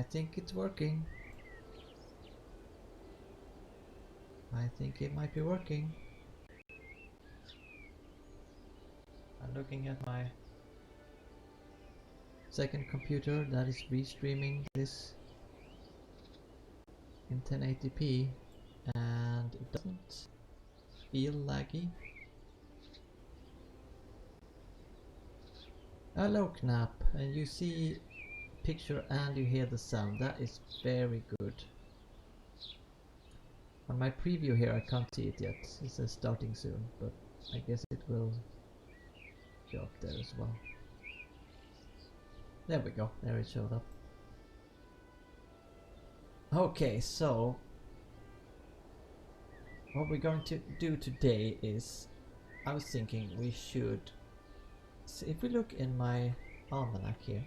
I think it's working. I think it might be working. I'm looking at my second computer that is restreaming this in 1080p and it doesn't feel laggy. Hello Knapp, and you see picture and you hear the sound. That is very good. On my preview here I can't see it yet. It says starting soon, but I guess it will show up there as well. There we go, there it showed up. Okay, so what we're going to do today is, I was thinking we should, so if we look in my almanac here,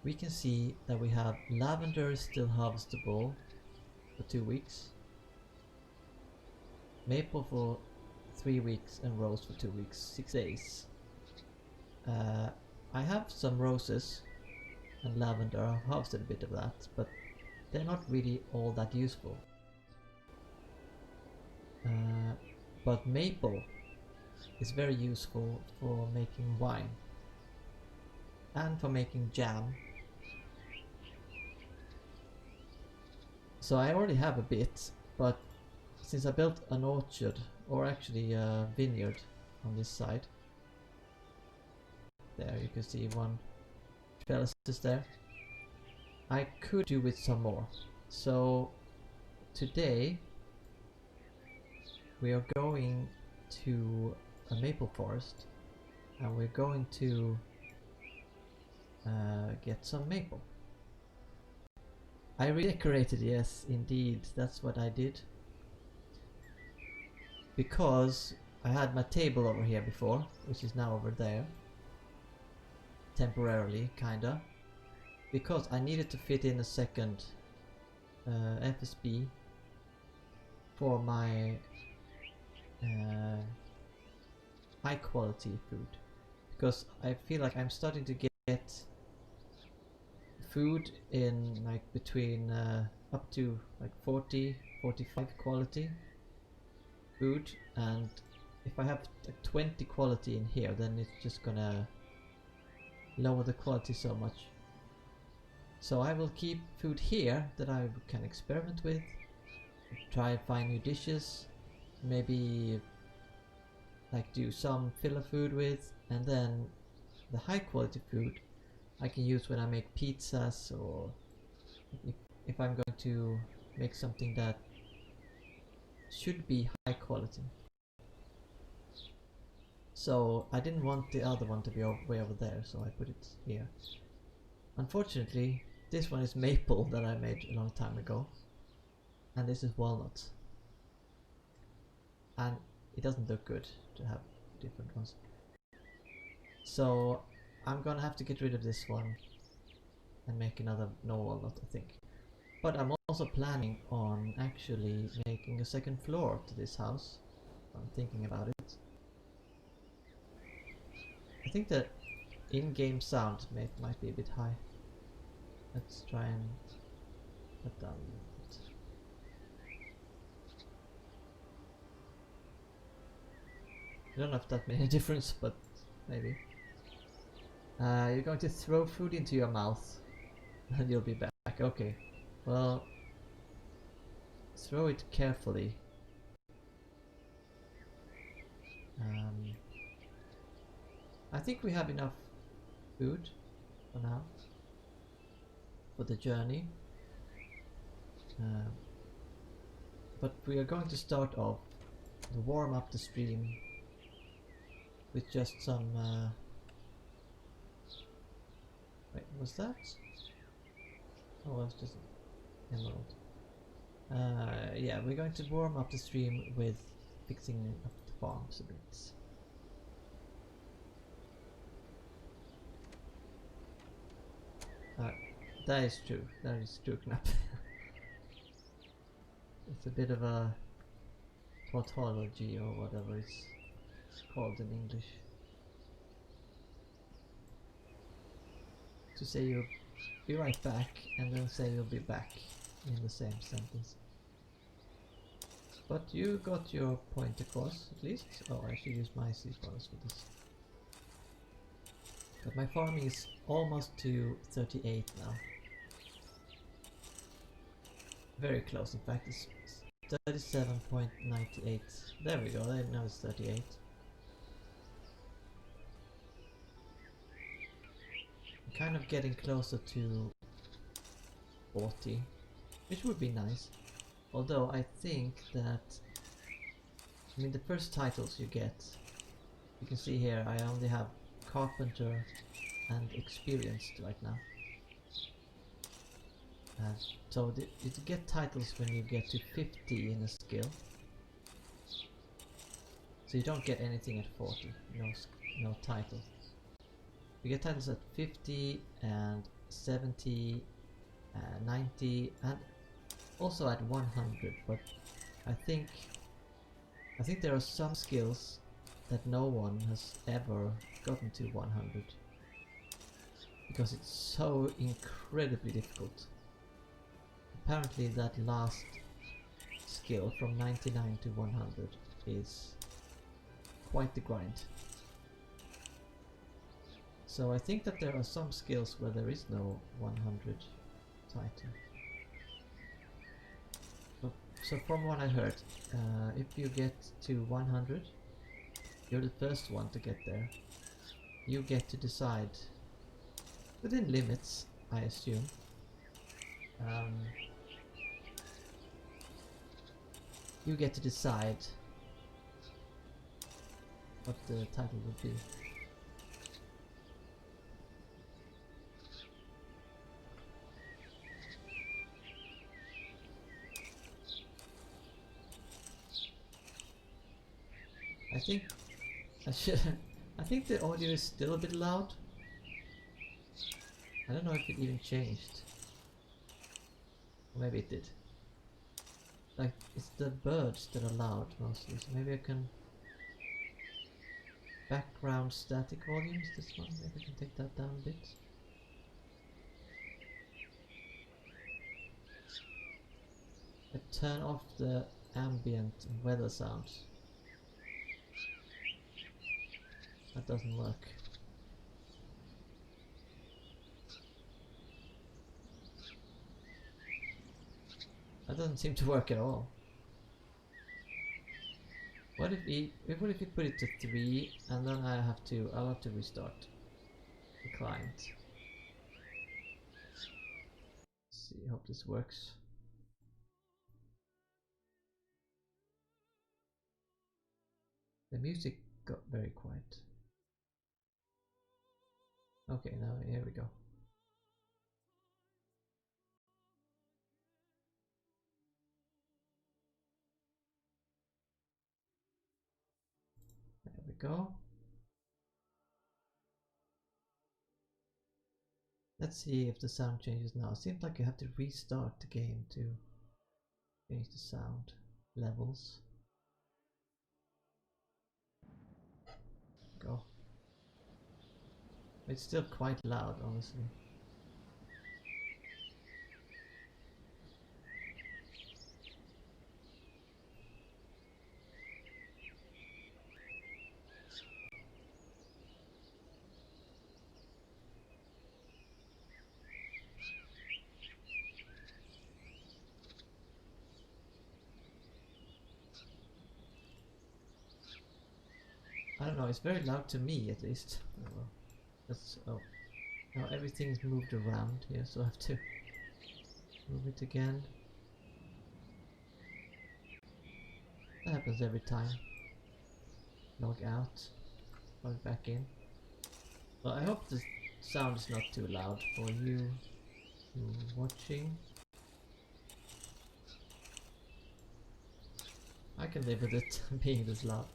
we can see that we have lavender still harvestable for 2 weeks, maple for 3 weeks, and rose for 2 weeks, 6 days. I have some roses and lavender. I've harvested a bit of that, but they're not really all that useful. But maple is very useful for making wine and for making jam. So I already have a bit, but since I built an orchard, or actually a vineyard on this side, there you can see one trellis is there, I could do with some more. So today we are going to a maple forest and we're going to get some maple. I redecorated, yes indeed, that's what I did, because I had my table over here before, which is now over there, temporarily kinda, because I needed to fit in a second FSB for my high quality food, because I feel like I'm starting to get food in like between up to like 40-45 quality food, and if I have like 20 quality in here, then it's just gonna lower the quality so much. So I will keep food here that I can experiment with, try and find new dishes, maybe like do some filler food with, and then the high quality food I can use when I make pizzas, or if I'm going to make something that should be high quality. So I didn't want the other one to be way over there, so I put it here. Unfortunately, this one is maple that I made a long time ago, and this is walnut, and it doesn't look good to have different ones. So I'm gonna have to get rid of this one and make another no walnut, I think. But I'm also planning on actually making a second floor to this house. I'm thinking about it. I think that in-game sound might be a bit high. Let's try and cut down a little bit. I don't know if that made any difference, but maybe. You're going to throw food into your mouth and you'll be back. Okay, well, throw it carefully. I think we have enough food for now for the journey, but we are going to start off to warm up the stream with just some wait, was that? Oh, that's just emerald. Yeah, we're going to warm up the stream with fixing up the farms a bit. That is true. That is true, Knapp. It's a bit of a tautology or whatever it's called in English. To say you'll be right back and then say you'll be back in the same sentence. But you got your point across at least. Oh, I should use my seed bonus for this. But my farming is almost to 38 now. Very close, in fact it's 37.98. There we go, now it's 38. I'm kind of getting closer to 40, which would be nice. Although I think that, I mean, the first titles you get, you can see here I only have Carpenter and Experienced right now. So you get titles when you get to 50 in a skill. So you don't get anything at 40, no title. You get titles at 50 and 70, 90 and also at 100, but I think there are some skills that no one has ever gotten to 100 because it's so incredibly difficult. Apparently that last skill from 99 to 100 is quite the grind. So I think that there are some skills where there is no 100 title. So from what I heard, if you get to 100, you're the first one to get there. You get to decide, within limits, I assume, you get to decide what the title would be. I think the audio is still a bit loud. I don't know if it even changed. Or maybe it did. Like, it's the birds that are loud mostly, so maybe I can... Background static volumes, this one, maybe I can take that down a bit. I turn off the ambient weather sounds. That doesn't work. That doesn't seem to work at all. What if we put it to 3 and then I'll have to restart the client. Let's see, hope this works. The music got very quiet. Okay, now here we go. There we go. Let's see if the sound changes now. It seems like you have to restart the game to change the sound levels. Go. It's still quite loud, honestly. I don't know, it's very loud to me at least. Oh, well. Oh. Now everything's moved around here, so I have to move it again. That happens every time. Log out, log back in. Well, I hope the sound is not too loud for you watching. I can live with it being this loud.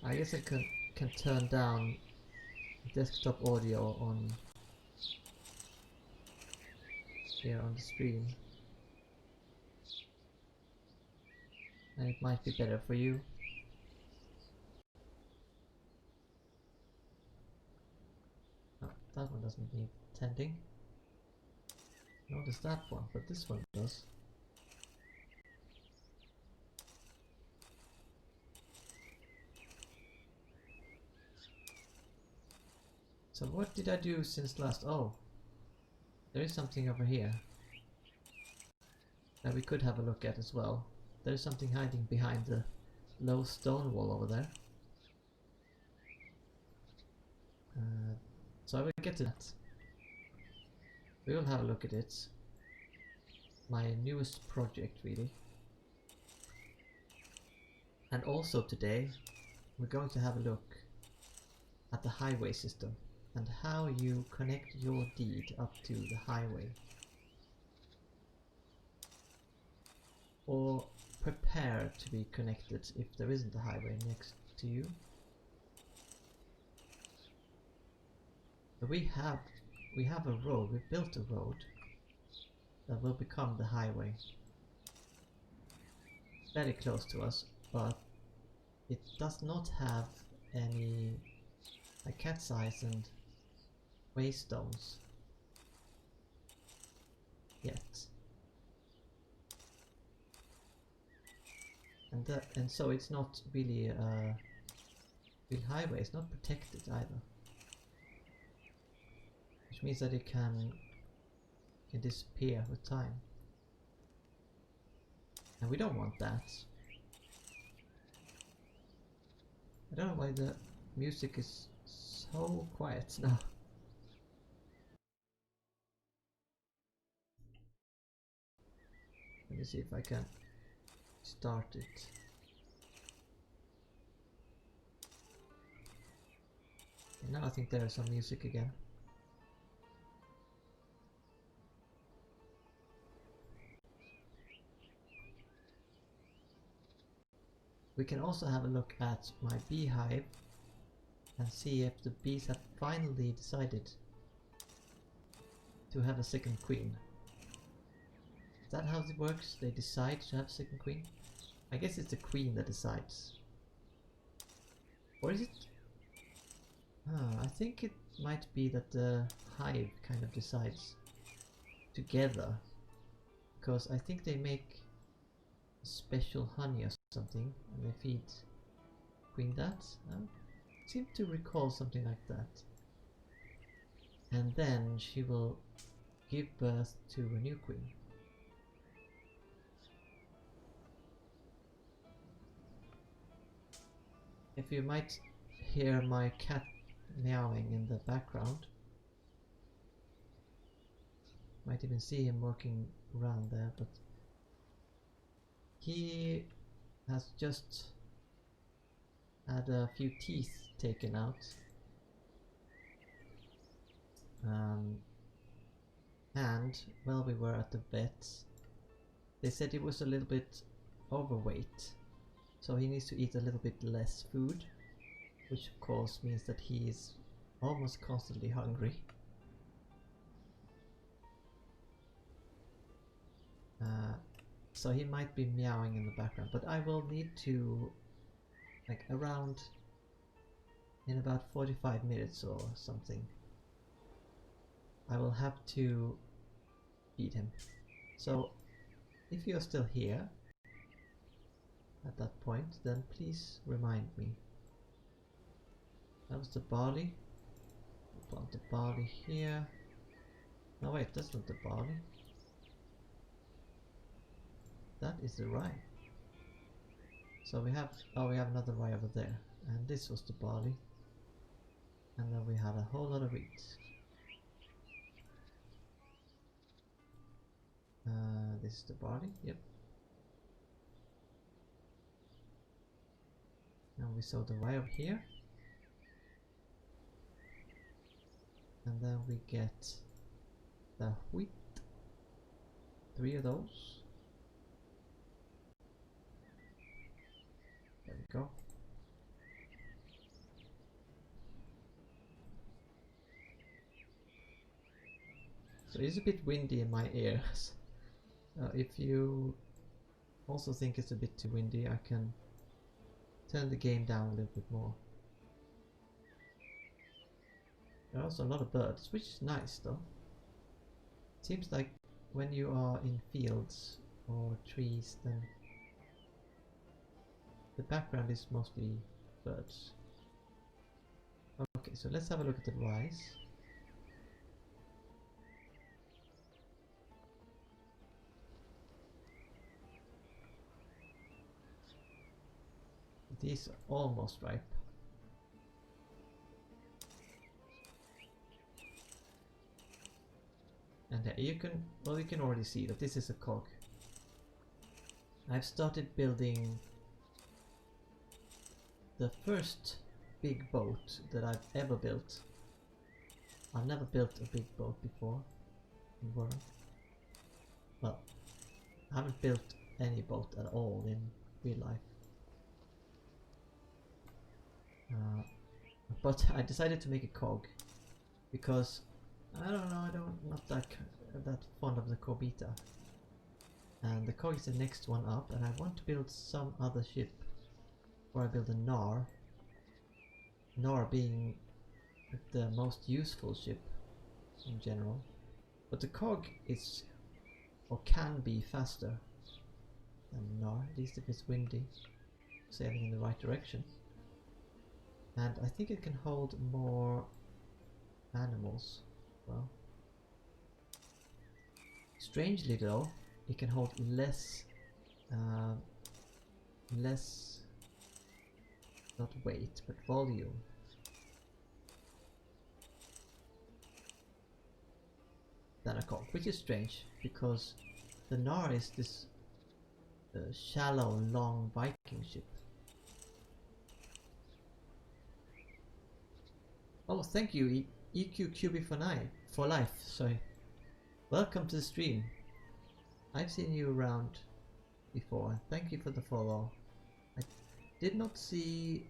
I guess I can turn down desktop audio on here on the screen, and it might be better for you. Oh, that one doesn't need tending. Notice that one, but this one does. So what did I do since last? Oh, there is something over here that we could have a look at as well. There is something hiding behind the low stone wall over there. So I will get to that. We will have a look at it. My newest project, really. And also today, we're going to have a look at the highway system. and how you connect your deed up to the highway. Or prepare to be connected if there isn't a highway next to you. But we have a road, we built a road that will become the highway. Very close to us, but it does not have any like cat's eyes and waystones yet. And so it's not really a real highway, it's not protected either. Which means that it can disappear with time. And we don't want that. I don't know why the music is so quiet now. Let me see if I can start it. And now I think there is some music again. We can also have a look at my beehive and see if the bees have finally decided to have a second queen. Is that how it works? They decide to have a second queen? I guess it's the queen that decides. Or is it? I think it might be that the hive kind of decides together. Because I think they make special honey or something and they feed queen that. I seem to recall something like that. And then she will give birth to a new queen. If you might hear my cat meowing in the background, might even see him walking around there, but he has just had a few teeth taken out. And while we were at the vet, they said he was a little bit overweight, so he needs to eat a little bit less food, which of course means that he is almost constantly hungry. So he might be meowing in the background, but I will need to, like around in about 45 minutes or something, I will have to feed him. So if you're still here at that point, then please remind me. That was the barley. We'll plant the barley here. No wait, that's not the barley. That is the rye. So we have another rye over there, and this was the barley, and then we had a whole lot of wheat. This is the barley, yep. And we sow the rye over here, and then we get the wheat. 3 of those. There we go. So it's a bit windy in my ears. If you also think it's a bit too windy, I can turn the game down a little bit more. There are also a lot of birds, which is nice though. Seems like when you are in fields or trees, then the background is mostly birds. Okay, so let's have a look at the rice. It is almost ripe. And you can already see that this is a cog. I've started building the first big boat that I've ever built. I've never built a big boat before in Wurm. Well, I haven't built any boat at all in real life. But I decided to make a cog because I don't know, I'm not that fond of the Corbita. And the cog is the next one up, and I want to build some other ship where I build a Gnar. Gnar being the most useful ship in general. But the cog is, or can be, faster than Gnar, at least if it's windy, sailing in the right direction. And I think it can hold more animals. Well, strangely though, it can hold less, not weight, but volume. Than a cog, which is strange because the Gnar is this shallow, long Viking ship. Oh, thank you, EQQB for life. Sorry. Welcome to the stream. I've seen you around before. Thank you for the follow. I did not see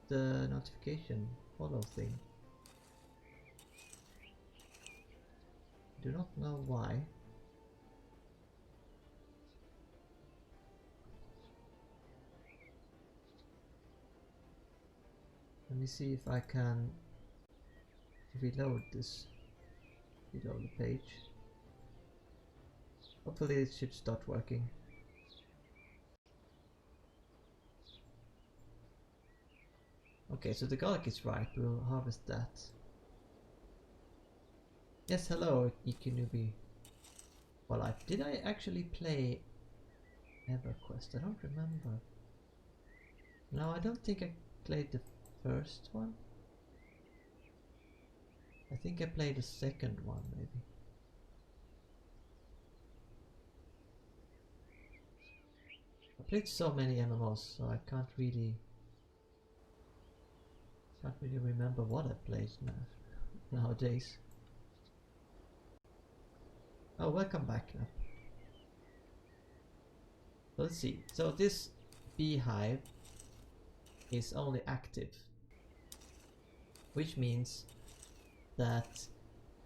the notification follow thing. Do not know why. Let me see if I can reload this. Reload the page. Hopefully it should start working. Okay, so the garlic is ripe. We'll harvest that. Yes, hello, Ikinubi. Well, did I actually play EverQuest? I don't remember. No, I don't think I played the first one. I think I played the second one, maybe. I played so many MMOs, so I can't really remember what I played nowadays. Oh, welcome back, Knapp. Let's see. So this beehive is only active, which means that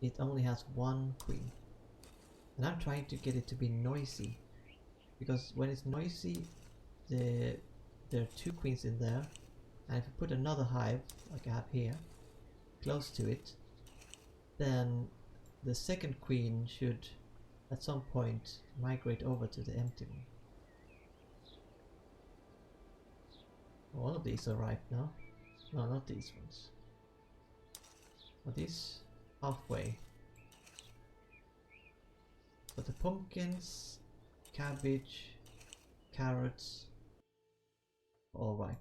it only has one queen. And I'm trying to get it to be noisy, because when it's noisy, there are two queens in there, and if I put another hive, like I have here, close to it, then the second queen should at some point migrate over to the empty one. All of these are ripe now. No, not these ones. Are these halfway? But the pumpkins, cabbage, carrots, all ripe.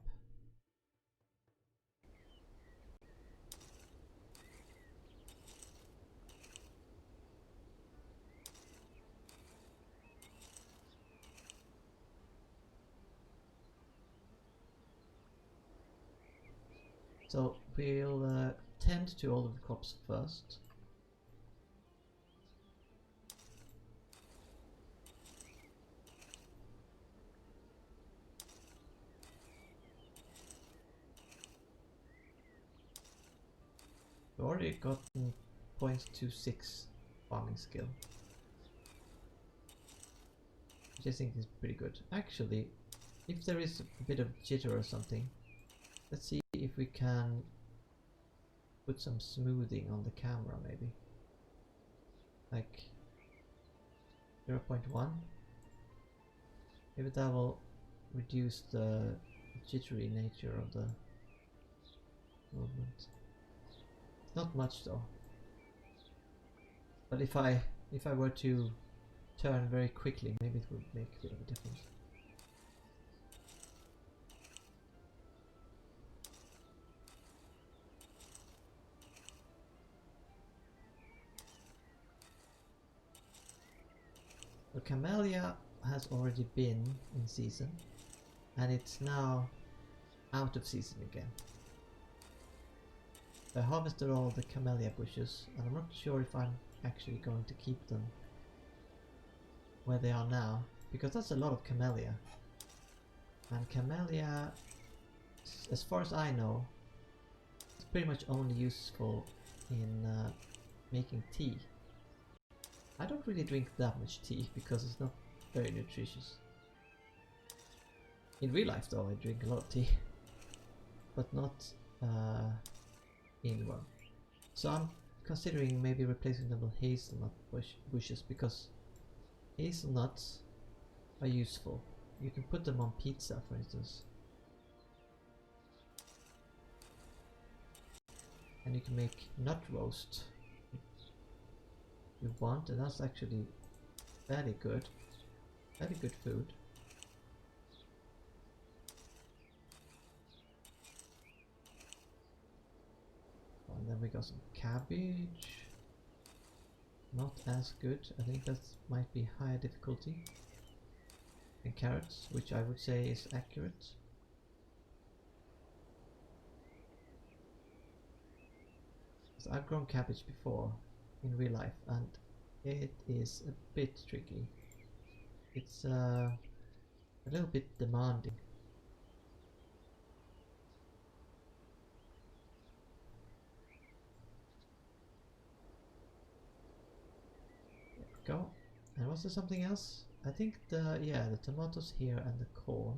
So we'll tend to all of the crops first. We've already gotten 0.26 farming skill, which I think is pretty good. Actually, if there is a bit of jitter or something, let's see if we can put some smoothing on the camera, maybe. Like 0.1. Maybe that will reduce the jittery nature of the movement. Not much though. But if I were to turn very quickly, maybe it would make a bit of a difference. The Camellia has already been in season, and it's now out of season again. I harvested all the camellia bushes, and I'm not sure if I'm actually going to keep them where they are now, because that's a lot of camellia. And camellia, as far as I know, is pretty much only useful in making tea. I don't really drink that much tea because it's not very nutritious. In real life though, I drink a lot of tea, but not in Wurm. So I'm considering maybe replacing them with hazelnut bushes, because hazelnuts are useful. You can put them on pizza, for instance. And you can make nut roast if you want, and that's actually very good food. And then we got some cabbage. Not as good. I think that might be higher difficulty. And carrots, which I would say is accurate. So I've grown cabbage before in real life, and it is a bit tricky. It's a little bit demanding. There we go. And was there something else? I think the tomatoes here and the corn,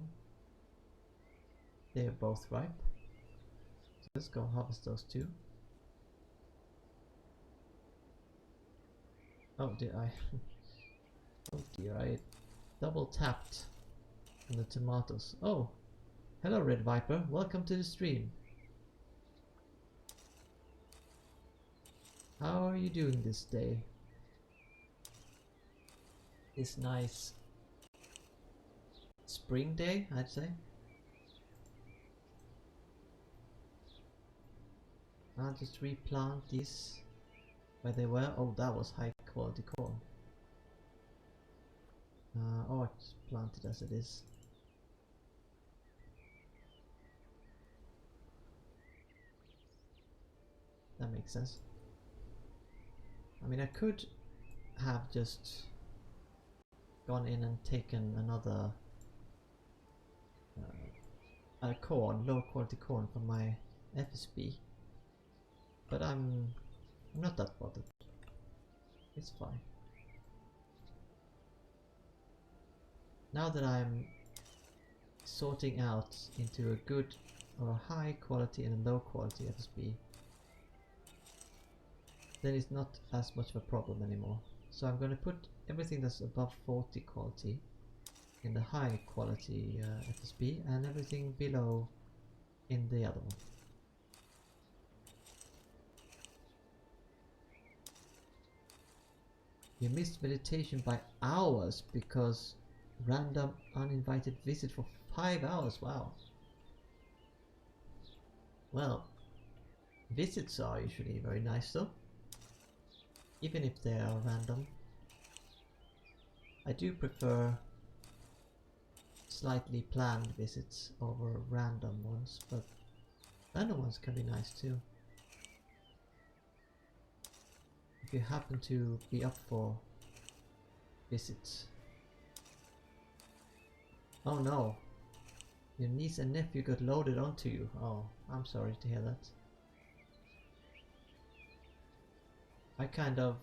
they are both ripe. So let's go harvest those too. Oh dear, oh dear, I double tapped on the tomatoes. Oh, hello Red Viper, welcome to the stream. How are you doing this day? This nice spring day, I'd say. I'll just replant these where they were. Oh, that was high quality corn. Oh, it's planted as it is. That makes sense. I mean, I could have just gone in and taken another corn, low quality corn from my FSB, but I'm not that bothered. It's fine. Now that I'm sorting out into a good or a high quality and a low quality FSB, then it's not as much of a problem anymore. So I'm going to put everything that's above 40 quality in the high quality FSB, and everything below in the other one. You missed meditation by hours because random uninvited visit for 5 hours. Wow. Well, visits are usually very nice though, even if they are random. I do prefer slightly planned visits over random ones, but random ones can be nice too. If you happen to be up for visits. Oh no, your niece and nephew got loaded onto you. Oh, I'm sorry to hear that. I kind of,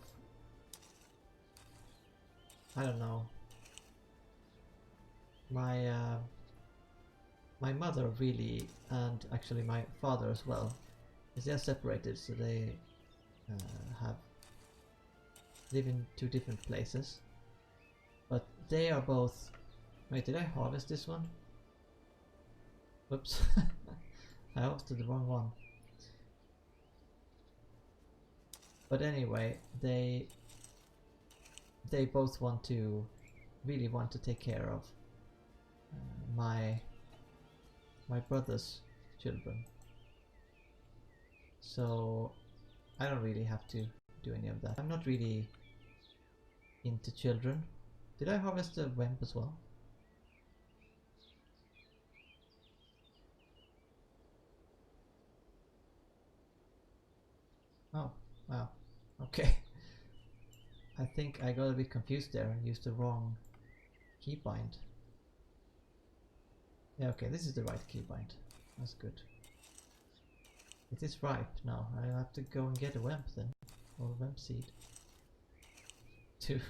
I don't know. My mother really, and actually my father as well, is they're separated, so they live in 2 different places. But they are both. Wait, did I harvest this one? Whoops, I harvested the wrong one. But anyway, they both really want to take care of my brother's children. So I don't really have to do any of that. I'm not really into children. Did I harvest the wemp as well? Oh, wow. Okay. I think I got a bit confused there and used the wrong keybind. Yeah, okay, this is the right keybind. That's good. It is ripe now. I have to go and get a wemp then. Or a wemp seed. To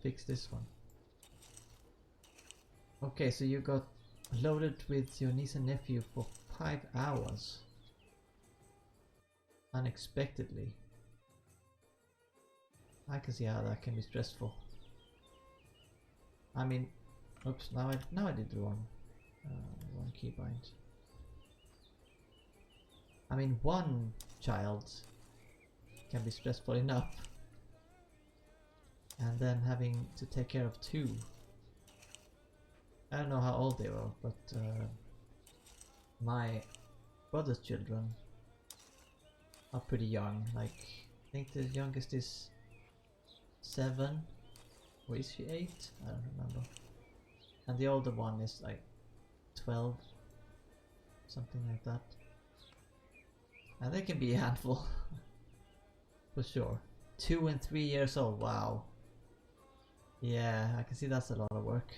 fix this one. Okay, so you got loaded with your niece and nephew for 5 hours. Unexpectedly. I can see how that can be stressful. I mean, oops, now I did the wrong keybind. I mean, one child can be stressful enough, and then having to take care of 2. I don't know how old they were, but my brother's children are pretty young. Like, I think the youngest is 7, or is she 8? I don't remember. And the older one is like 12, something like that. And they can be a handful, for sure. 2 and 3 years old, wow. Yeah, I can see that's a lot of work.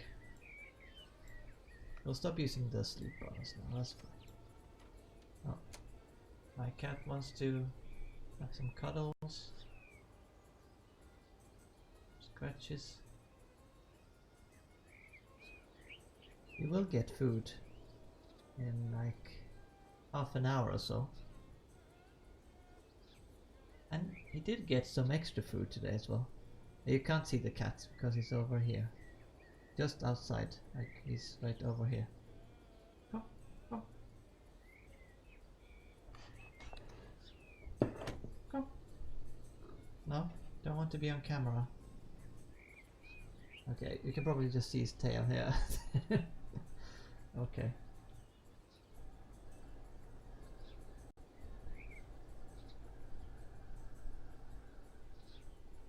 We'll stop using the sleep bonus now, that's fine. Oh, my cat wants to have some cuddles. Scratches. We will get food in like half an hour or so. And he did get some extra food today as well. You can't see the cat because he's over here. Just outside, like he's right over here. Come, come. Come. No, don't want to be on camera. Okay, you can probably just see his tail here. Okay.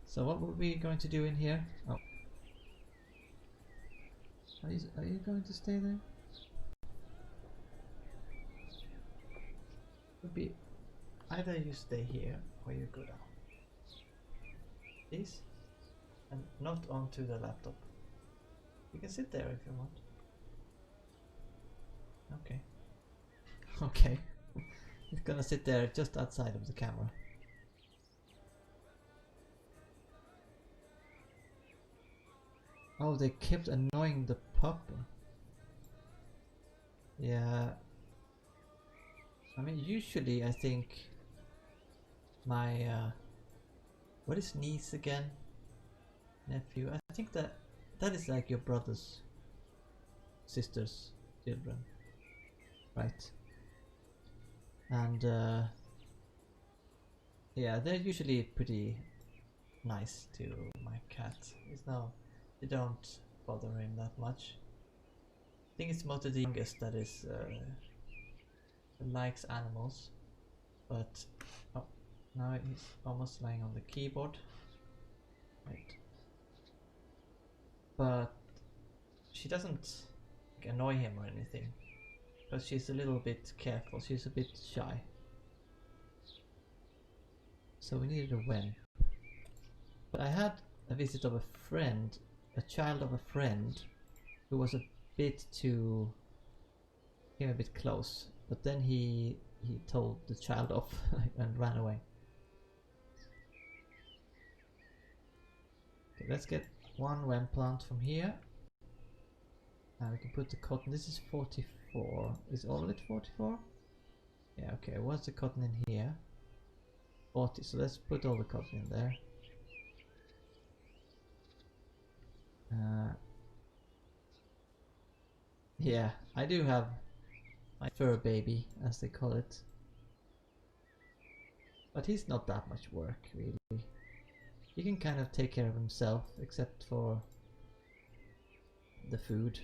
So what were we going to do in here? Oh. Are you going to stay there? Would be either you stay here or you go down. Please? And not onto the laptop. You can sit there if you want. Okay. Okay. He's gonna sit there just outside of the camera. Oh, they kept annoying the puppy. Yeah. I mean, usually I think my what is niece again? Nephew. I think that is like your brother's sister's children, right? And yeah, they're usually pretty nice to my cat. They don't bother him that much. I think it's mostly the youngest that is likes animals, but oh, now he's almost lying on the keyboard. Right. But she doesn't like, annoy him or anything, because she's a little bit careful. She's a bit shy. So we needed a wen. But I had a visit of a friend, a child of a friend, who was a bit too, came a bit close. But then he told the child off and ran away. Okay, let's get one wen plant from here. And we can put the cotton. This is 44. Is all of it 44? Yeah, okay. What's the cotton in here? 40. So let's put all the cotton in there. Yeah, I do have my fur baby, as they call it. But he's not that much work, really. He can kind of take care of himself, except for the food,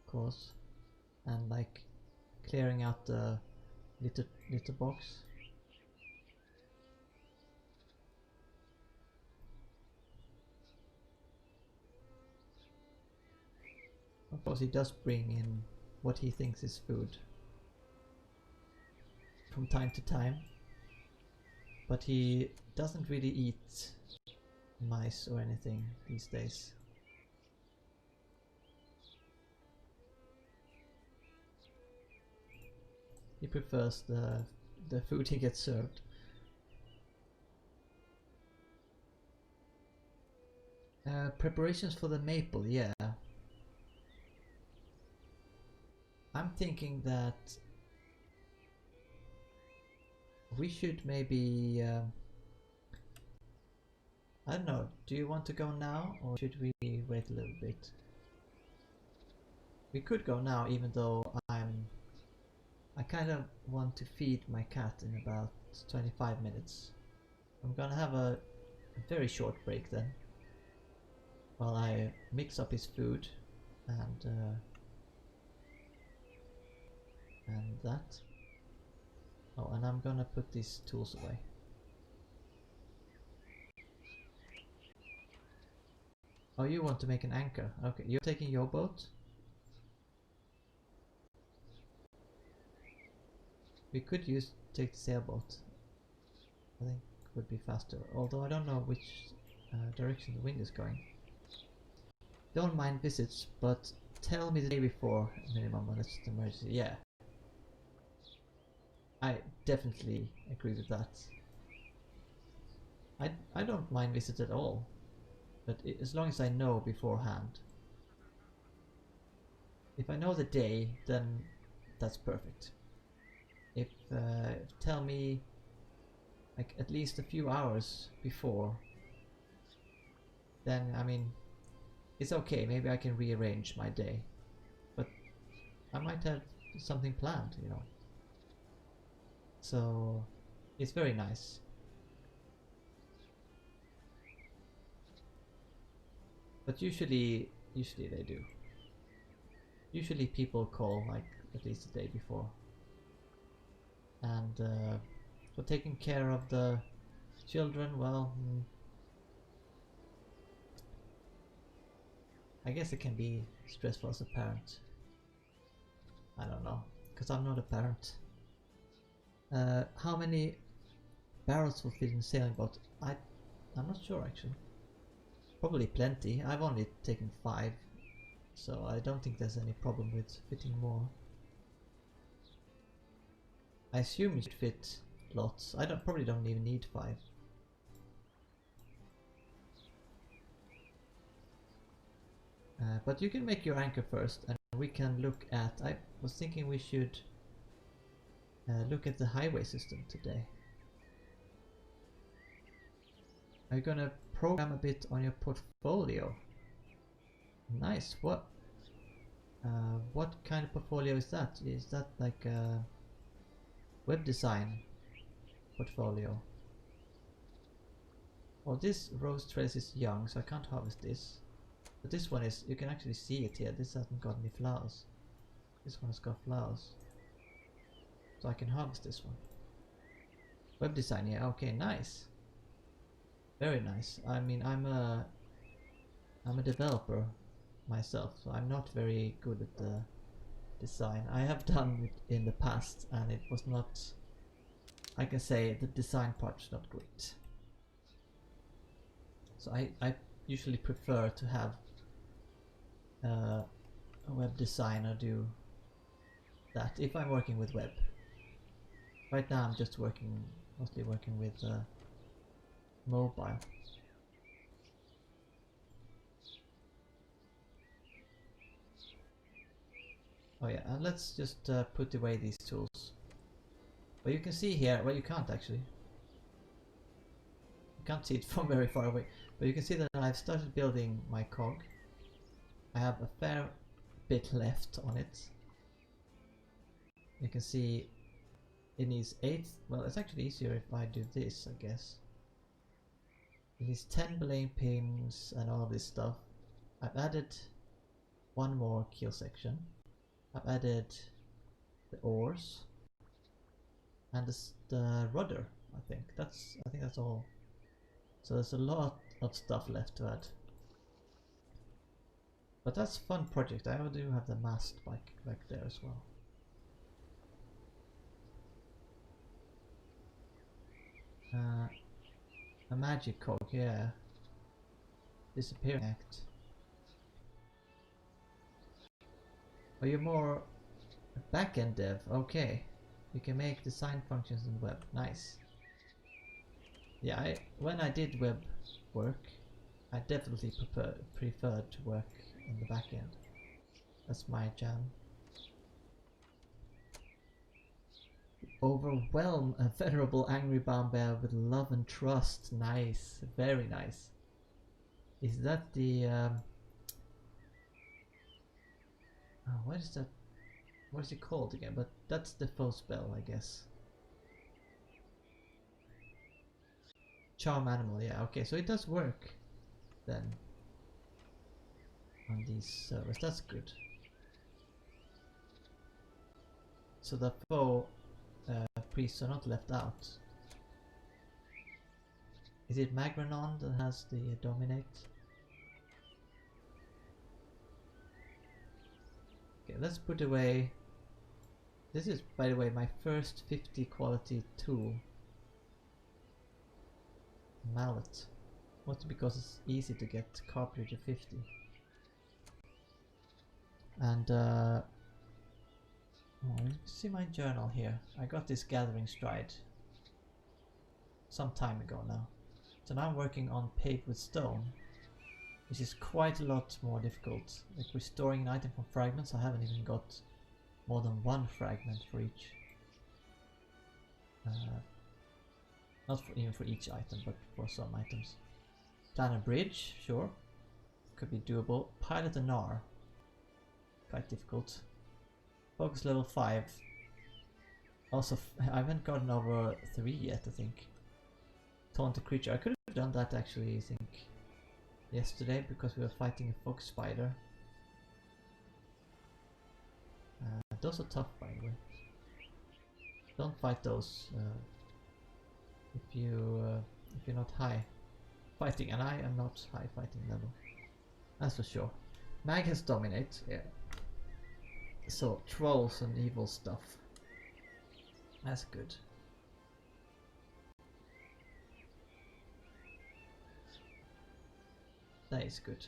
of course, and like clearing out the litter box. Of course, he does bring in what he thinks is food from time to time. but he doesn't really eat mice or anything these days. He prefers the food he gets served. Preparations for the maple, yeah. I'm thinking that we should maybe I don't know, do you want to go now or should we wait a little bit? We could go now, even though I kind of want to feed my cat in about 25 minutes. I'm gonna have a very short break then, while I mix up his food and that. Oh, and I'm gonna put these tools away. Oh, you want to make an anchor? Okay, you're taking your boat? We could take the sailboat. I think it would be faster, although I don't know which direction the wind is going. Don't mind visits, but tell me the day before minimum unless it's an emergency. Yeah. I definitely agree with that. I don't mind visits at all, but as long as I know beforehand. If I know the day, then that's perfect. If tell me like at least a few hours before, then I mean it's okay, maybe I can rearrange my day, but I might have something planned, you know. So it's very nice. But usually they do. Usually people call like at least the day before. And for taking care of the children, well, I guess it can be stressful as a parent. I don't know, because I'm not a parent. How many barrels will fit in a sailing boat? I'm not sure actually. Probably plenty. I've only taken 5, so I don't think there's any problem with fitting more. I assume it should fit lots. I probably don't even need 5. But you can make your anchor first, and we can look at. I was thinking we should look at the highway system today. Are you gonna program a bit on your portfolio? Nice. What kind of portfolio is that? Is that like a web design portfolio? Oh, this rose trellis is young, so I can't harvest this. But this one is, you can actually see it here. This hasn't got any flowers. This one has got flowers. So I can harvest this one. Web design, yeah, okay, nice. Very nice. I mean, I'm a developer myself, so I'm not very good at the design. I have done it in the past, and it was not, I can say the design part is not great. So I usually prefer to have a web designer do that if I'm working with web. Right now I'm just mostly working with mobile. Oh yeah, and let's just put away these tools. But you can see here, well you can't actually. You can't see it from very far away, but you can see that I've started building my cog. I have a fair bit left on it. You can see it needs 8, well it's actually easier if I do this, I guess. It needs 10 belaying pins and all this stuff. I've added one more keel section. I've added the oars and the rudder. I think that's all. So there's a lot of stuff left to add. But that's a fun project. I do have the mast back there as well. A magic cog, yeah. Disappearing act. Oh, you're more a back-end dev, okay. You can make design functions in web, nice. Yeah, when I did web work, I definitely preferred to work in the back end. That's my jam. Overwhelm a venerable angry bear with love and trust. Nice, very nice. Is that the oh, what is that? What is it called again? But that's the foe spell, I guess. Charm animal, yeah, okay, so it does work then on these servers, that's good. So the foe priests are not left out. Is it Magranon that has the dominate? Okay, let's put away. This is, by the way, my first 50 quality tool. Mallet. Mostly because it's easy to get carpenter 50. And oh, let's see my journal here. I got this gathering stride some time ago now. So now I'm working on paved with stone, which is quite a lot more difficult. Like restoring an item from fragments, I haven't even got more than one fragment for each. Not even for each item, but for some items. Plan a bridge, sure. Could be doable. Pilot an R. Quite difficult. Focus level 5. Also, I haven't gotten over 3 yet, I think. Taunt a creature. I could have done that actually, I think, yesterday, because we were fighting a fox spider. Those are tough, by the way. Don't fight those if you're not high fighting, and I am not high fighting level. That's for sure. Mag has dominate, yeah. So trolls and evil stuff. That's good. That is good.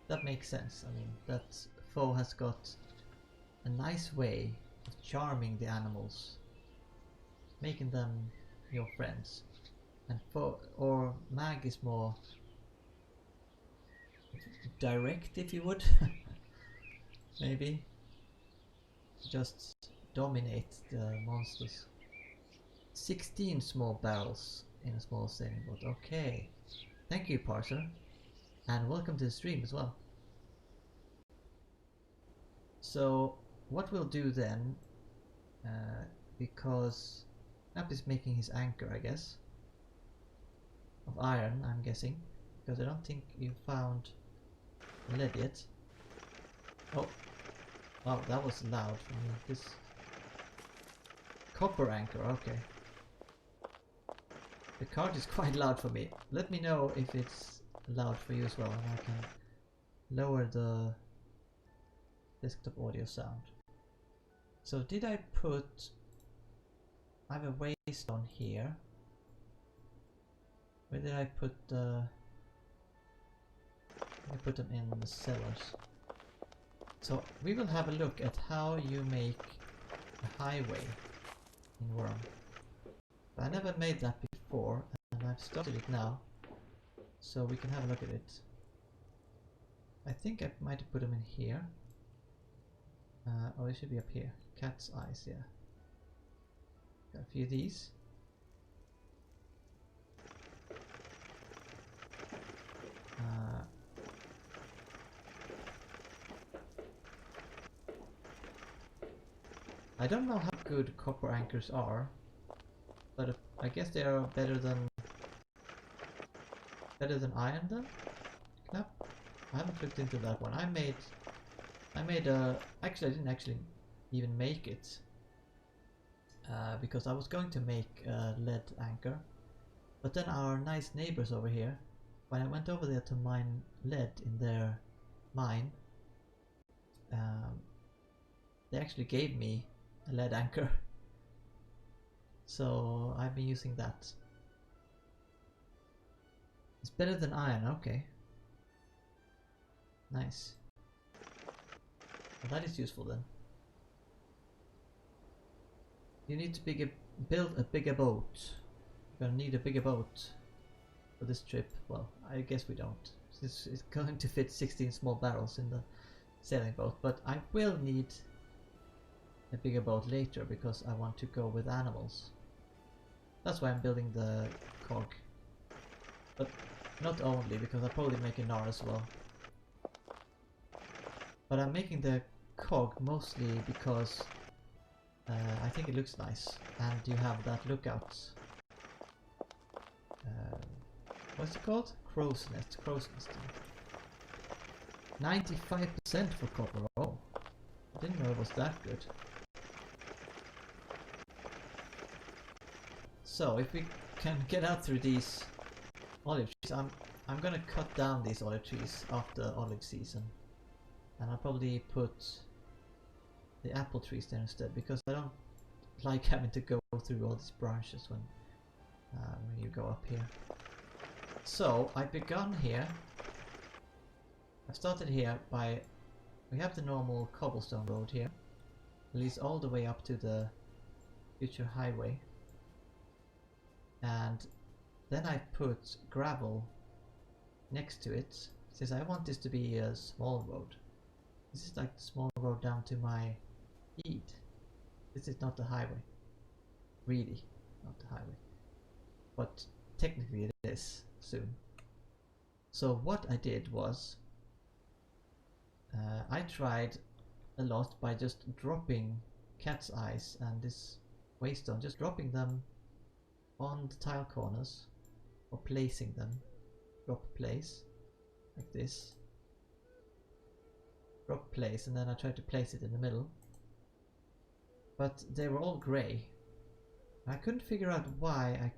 That makes sense. I mean, that foe has got a nice way of charming the animals, making them your friends. And foe or mag is more direct, if you would. Maybe just dominate the monsters. 16 small barrels in a small sailing boat. Okay, thank you, parser, and welcome to the stream as well. So what we'll do then, because Knapp is making his anchor, I guess, of iron, I'm guessing, because I don't think you found lead yet. Oh, wow, that was loud for me. This copper anchor, okay. The card is quite loud for me. Let me know if it's loud for you as well, and I can lower the desktop audio sound. So did I put... I have a waystone here. Where did I put the... I put them in the cellars. So we will have a look at how you make a highway in Wurm. But I never made that before, and I've started it now, so we can have a look at it. I think I might have put them in here. Oh, it should be up here. Cat's eyes, yeah. Got a few of these. I don't know how good copper anchors are, but I guess they are better than iron then? Knapp? I haven't looked into that one. I made a... Actually, I didn't actually even make it. Because I was going to make a lead anchor. But then our nice neighbors over here, when I went over there to mine lead in their mine, they actually gave me a lead anchor. So I've been using that. It's better than iron, okay. Nice. Well, that is useful then. You need to build a bigger boat. You're gonna need a bigger boat for this trip. Well, I guess we don't. It's going to fit 16 small barrels in the sailing boat, but I will need a bigger boat later because I want to go with animals. That's why I'm building the cog. But not only, because I'll probably make a gnar as well. But I'm making the cog mostly because I think it looks nice, and you have that lookout. What's it called? Crow's nest. 95% for copper. Oh, I didn't know it was that good. So if we can get out through these olive trees, I'm gonna cut down these olive trees after olive season, and I'll probably put the apple trees there instead, because I don't like having to go through all these branches when you go up here. So I've begun here. I've started here by, we have the normal cobblestone road here, leads all the way up to the future highway, and then I put gravel next to it, since I want this to be a small road. This is like the small road down to my eat. This is not the highway. Really, not the highway. But technically it is soon. So what I did was, I tried a lot by just dropping cat's eyes and this waystone, just dropping them on the tile corners, or placing them. Drop place, like this. Drop place, and then I tried to place it in the middle. But they were all grey. I couldn't figure out why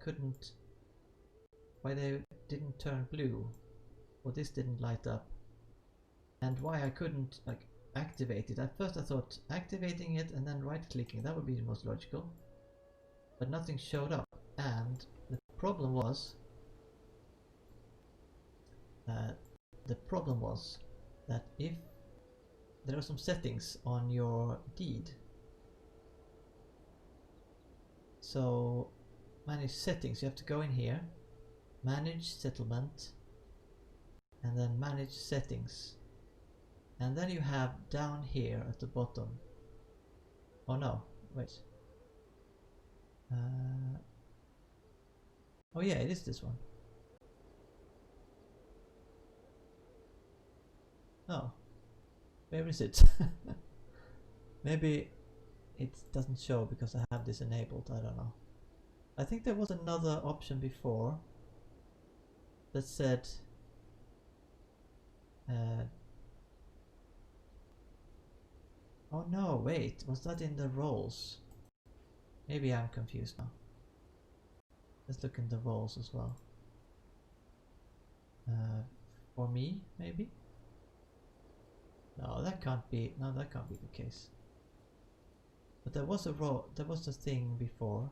they didn't turn blue, or this didn't light up, and why I couldn't like activate it. At first I thought activating it and then right clicking, that would be the most logical, but nothing showed up. And the problem was that if there are some settings on your deed, so manage settings, you have to go in here, manage settlement, and then manage settings, and then you have down here at the bottom, oh no, wait, oh yeah, it is this one. Oh, where is it? Maybe it doesn't show because I have this enabled, I don't know. I think there was another option before that said oh no, wait, was that in the roles? Maybe I'm confused now. Let's look in the roles as well. For me, maybe? No, that can't be the case. But there was a thing before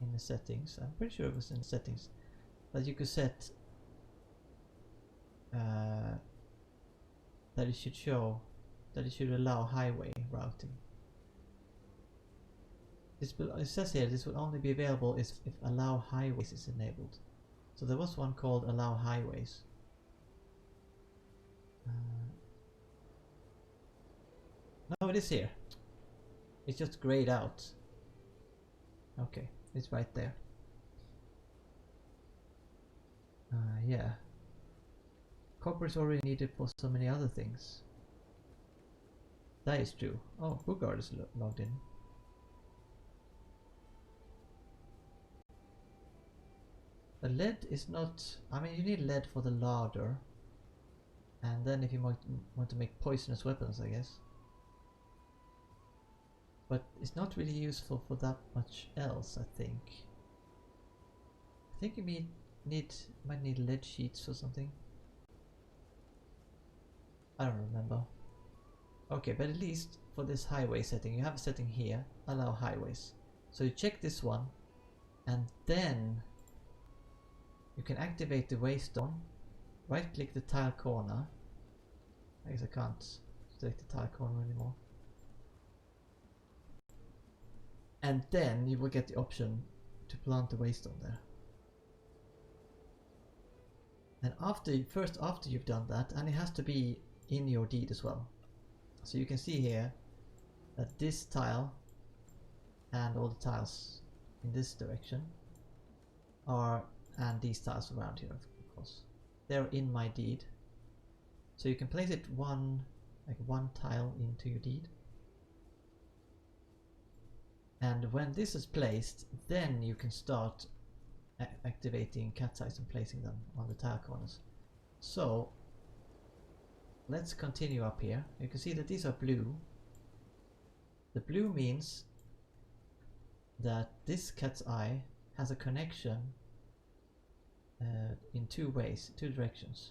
in the settings. I'm pretty sure it was in the settings that you could set that it should allow highway routing. It says here this will only be available if allow highways is enabled. So there was one called allow highways. No, it is here. It's just grayed out. Okay, it's right there. Yeah. Copper is already needed for so many other things. That is true. Oh, Bugard is logged in. The lead is not... I mean, you need lead for the larder. And then if you want to make poisonous weapons, I guess. But it's not really useful for that much else, I think. I think you might need lead sheets or something. I don't remember. Okay, but at least for this highway setting, you have a setting here, allow highways. So you check this one, and then you can activate the waystone, right click the tile corner. I guess I can't select the tile corner anymore. And then you will get the option to plant the waystone there. And first after you've done that, and it has to be in your deed as well. So you can see here that this tile and all the tiles in this direction are, and these tiles around here of course, they're in my deed. So you can place it one tile into your deed. And when this is placed, then you can start activating cat's eyes and placing them on the tile corners. So let's continue up here. You can see that these are blue. The blue means that this cat's eye has a connection in two ways, two directions.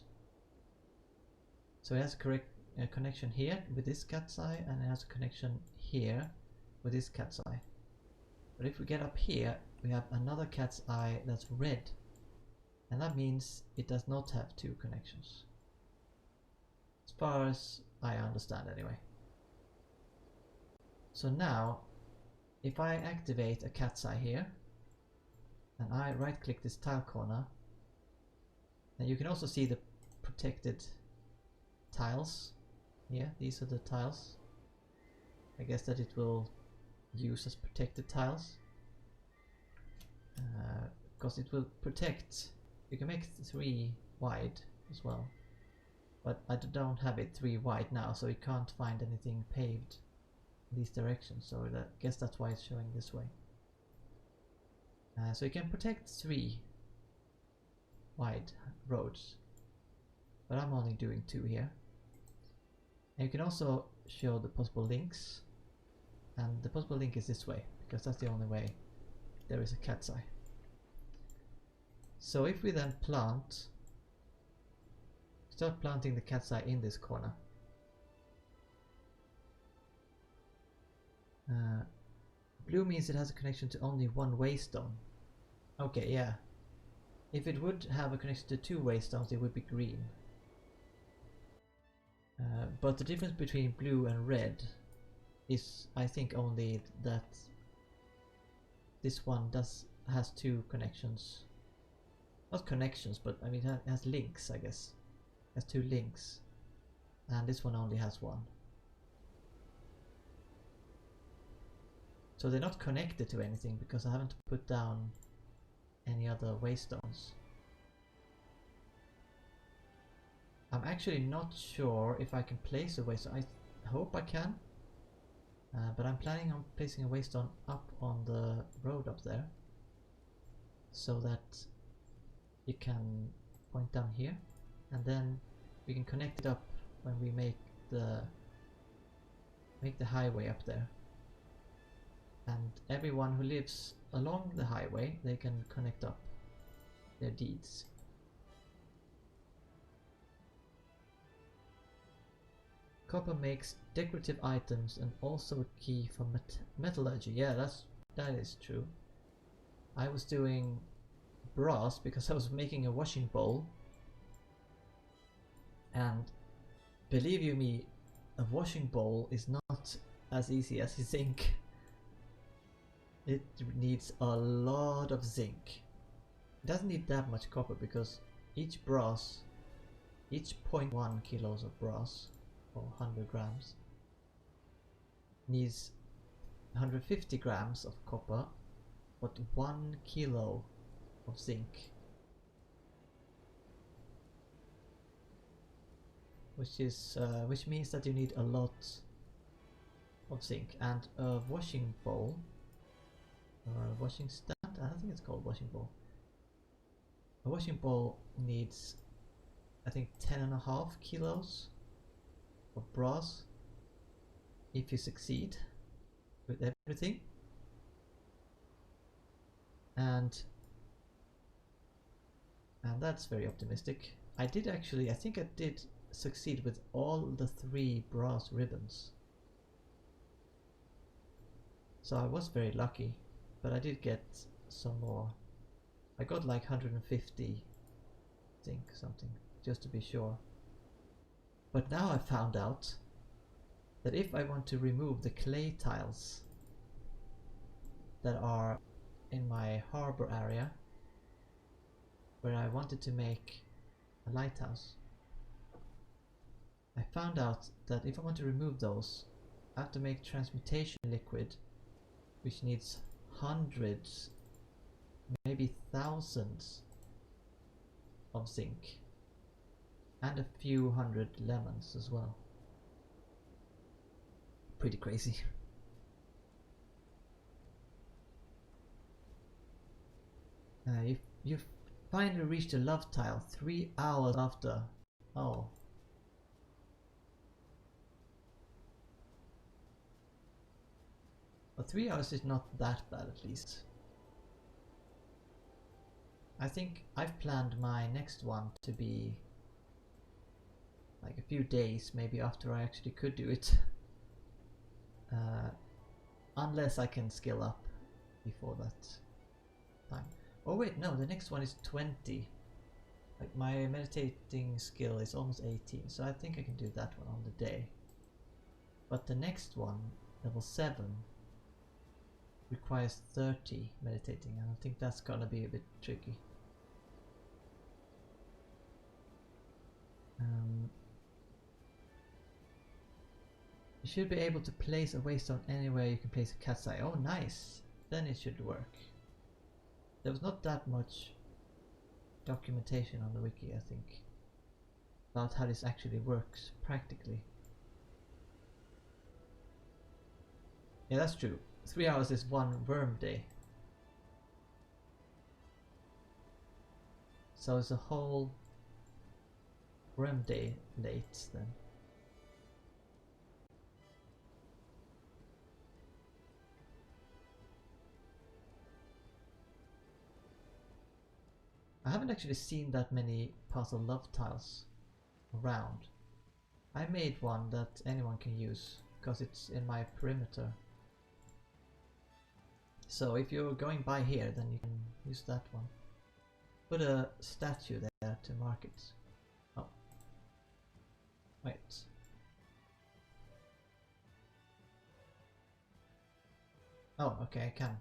So it has a connection here with this cat's eye, and it has a connection here with this cat's eye. But if we get up here, we have another cat's eye that's red, and that means it does not have two connections. As far as I understand anyway. So now, if I activate a cat's eye here, and I right click this tile corner, and you can also see the protected tiles here. These are the tiles. I guess that it will use as protected tiles. Because it will protect, you can make 3 wide as well. But I don't have it 3 wide now, so you can't find anything paved in these directions. So I guess that's why it's showing this way. So you can protect 3 wide roads, but I'm only doing 2 here. And you can also show the possible links, and the possible link is this way, because that's the only way there is a cat's eye. So if we then start planting the cat's eye in this corner. Blue means it has a connection to only one waystone. Okay, yeah. If it would have a connection to 2 waystones, it would be green. But the difference between blue and red is, I think, only that this one has 2 connections. Not connections, but I mean it has links, I guess. It has 2 links. And this one only has 1. So they're not connected to anything because I haven't put down any other waystones. I'm actually not sure if I can place a waystone. I hope I can. But I'm planning on placing a waystone up on the road up there, so that you can point down here, and then we can connect it up when we make the highway up there. And everyone who lives along the highway, they can connect up their deeds. Copper makes decorative items and also a key for metallurgy. Yeah, that is true. I was doing brass because I was making a washing bowl, and believe you me, a washing bowl is not as easy as you think. It needs a lot of zinc. It doesn't need that much copper because each 0.1 kilos of brass, or 100 grams, needs 150 grams of copper, but 1 kilo of zinc, which means that you need a lot of zinc. And a washing bowl, or a washing stand, I think it's called washing bowl. A washing bowl needs, I think, 10.5 kilos of brass if you succeed with everything. And that's very optimistic. I think I did succeed with all the 3 brass ribbons. So I was very lucky, but I did get some more. I got like 150, I think, something, just to be sure. But now I found out that if I want to remove the clay tiles that are in my harbor area, where I wanted to make a lighthouse, I found out that if I want to remove those, I have to make transmutation liquid, which needs hundreds, maybe thousands of zinc, and a few hundred lemons as well. Pretty crazy. You finally reached a love tile 3 hours after. Oh. But 3 hours is not that bad, at least. I think I've planned my next one to be like a few days, maybe, after I actually could do it. Unless I can skill up before that time. Oh wait, no, the next one is 20. Like, my meditating skill is almost 18, so I think I can do that one on the day. But the next one, level 7, requires 30 meditating, and I think that's gonna be a bit tricky. You should be able to place a waystone anywhere you can place a cat's eye. Oh, nice! Then it should work. There was not that much documentation on the wiki, I think, about how this actually works practically. Yeah, that's true. 3 hours is 1 worm day. So it's a whole worm day late then. I haven't actually seen that many puzzle love tiles around. I made one that anyone can use because it's in my perimeter. So if you're going by here, then you can use that one. Put a statue there to mark it. Oh. Wait. Oh, okay, I can.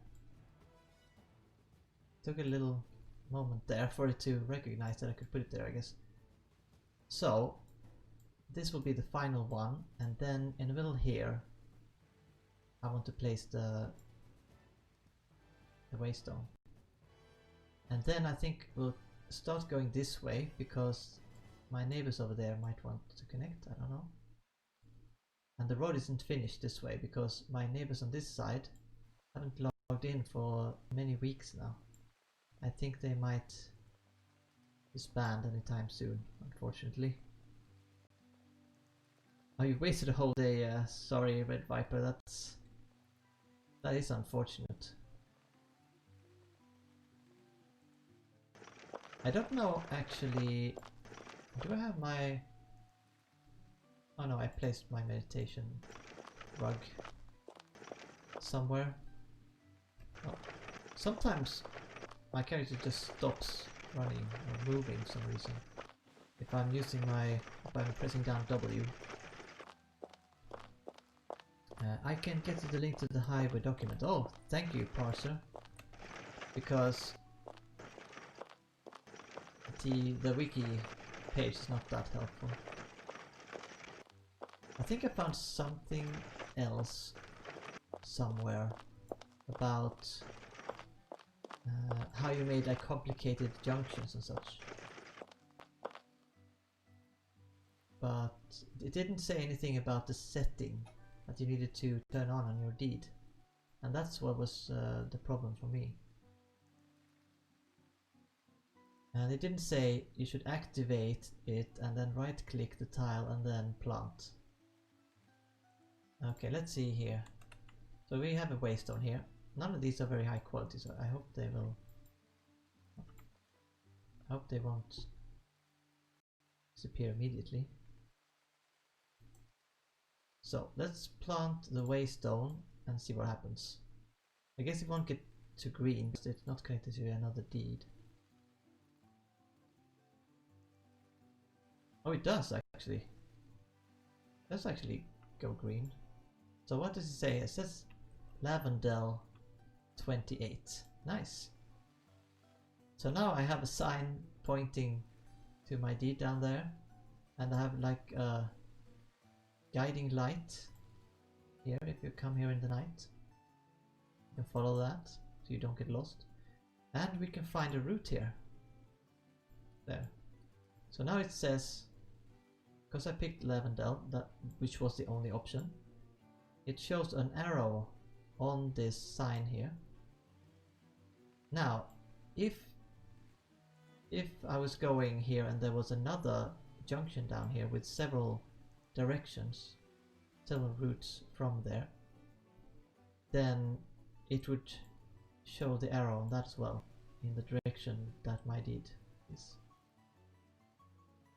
Took a little moment there for it to recognize that I could put it there, I guess. So this will be the final one, and then in the middle here I want to place the waystone. And then I think we'll start going this way, because my neighbors over there might want to connect, I don't know. And the road isn't finished this way because my neighbors on this side haven't logged in for many weeks now. I think they might disband anytime soon, unfortunately. Oh, you wasted a whole day, sorry Red Viper, that is unfortunate. I don't know actually, do I have my... Oh no, I placed my meditation rug somewhere. Oh. Sometimes my character just stops running or moving for some reason if I'm pressing down W. I can get to the link to the highway document. Oh, thank you, parser, because the wiki page is not that helpful. I think I found something else somewhere about how you made like complicated junctions and such, but it didn't say anything about the setting that you needed to turn on your deed, and that's what was the problem for me. And it didn't say you should activate it and then right click the tile and then plant. Okay, let's see here. So we have a waystone here. None of these are very high quality, so I hope they will... I hope they won't disappear immediately. So let's plant the waystone and see what happens. I guess it won't get to green because it's not connected to another deed. Oh, it does actually. Let's actually go green. So what does it say? It says Lavendel 28. Nice. So now I have a sign pointing to my deed down there, and I have like a guiding light here. If you come here in the night, you can follow that so you don't get lost. And we can find a route here. There. So now it says, because I picked Lavendel, which was the only option, it shows an arrow on this sign here. Now, if I was going here and there was another junction down here with several directions, several routes from there, then it would show the arrow on that as well, in the direction that my deed is.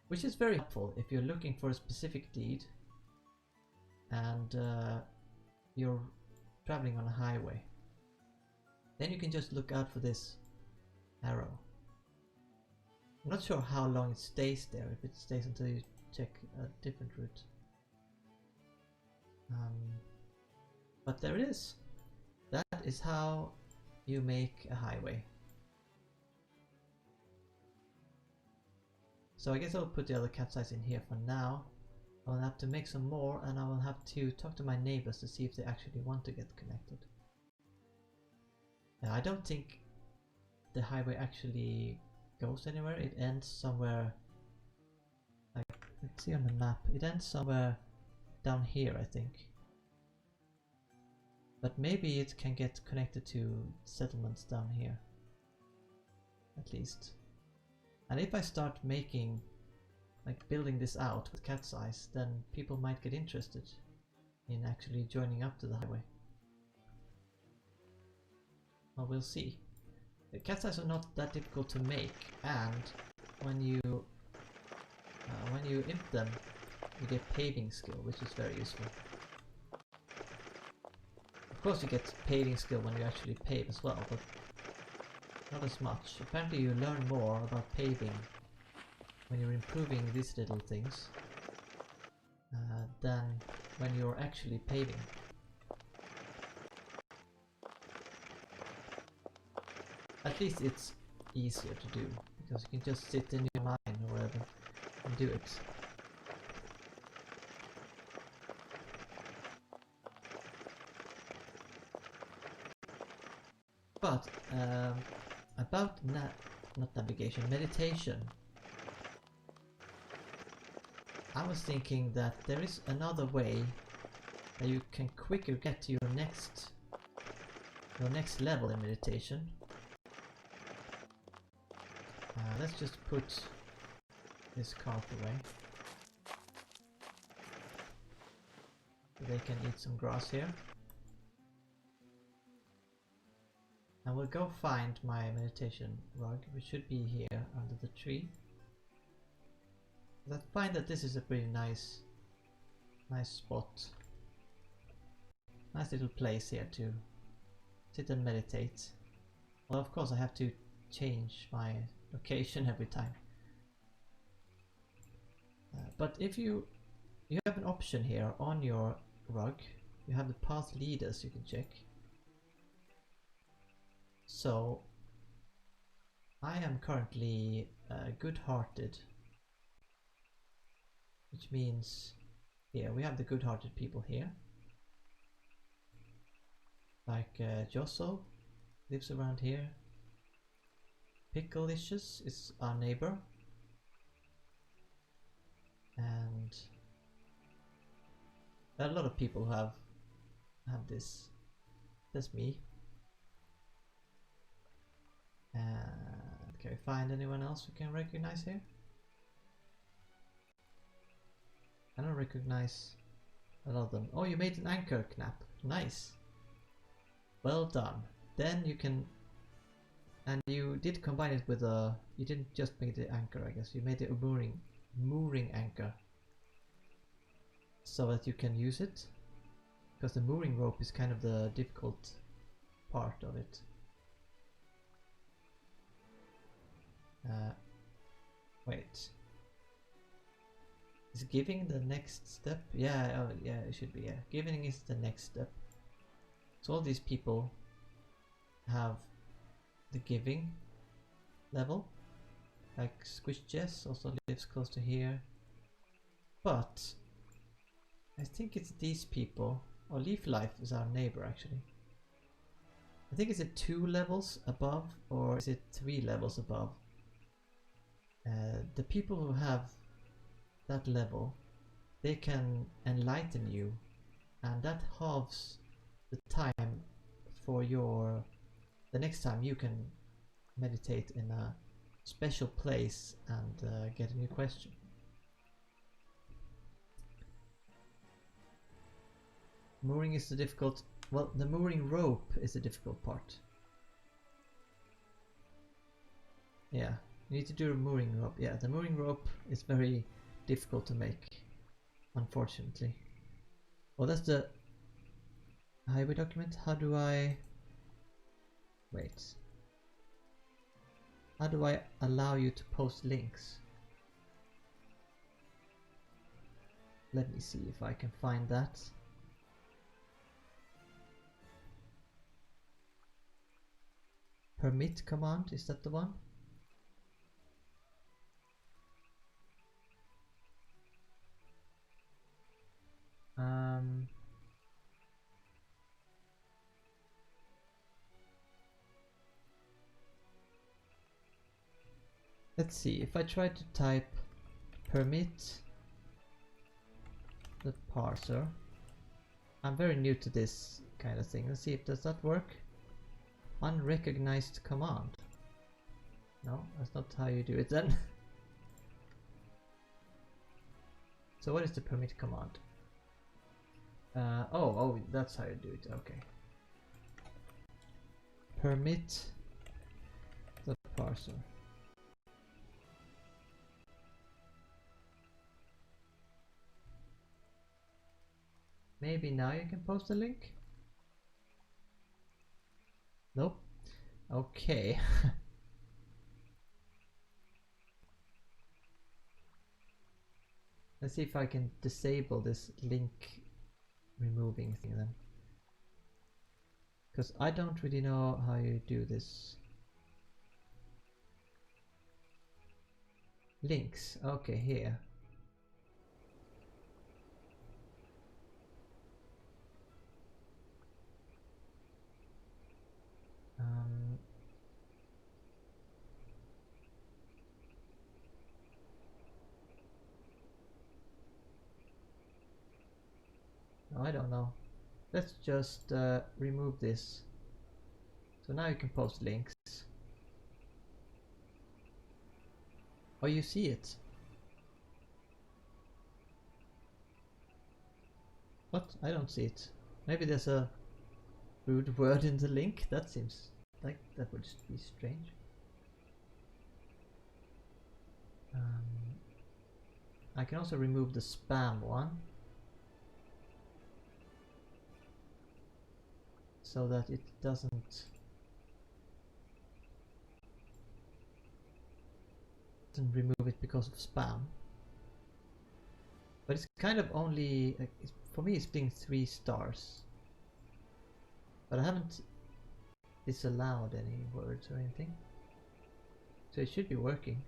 Which is very helpful if you're looking for a specific deed and you're traveling on a highway. Then you can just look out for this arrow. I'm not sure how long it stays there, if it stays until you check a different route. But there it is. That is how you make a highway. So I guess I'll put the other cat size in here for now. I'll have to make some more, and I will have to talk to my neighbors to see if they actually want to get connected. Now, I don't think the highway actually goes anywhere. It ends somewhere, like, let's see on the map, it ends somewhere down here, I think. But maybe it can get connected to settlements down here, at least. And if I start making, like, building this out with cat size, then people might get interested in actually joining up to the highway. Well, we'll see. The cat size are not that difficult to make, and when you imp them, you get paving skill, which is very useful. Of course, you get paving skill when you actually pave as well, but not as much. Apparently, you learn more about paving when you're improving these little things than when you're actually paving. At least it's easier to do, because you can just sit in your mine or whatever and do it. But about not navigation, meditation. I was thinking that there is another way that you can quicker get to your next level in meditation. Let's just put this cart away. So they can eat some grass here. And we'll go find my meditation rug, which should be here under the tree. I find that this is a pretty nice spot. Nice little place here to sit and meditate. Well, of course I have to change my location every time. But if you have an option here on your rug, you have the path leaders you can check. So I am currently good-hearted, which means here we have the good-hearted people here, like Josso lives around here. Picklelicious is our neighbor, and there are a lot of people who have this. That's me. And can we find anyone else we can recognize here? I don't recognize a lot of them. Oh, you made an anchor, Knapp. Nice. Well done. Then you can... And you did combine it with a... You didn't just make the anchor, I guess. You made it a mooring anchor. so that you can use it, because the mooring rope is kind of the difficult part of it. Wait. Is giving the next step? Yeah, oh, yeah, it should be, yeah. Giving is the next step. So all these people have the giving level. Like Squish Jess also lives close to here. But I think it's these people, or Leaf Life is our neighbor actually. I think is it 2 levels above, or is it 3 levels above? The people who have that level, they can enlighten you, and that halves the time for the next time you can meditate in a special place and get a new question. Mooring is the difficult. Well, the mooring rope is the difficult part. Yeah, you need to do a mooring rope. Yeah, the mooring rope is very difficult to make, unfortunately. Well, that's the highway document. How do I... Wait. How do I allow you to post links? Let me see if I can find that. Permit command, is that the one? Let's see, if I try to type permit the parser. I'm very new to this kind of thing. Let's see if does that work. Unrecognized command. No, that's not how you do it then. So what is the permit command? Oh, that's how you do it. Okay. Permit the parser. Maybe now you can post a link? Nope. Okay. Let's see if I can disable this link removing thing then. Because I don't really know how you do this. Links. Okay, here. I don't know. Let's just remove this. So now you can post links. Oh, you see it? What? I don't see it. Maybe there's a rude word in the link? That seems like that would just be strange. I can also remove the spam one, so that it doesn't remove it because of spam. But it's kind of only, like, for me it's being 3 stars. But I haven't disallowed any words or anything. So it should be working.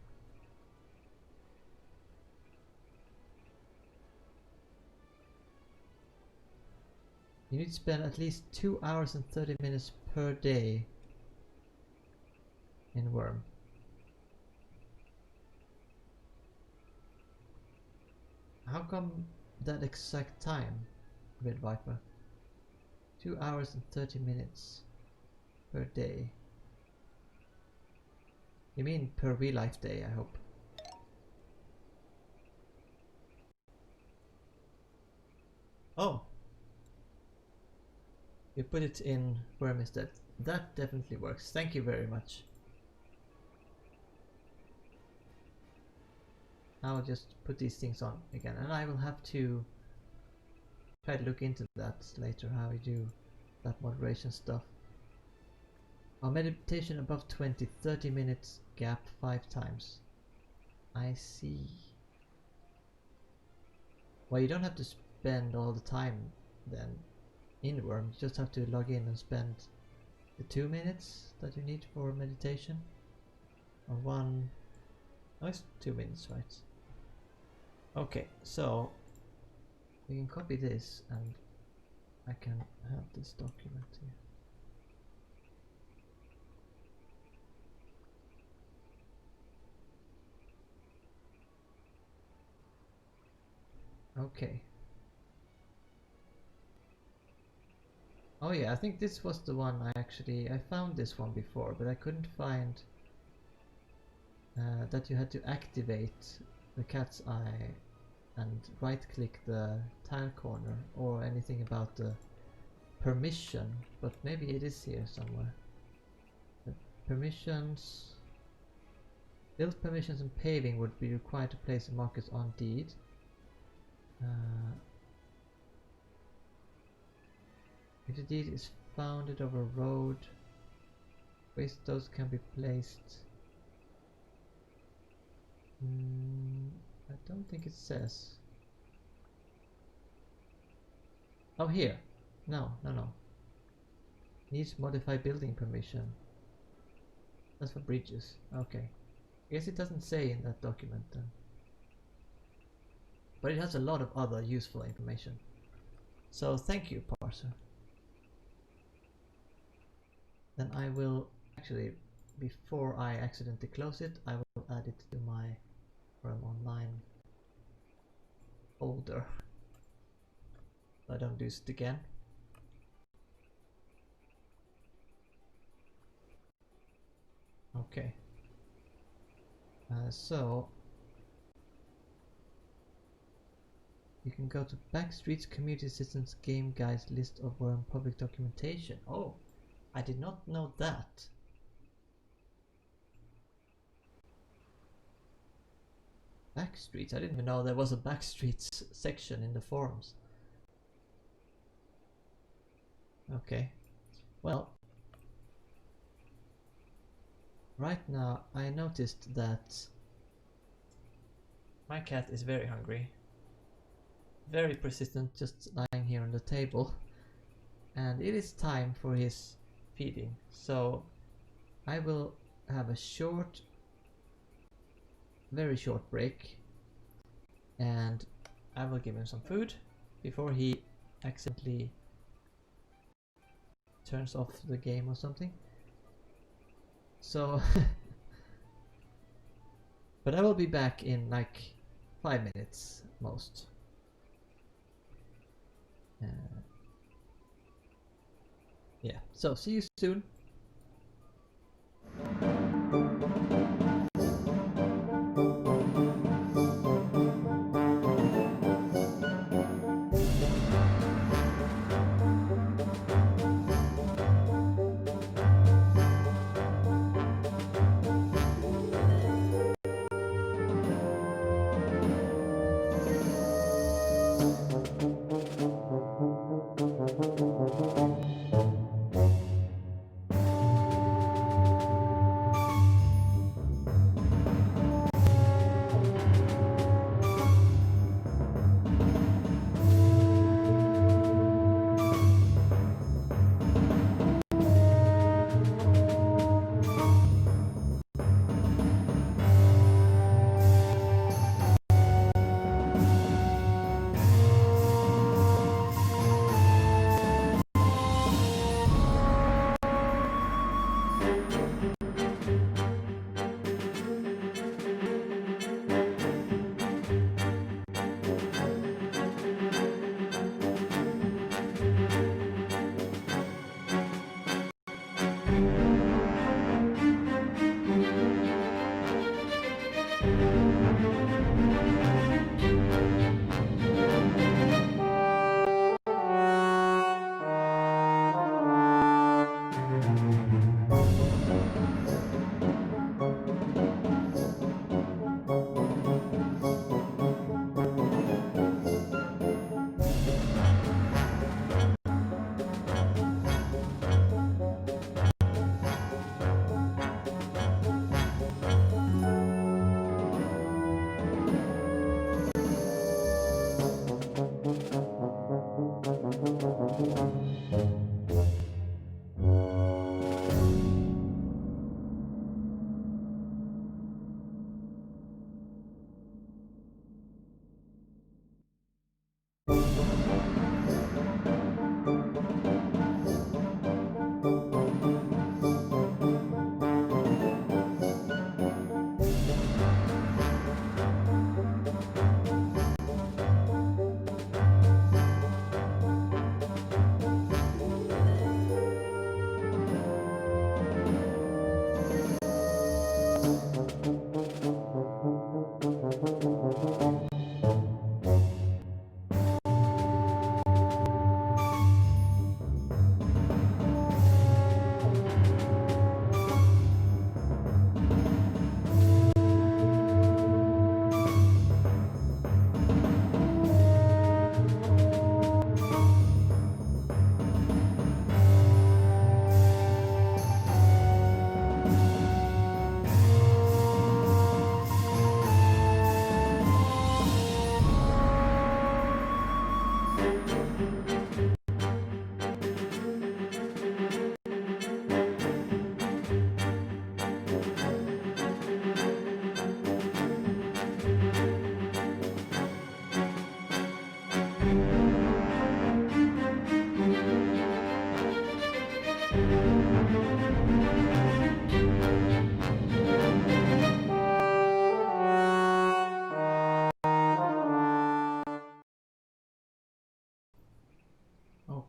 You need to spend at least 2 hours and 30 minutes per day in Wurm. How come that exact time, Red Viper? 2 hours and 30 minutes per day. You mean per real life day, I hope. Oh! You put it in Wurm instead. That definitely works. Thank you very much. I'll just put these things on again, and I will have to try to look into that later, how we do that moderation stuff. Our meditation above 20, 30 minutes gap 5 times. I see. Well, you don't have to spend all the time then in Wurm, you just have to log in and spend the 2 minutes that you need for meditation. Or one... oh, it's 2 minutes, right? Okay, so we can copy this and I can have this document here. Okay. Oh yeah, I think this was the one I found this one before, but I couldn't find that you had to activate the cat's eye and right click the tile corner or anything about the permission, but maybe it is here somewhere. The permissions, build permissions and paving would be required to place markers on deed. If the deed is founded over a road, waste those can be placed. I don't think it says. Oh, here. No. Needs modify building permission. That's for bridges. Okay. I guess it doesn't say in that document then. But it has a lot of other useful information. So thank you, parser. Then I will actually, before I accidentally close it, I will add it to my Wurm Online folder. So I don't do it again. Okay. So you can go to Backstreet's Community Assistance Game Guides list of Wurm public documentation. Oh, I did not know that. Backstreets? I didn't even know there was a Backstreets section in the forums. Okay. Well, right now I noticed that my cat is very hungry. Very persistent, just lying here on the table. And it is time for his feeding. So I will have a short, very short break. And I will give him some food before he accidentally turns off the game or something. So but I will be back in like 5 minutes most. Yeah, so see you soon.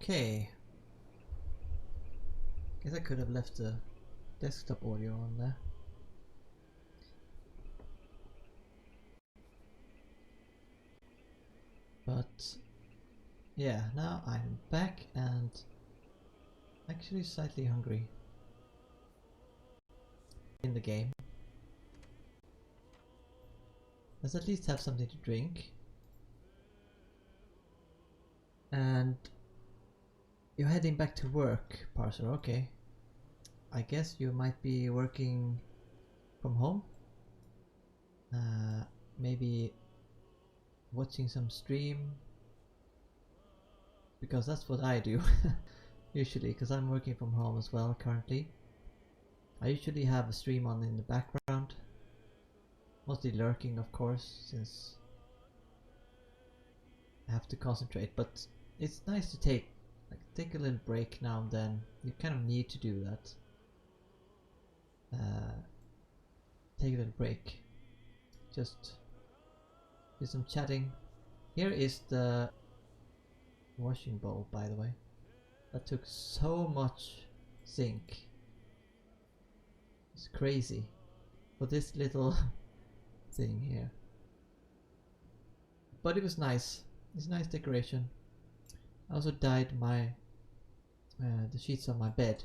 Okay. Guess I could have left the desktop audio on there. But yeah, now I'm back and actually slightly hungry in the game. Let's at least have something to drink. And you're heading back to work, Parser, okay. I guess you might be working from home? Maybe watching some stream? Because that's what I do usually, because I'm working from home as well currently. I usually have a stream on in the background, mostly lurking of course, since I have to concentrate, but it's nice to take a little break now and then. You kind of need to do that. Take a little break, just do some chatting. Here is the washing bowl, by the way. That took so much zinc. It's crazy for this little thing here. But it was nice. It's a nice decoration. I also dyed my the sheets on my bed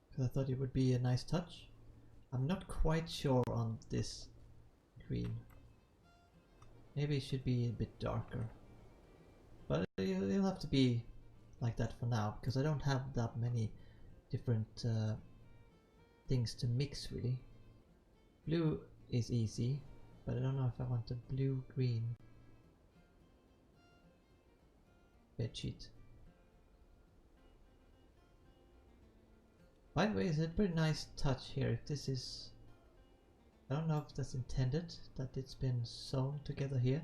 because I thought it would be a nice touch. I'm not quite sure on this green. Maybe it should be a bit darker. But it'll have to be like that for now, because I don't have that many different things to mix really. Blue is easy, but I don't know if I want a blue-green bedsheet. By the way, it's a pretty nice touch here. If this is... I don't know if that's intended, that it's been sewn together here.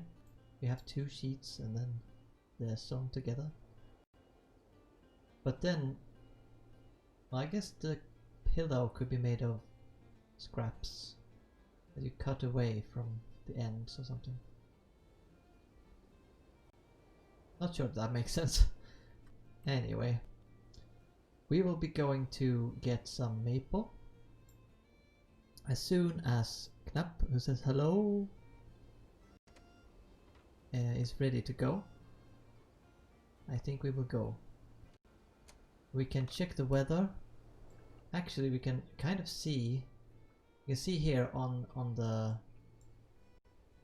We have two sheets and then they're sewn together. But then, well, I guess the pillow could be made of scraps that you cut away from the ends or something. Not sure if that makes sense. Anyway, we will be going to get some maple as soon as Knapp, who says hello, is ready to go. I think we will go. We can check the weather. Actually, we can kind of see. You can see here on the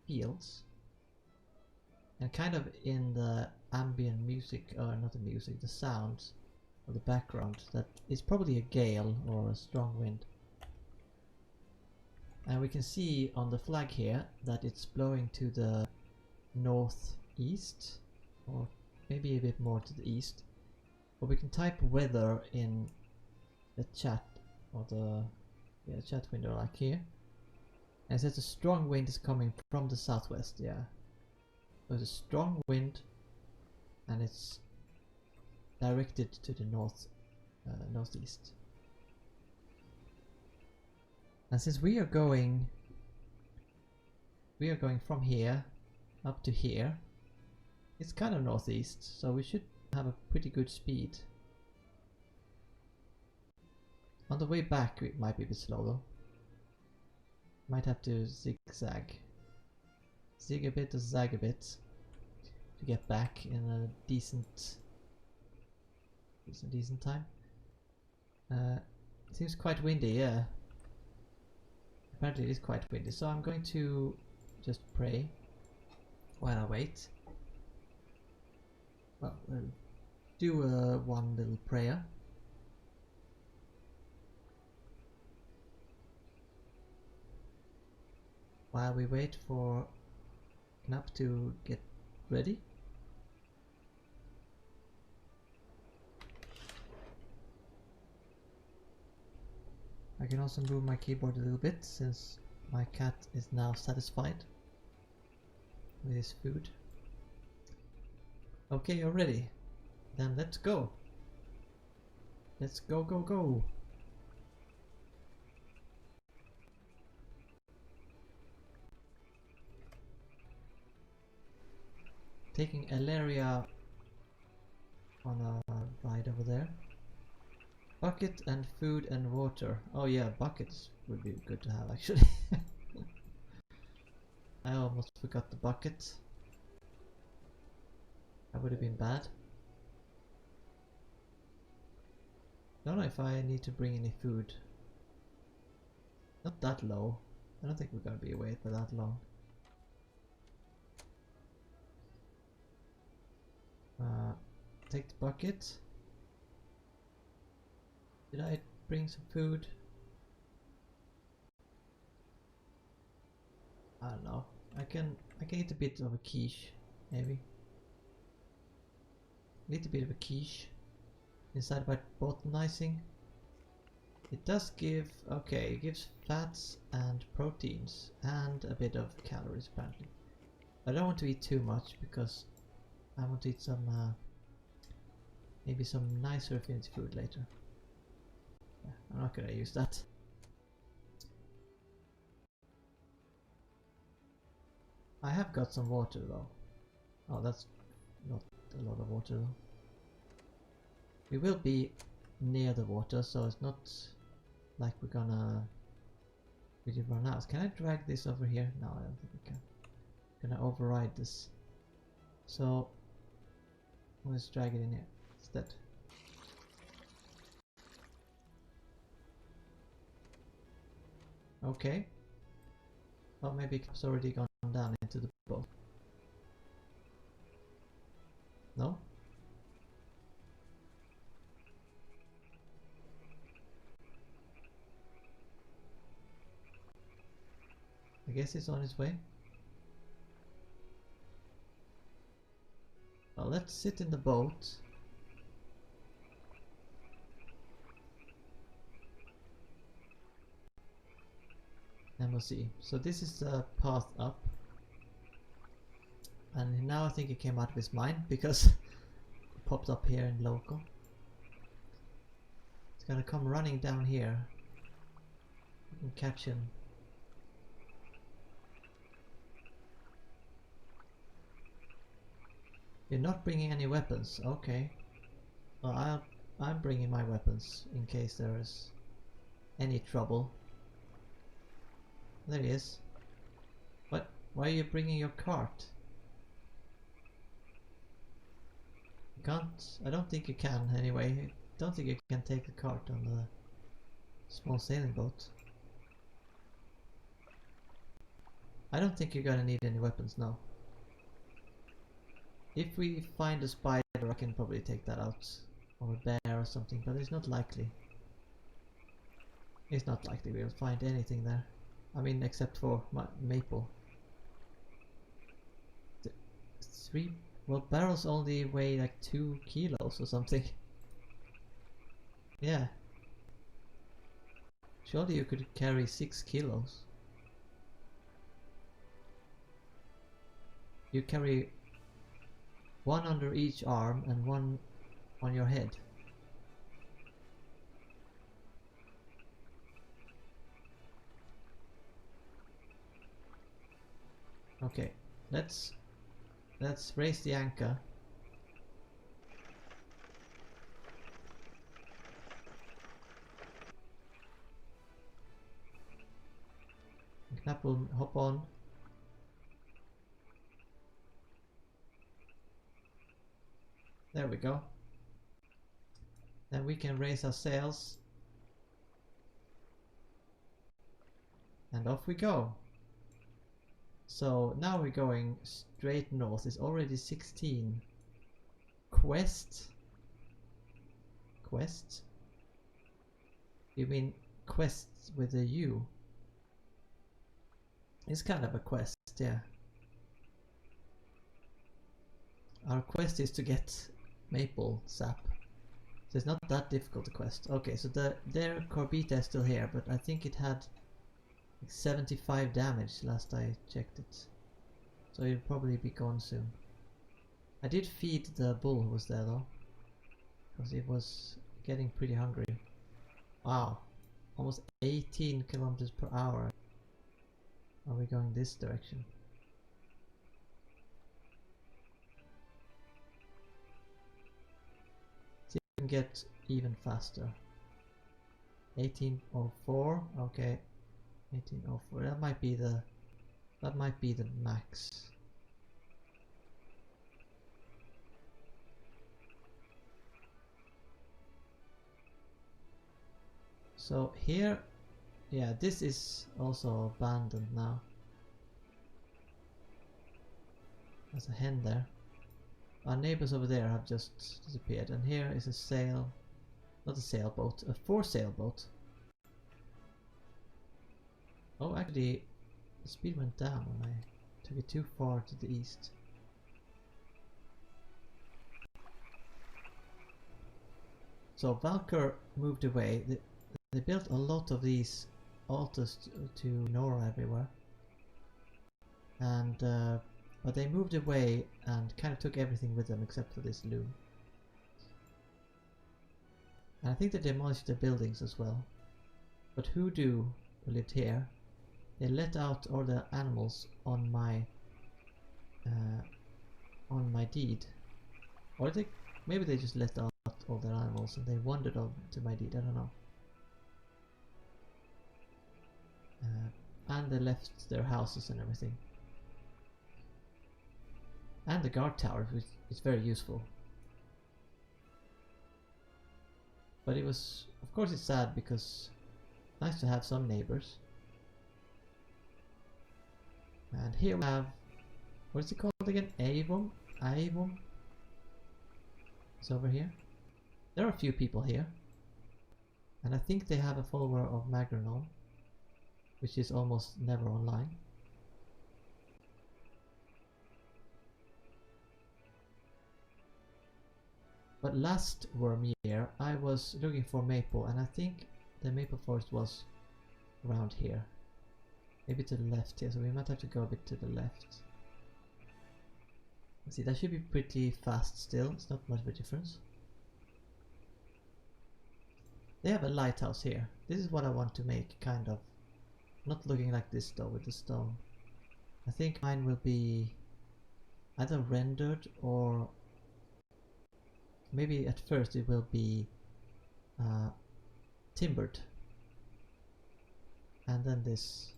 fields, and kind of in the ambient music, or not the music, the sounds of the background, that it's probably a gale or a strong wind. And we can see on the flag here that it's blowing to the northeast, or maybe a bit more to the east. But we can type weather in the chat, or the chat window like here. And it says a strong wind is coming from the southwest, yeah. There's a strong wind and it's directed to the northeast. And since we are going from here up to here, it's kind of northeast, so we should have a pretty good speed. On the way back it might be a bit slow though. Might have to zigzag. Zig a bit or zag a bit to get back in a decent time. It seems quite windy, yeah. Apparently it is quite windy, so I'm going to just pray while I wait. Well, we'll do one little prayer. While we wait for Knapp to get ready. I can also move my keyboard a little bit since my cat is now satisfied with his food. Okay, you're ready. Then let's go. Let's go, go, go. taking Elaria on a ride over there. Bucket and food and water. Oh yeah, buckets would be good to have actually. I almost forgot the bucket. That would have been bad. Don't know if I need to bring any food. Not that low. I don't think we're gonna be away for that long. Take the bucket. Did I bring some food? I don't know. I can eat a bit of a quiche, maybe. Eat a bit of a quiche inside by botanizing. It does give, okay, it gives fats and proteins and a bit of calories apparently. I don't want to eat too much because I want to eat some, maybe some nicer affinity food later. Yeah, I'm not gonna use that. I have got some water though. Oh, that's not a lot of water though. We will be near the water, so it's not like we're gonna really run out. Can I drag this over here? No, I don't think we can. I'm gonna override this. So let's drag it in here instead. Okay. Well, maybe it's already gone down into the boat. No? I guess it's on its way. Well, let's sit in the boat. And we'll see. So this is the path up. And now I think it came out of his mind because it popped up here in local. It's gonna come running down here. You can catch him. You're not bringing any weapons, okay. Well, I'm bringing my weapons in case there is any trouble. There he is. What? Why are you bringing your cart? You can't. I don't think you can anyway. I don't think you can take the cart on the small sailing boat. I don't think you're gonna need any weapons now. If we find a spider, I can probably take that out. Or a bear or something, but it's not likely. It's not likely we'll find anything there. I mean, except for maple. Well, barrels only weigh like 2 kilos or something. Yeah. Surely you could carry 6 kilos. You carry one under each arm and one on your head. Okay, let's raise the anchor. Knapp will hop on. There we go. Then we can raise our sails. And off we go. So now we're going straight north. It's already 16. Quest? Quest? You mean quest with a U? It's kind of a quest, yeah. Our quest is to get maple sap. So it's not that difficult a quest. Okay, so their Corbita is still here, but I think it had like 75 damage last I checked it. So it'll probably be gone soon. I did feed the bull who was there though, because it was getting pretty hungry. Wow, almost 18 kilometers per hour. Are we going this direction? can get even faster. 1804, okay. 1804, that might be the max. So here, yeah, this is also abandoned now. There's a hen there. Our neighbors over there have just disappeared, and here is a sail, not a sailboat, a for-sail boat. Oh, actually, the speed went down when I took it too far to the east. So Valkyr moved away. They built a lot of these altars to Nora everywhere, and but they moved away and kind of took everything with them except for this loom. And I think they demolished the buildings as well. But Hoodoo, who lived here, they let out all the animals on my deed, or maybe they just let out all their animals and they wandered on to my deed. I don't know. And they left their houses and everything. And the guard tower, which is very useful. But it was, of course it's sad because nice to have some neighbors. And here we have, what is it called again? Avon? Avon? It's over here. There are a few people here. And I think they have a follower of Magranol, which is almost never online. But last Wurm year I was looking for maple, and I think the maple forest was around here. Maybe to the left here, so we might have to go a bit to the left. Let's see, that should be pretty fast still, it's not much of a difference. They have a lighthouse here. This is what I want to make, kind of. Not looking like this though, with the stone. I think mine will be either rendered or maybe at first it will be timbered. And then this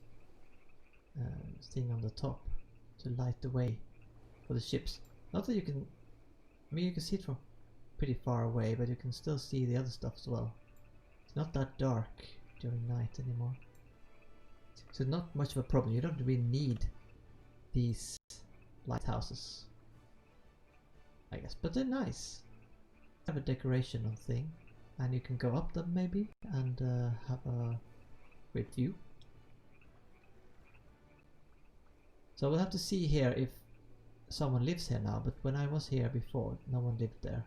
thing on the top to light the way for the ships. Not that you can, I mean you can see it from pretty far away, but you can still see the other stuff as well. It's not that dark during night anymore. So not much of a problem. You don't really need these lighthouses, I guess, but they're nice. Have a decoration on thing, and you can go up them maybe and have a great view. So we'll have to see here if someone lives here now, but when I was here before, no one lived there.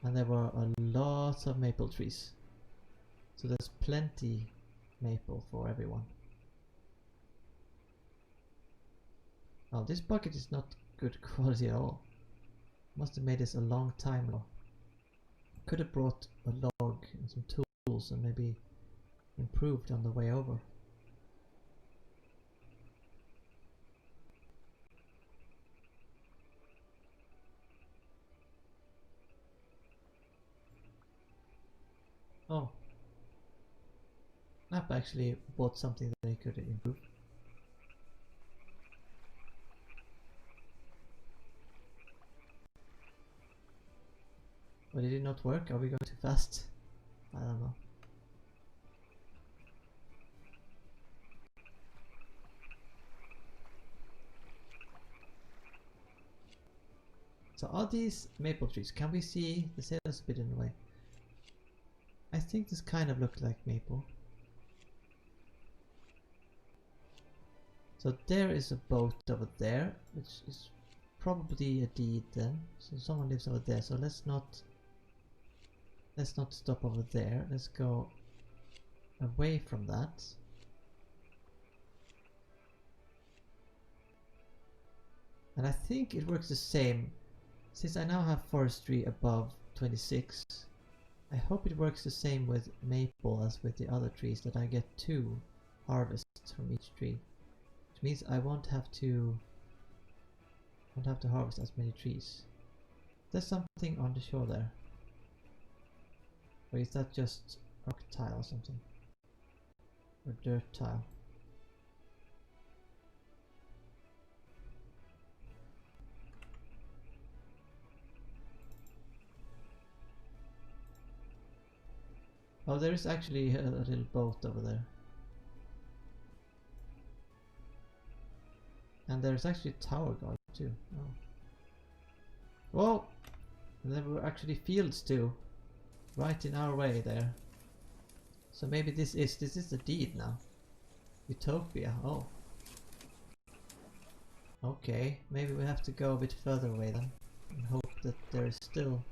And there were a lot of maple trees. So there's plenty maple for everyone. Oh, this bucket is not good quality at all. Must have made this a long time ago. Could have brought a log and some tools and maybe improved on the way over. Oh. Knapp actually bought something that he could improve. But it did not work. Are we going too fast? I don't know. So are these maple trees? Can we see the sails a bit in the way? I think this kind of looked like maple. So there is a boat over there, which is probably a deed then. So someone lives over there. So let's not stop over there. Let's go away from that. And I think it works the same. Since I now have forestry above 26, I hope it works the same with maple as with the other trees, that I get 2 harvests from each tree. Which means I won't have to harvest as many trees. There's something on the shore there. Or is that just rock tile or something? Or dirt tile? Oh, there is actually a little boat over there. And there's actually a tower guard too. Oh. Whoa! And there were actually fields too. Right in our way there. So maybe this is the deed now. Utopia, oh. Okay, maybe we have to go a bit further away then. And hope that there is still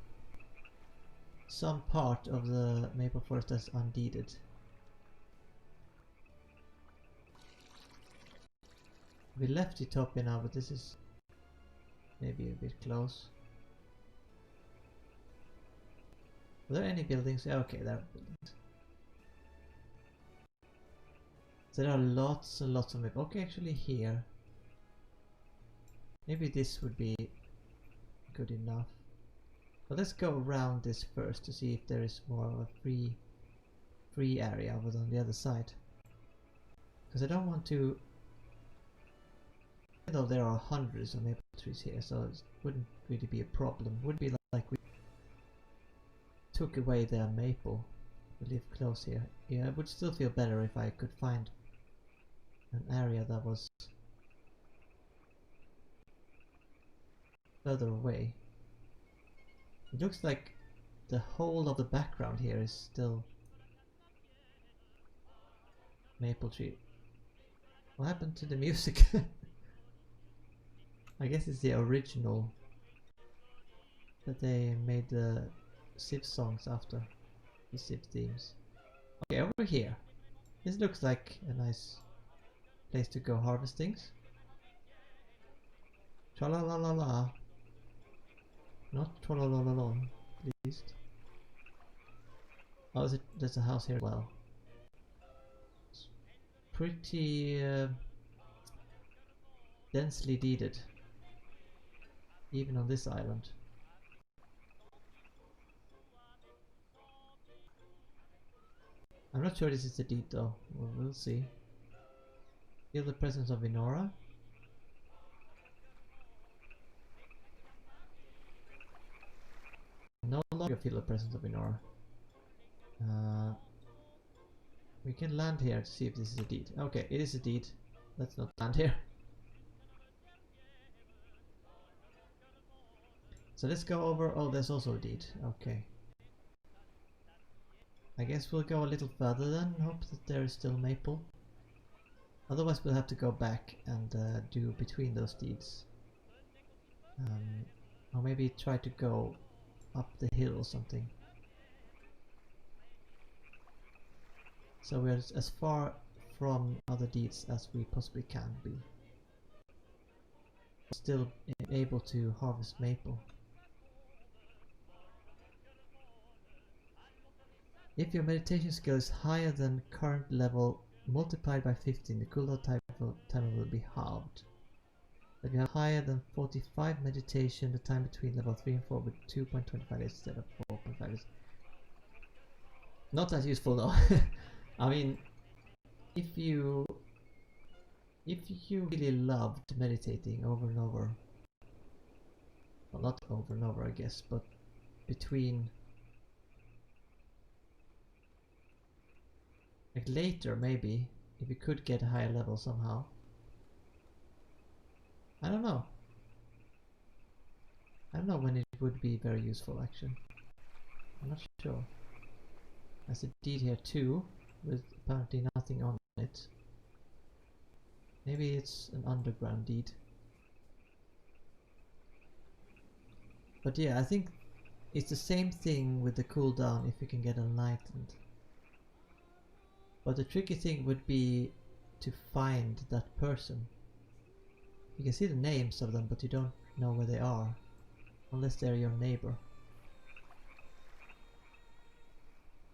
some part of the maple forest that's undeeded. We left Utopia now, but this is maybe a bit close. Are there any buildings? Yeah, okay, there are buildings. So there are lots and lots of maple. Okay, actually here. Maybe this would be good enough. But let's go around this first to see if there is more of a free area over on the other side. Because I don't want to... Though there are hundreds of maple trees here, so it wouldn't really be a problem. Would be like we took away their maple. We live close here. Yeah, it would still feel better if I could find an area that was further away. It looks like the whole of the background here is still maple tree. What happened to the music? I guess it's the original that they made the Civ songs after, the Civ themes. Okay, over here. This looks like a nice place to go harvest things. Tra-la-la-la-la. Not tra-la-la-la-la, please. Oh, is it? There's a house here as well. It's pretty densely deeded. Even on this island. I'm not sure this is the deed though. We'll see. Feel the presence of Inora. No longer feel the presence of Inora. We can land here to see if this is a deed. Okay, it is a deed. Let's not land here. So let's go over. Oh, there's also a deed. Okay. I guess we'll go a little further then. Hope that there is still maple. Otherwise we'll have to go back and do between those deeds. Or maybe try to go up the hill or something. So we're as far from other deeds as we possibly can be. Still able to harvest maple. If your meditation skill is higher than current level multiplied by 15, the cooldown timer will be halved. If you have higher than 45 meditation, the time between level 3 and 4 will be 2.25 days instead of 4.5 days. Not that useful though. I mean, if you really loved meditating over and over, well, not over and over I guess, but between, like later maybe, if you could get a higher level somehow. I don't know. I don't know when it would be very useful actually. I'm not sure. There's a deed here too, with apparently nothing on it. Maybe it's an underground deed. But yeah, I think it's the same thing with the cooldown if you can get enlightened. But the tricky thing would be to find that person. You can see the names of them, but you don't know where they are. Unless they're your neighbor.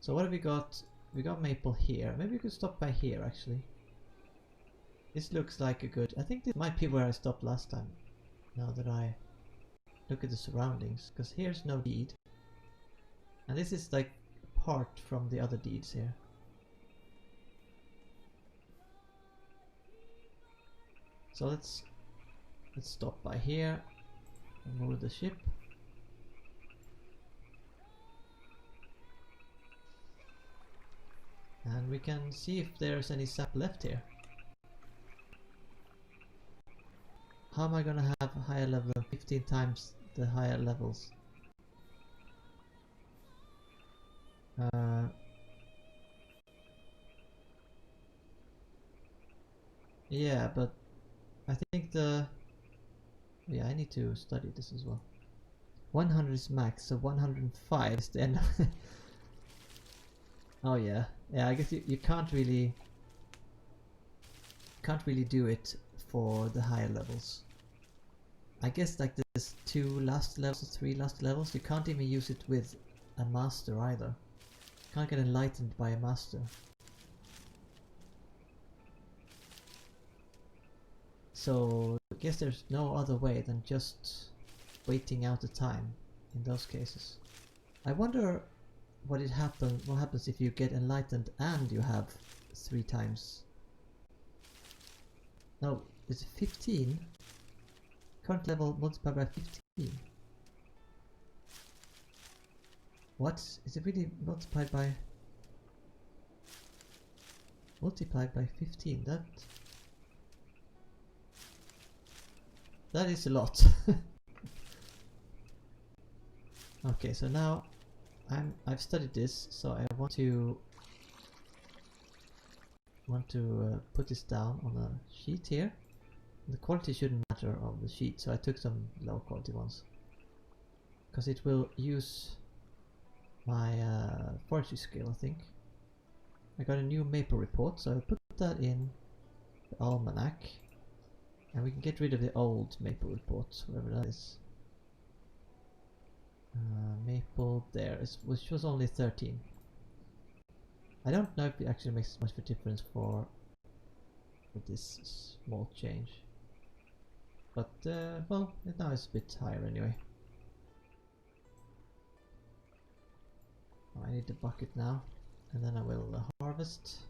So what have we got? We got maple here. Maybe we could stop by here actually. This looks like a good... I think this might be where I stopped last time. Now that I look at the surroundings, because here's no deed. And this is like apart from the other deeds here. So let's stop by here and move the ship. And we can see if there's any sap left here. How am I gonna have a higher level? 15 times the higher levels. Yeah, but I think yeah, I need to study this as well. 100 is max, so 105 is the end. Oh yeah, yeah. I guess you can't really do it for the higher levels. I guess like there's 2 last levels or 3 last levels. You can't even use it with a master either. Can't get enlightened by a master. So I guess there's no other way than just waiting out the time in those cases. I wonder what happens if you get enlightened and you have 3 times. No, it's 15. Current level multiplied by 15. What? Is it really multiplied by 15? That is a lot. Okay, so now I've studied this, so I want to put this down on a sheet here. The quality shouldn't matter of the sheet, so I took some low quality ones because it will use my forestry skill. I think I got a new maple report, so I'll put that in the almanac. And we can get rid of the old maple report, whatever that is. Maple there, which was only 13. I don't know if it actually makes much of a difference for this small change. But, well, now it's a bit higher anyway. Oh, I need the bucket now, and then I will harvest.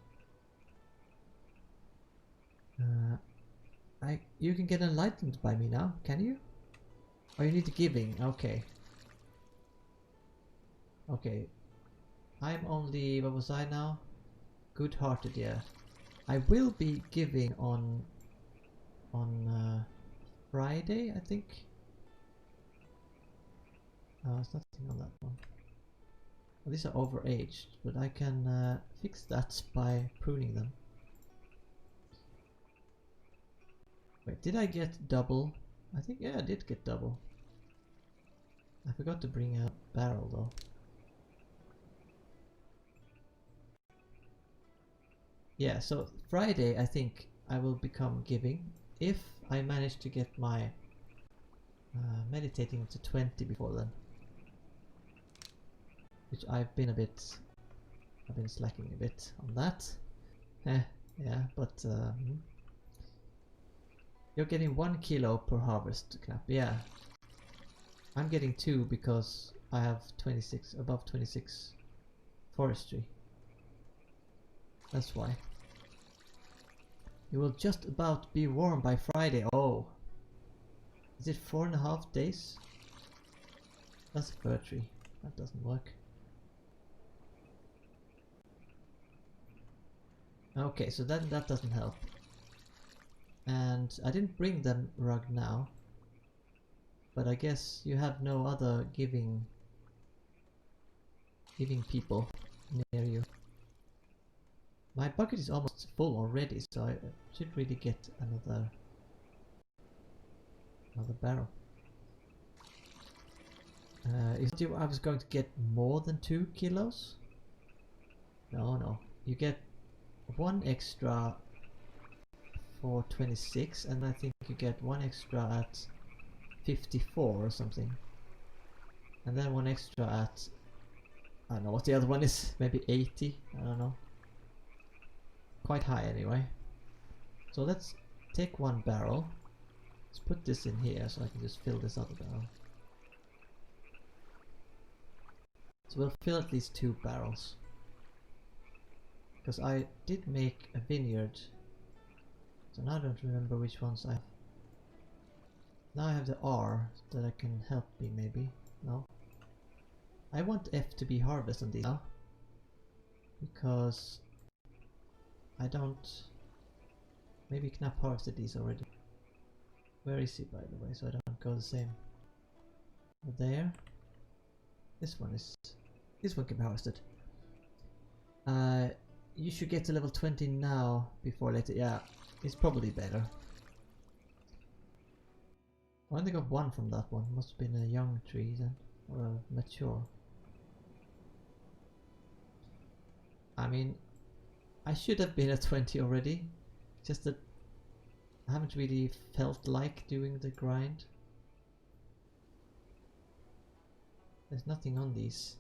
You can get enlightened by me now, can you? Oh, you need the giving, okay. Okay. I'm only, what was I now? Good-hearted, yeah. I will be giving on Friday, I think. Oh, there's nothing on that one. Well, these are overaged, but I can fix that by pruning them. Wait, did I get double? I think, yeah, I did get double. I forgot to bring a barrel though. Yeah, so Friday I think I will become giving if I manage to get my meditating to 20 before then. Which I've been slacking a bit on that. Yeah, but you're getting 1 kilo per harvest, Knapp. Yeah. I'm getting 2 because I have 26, above 26 forestry. That's why. You will just about be warm by Friday. Oh. Is it 4.5 days? That's a fir tree. That doesn't work. Okay, so that doesn't help. And I didn't bring them rug now. But I guess you have no other giving people near you. My bucket is almost full already, so I should really get another barrel. I was going to get more than 2 kilos? No. You get 1 extra for 26, and I think you get 1 extra at 54 or something. And then 1 extra at, I don't know what the other one is, maybe 80, I don't know. Quite high anyway. So let's take 1 barrel. Let's put this in here so I can just fill this other barrel. So we'll fill at least 2 barrels. Because I did make a vineyard. So now I don't remember which ones I have. Now I have the R that I can help me maybe. No. I want F to be harvest on these now. Because I don't... Maybe Knapp harvested these already. Where is he, by the way, so I don't go the same. There. This one can be harvested. You should get to level 20 now before later. Yeah, it's probably better. I only got 1 from that one. Must have been a young tree then, or a mature. I mean, I should have been at 20 already. Just that I haven't really felt like doing the grind. There's nothing on these.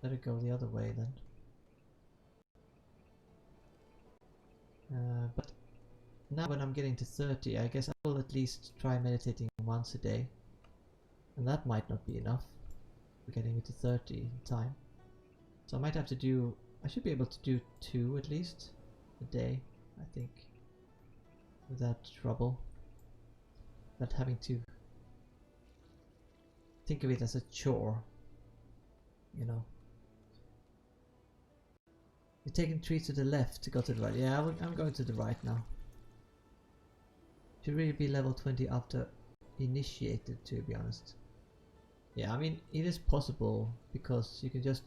Let it go the other way then. But now when I'm getting to 30, I guess I will at least try meditating once a day. And that might not be enough for getting me to 30 in time. So I might have to do... I should be able to do 2 at least a day, I think. Without trouble. Not having to think of it as a chore. You know. You're taking trees to the left to go to the right. Yeah, I'm going to the right now. Should really be level 20 after initiated, to be honest. Yeah, I mean, it is possible because you can just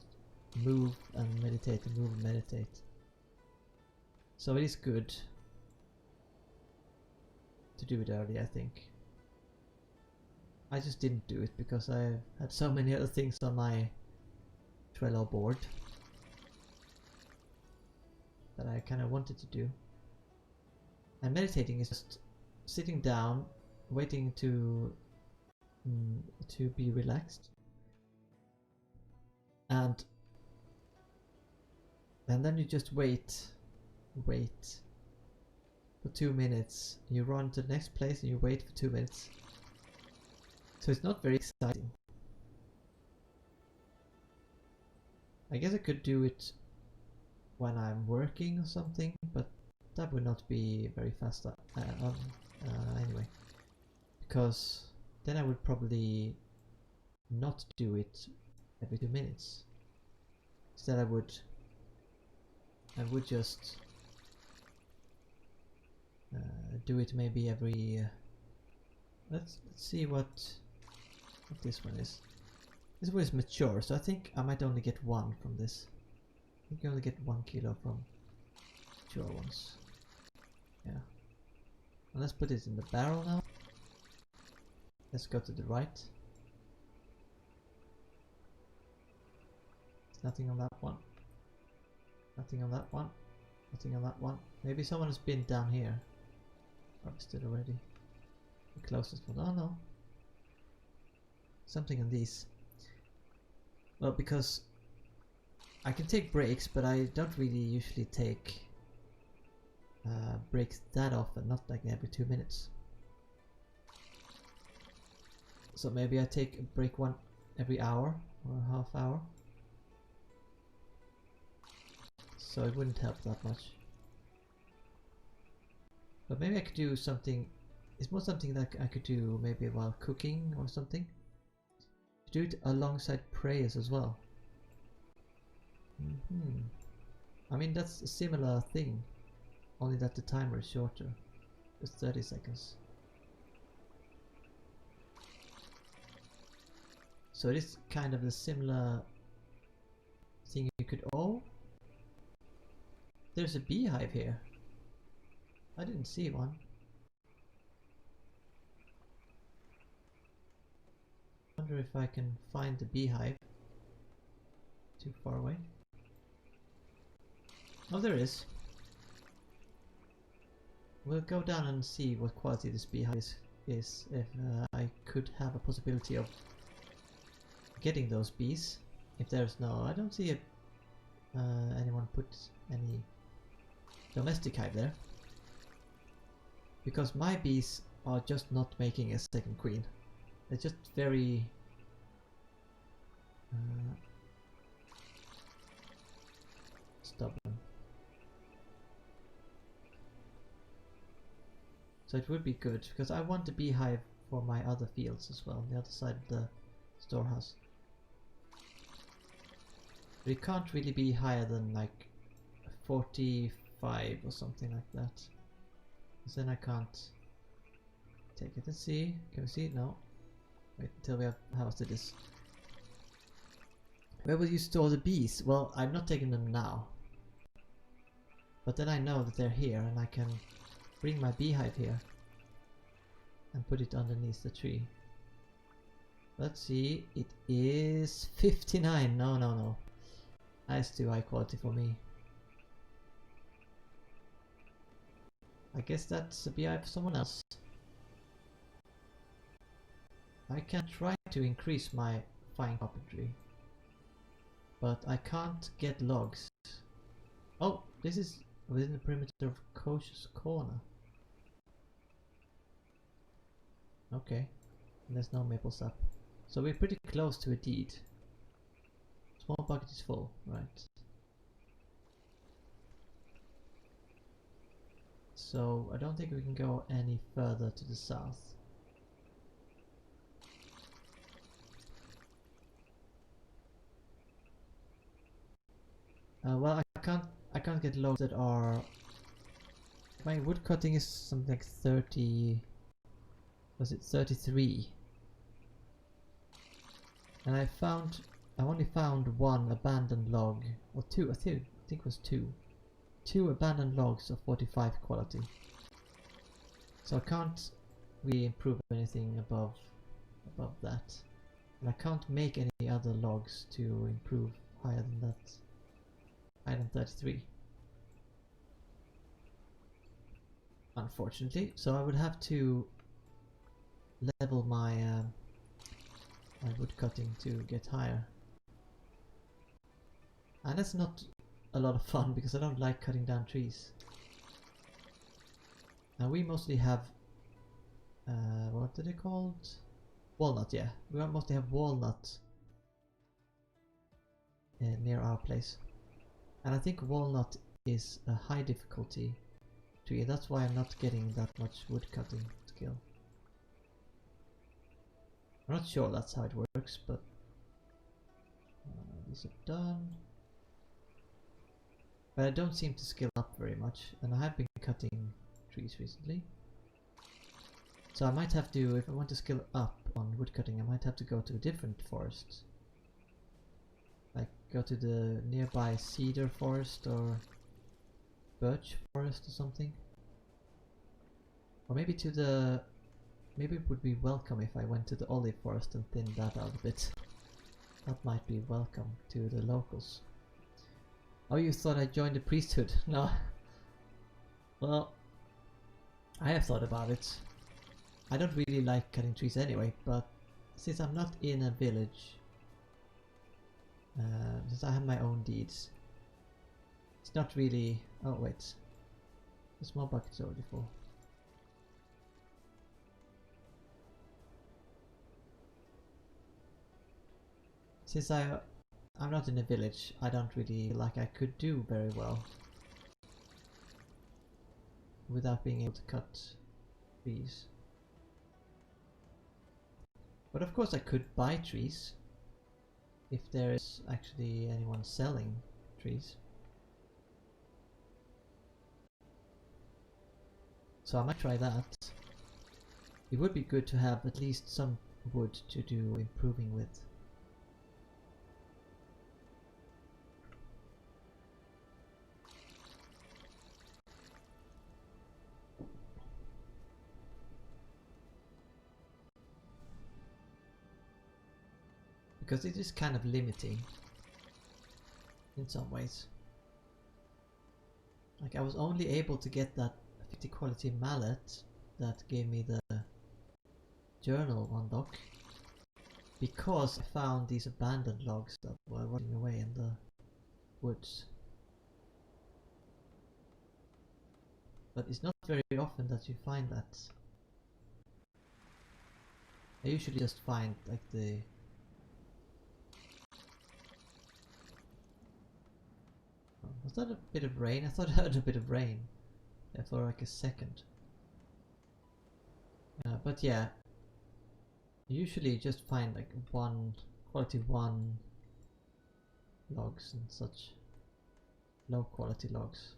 move and meditate and move and meditate. So it is good to do it early, I think. I just didn't do it because I had so many other things on my Trello board that I kind of wanted to do. And meditating is just sitting down, waiting to be relaxed, and then you just wait for 2 minutes. You run to the next place and you wait for 2 minutes. So it's not very exciting. I guess I could do it when I'm working or something, but that would not be very fast anyway, because then I would probably not do it every 2 minutes. Instead I would just do it maybe every let's see what this one is. This one is mature, so I think I might only get 1 from this. I think you only get 1 kilo from mature ones. Yeah. And let's put it in the barrel now. Let's go to the right. There's nothing on that one. Nothing on that one. Nothing on that one. Maybe someone has been down here. Harvested already. The closest one. Oh no. Something on these. Well, because I can take breaks, but I don't really usually take breaks that often, not like every 2 minutes. So maybe I take a break one every hour or a half hour. So it wouldn't help that much. But maybe I could do something. It's more something that I could do maybe while cooking or something. Do it alongside prayers as well. I mean, that's a similar thing, only that the timer is shorter. Just 30 seconds. So it is kind of a similar thing you could... Oh! There's a beehive here. I didn't see one. Wonder if I can find the beehive. Too far away. Oh, there is. We'll go down and see what quality this beehive is if I could have a possibility of getting those bees. If there's no... I don't see anyone put any domestic hive there. Because my bees are just not making a second queen. They're just very... So it would be good, because I want the beehive for my other fields as well, on the other side of the storehouse. But it can't really be higher than like 45 or something like that. Because then I can't take it. Let's see. Can we see it? No. Wait until we have harvested this. Where will you store the bees? Well, I'm not taking them now. But then I know that they're here and I can bring my beehive here. And put it underneath the tree. Let's see. It is 59. No, no, no. That's too high quality for me. I guess that's a beehive for someone else. I can try to increase my fine carpentry. But I can't get logs. Oh, this is within the perimeter of Kosh's Corner. Okay. There's no maple sap. So we're pretty close to a deed. Small bucket is full, right. So I don't think we can go any further to the south. Well, I can't get logs that are. My wood cutting is something like 30. Was it 33? And I only found one abandoned log, or two. I think it was two. Two abandoned logs of 45 quality. So I can't really improve anything above that. And I can't make any other logs to improve higher than that. Higher than 33. Unfortunately. So I would have to level my my wood cutting to get higher. And that's not a lot of fun because I don't like cutting down trees. And we mostly have what are they called? Walnut, yeah. We mostly have walnut near our place. And I think walnut is a high difficulty tree. That's why I'm not getting that much wood cutting skill. I'm not sure that's how it works, but these are done. But I don't seem to skill up very much, and I have been cutting trees recently. So I might have to, if I want to skill up on woodcutting, I might have to go to a different forest. Like go to the nearby cedar forest or birch forest or something. Or maybe to the... Maybe it would be welcome if I went to the olive forest and thinned that out a bit. That might be welcome to the locals. Oh, you thought I joined the priesthood? No. Well, I have thought about it. I don't really like cutting trees anyway, but since I'm not in a village, since I have my own deeds, it's not really... Oh wait, the small bucket's already full. Since I'm not in a village, I don't really like I could do very well without being able to cut trees. But of course I could buy trees if there is actually anyone selling trees. So I might try that. It would be good to have at least some wood to do improving with. Because it is kind of limiting in some ways. Like I was only able to get that 50 quality mallet that gave me the journal unlock because I found these abandoned logs that were rotting away in the woods. But it's not very often that you find that. I usually just find like the... Was that a bit of rain? I thought I heard a bit of rain there for like a second. But yeah, usually just find like quality 1 logs and such. Low quality logs.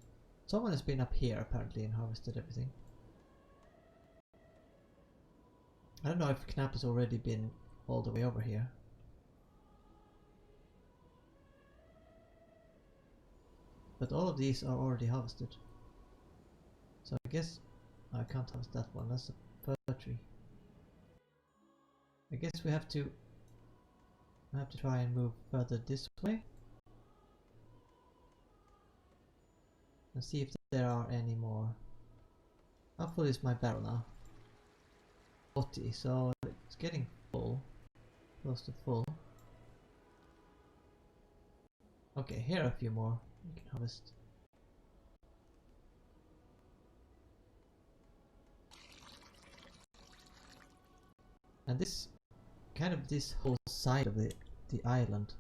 Someone has been up here apparently and harvested everything. I don't know if Knapp has already been all the way over here. But all of these are already harvested. So I guess I can't harvest that one, that's a fir tree. I guess we have to try and move further this way. And see if there are any more. How full is my barrel now? 40, so it's getting full. Close to full. Okay, here are a few more we can harvest. And this whole side of the island.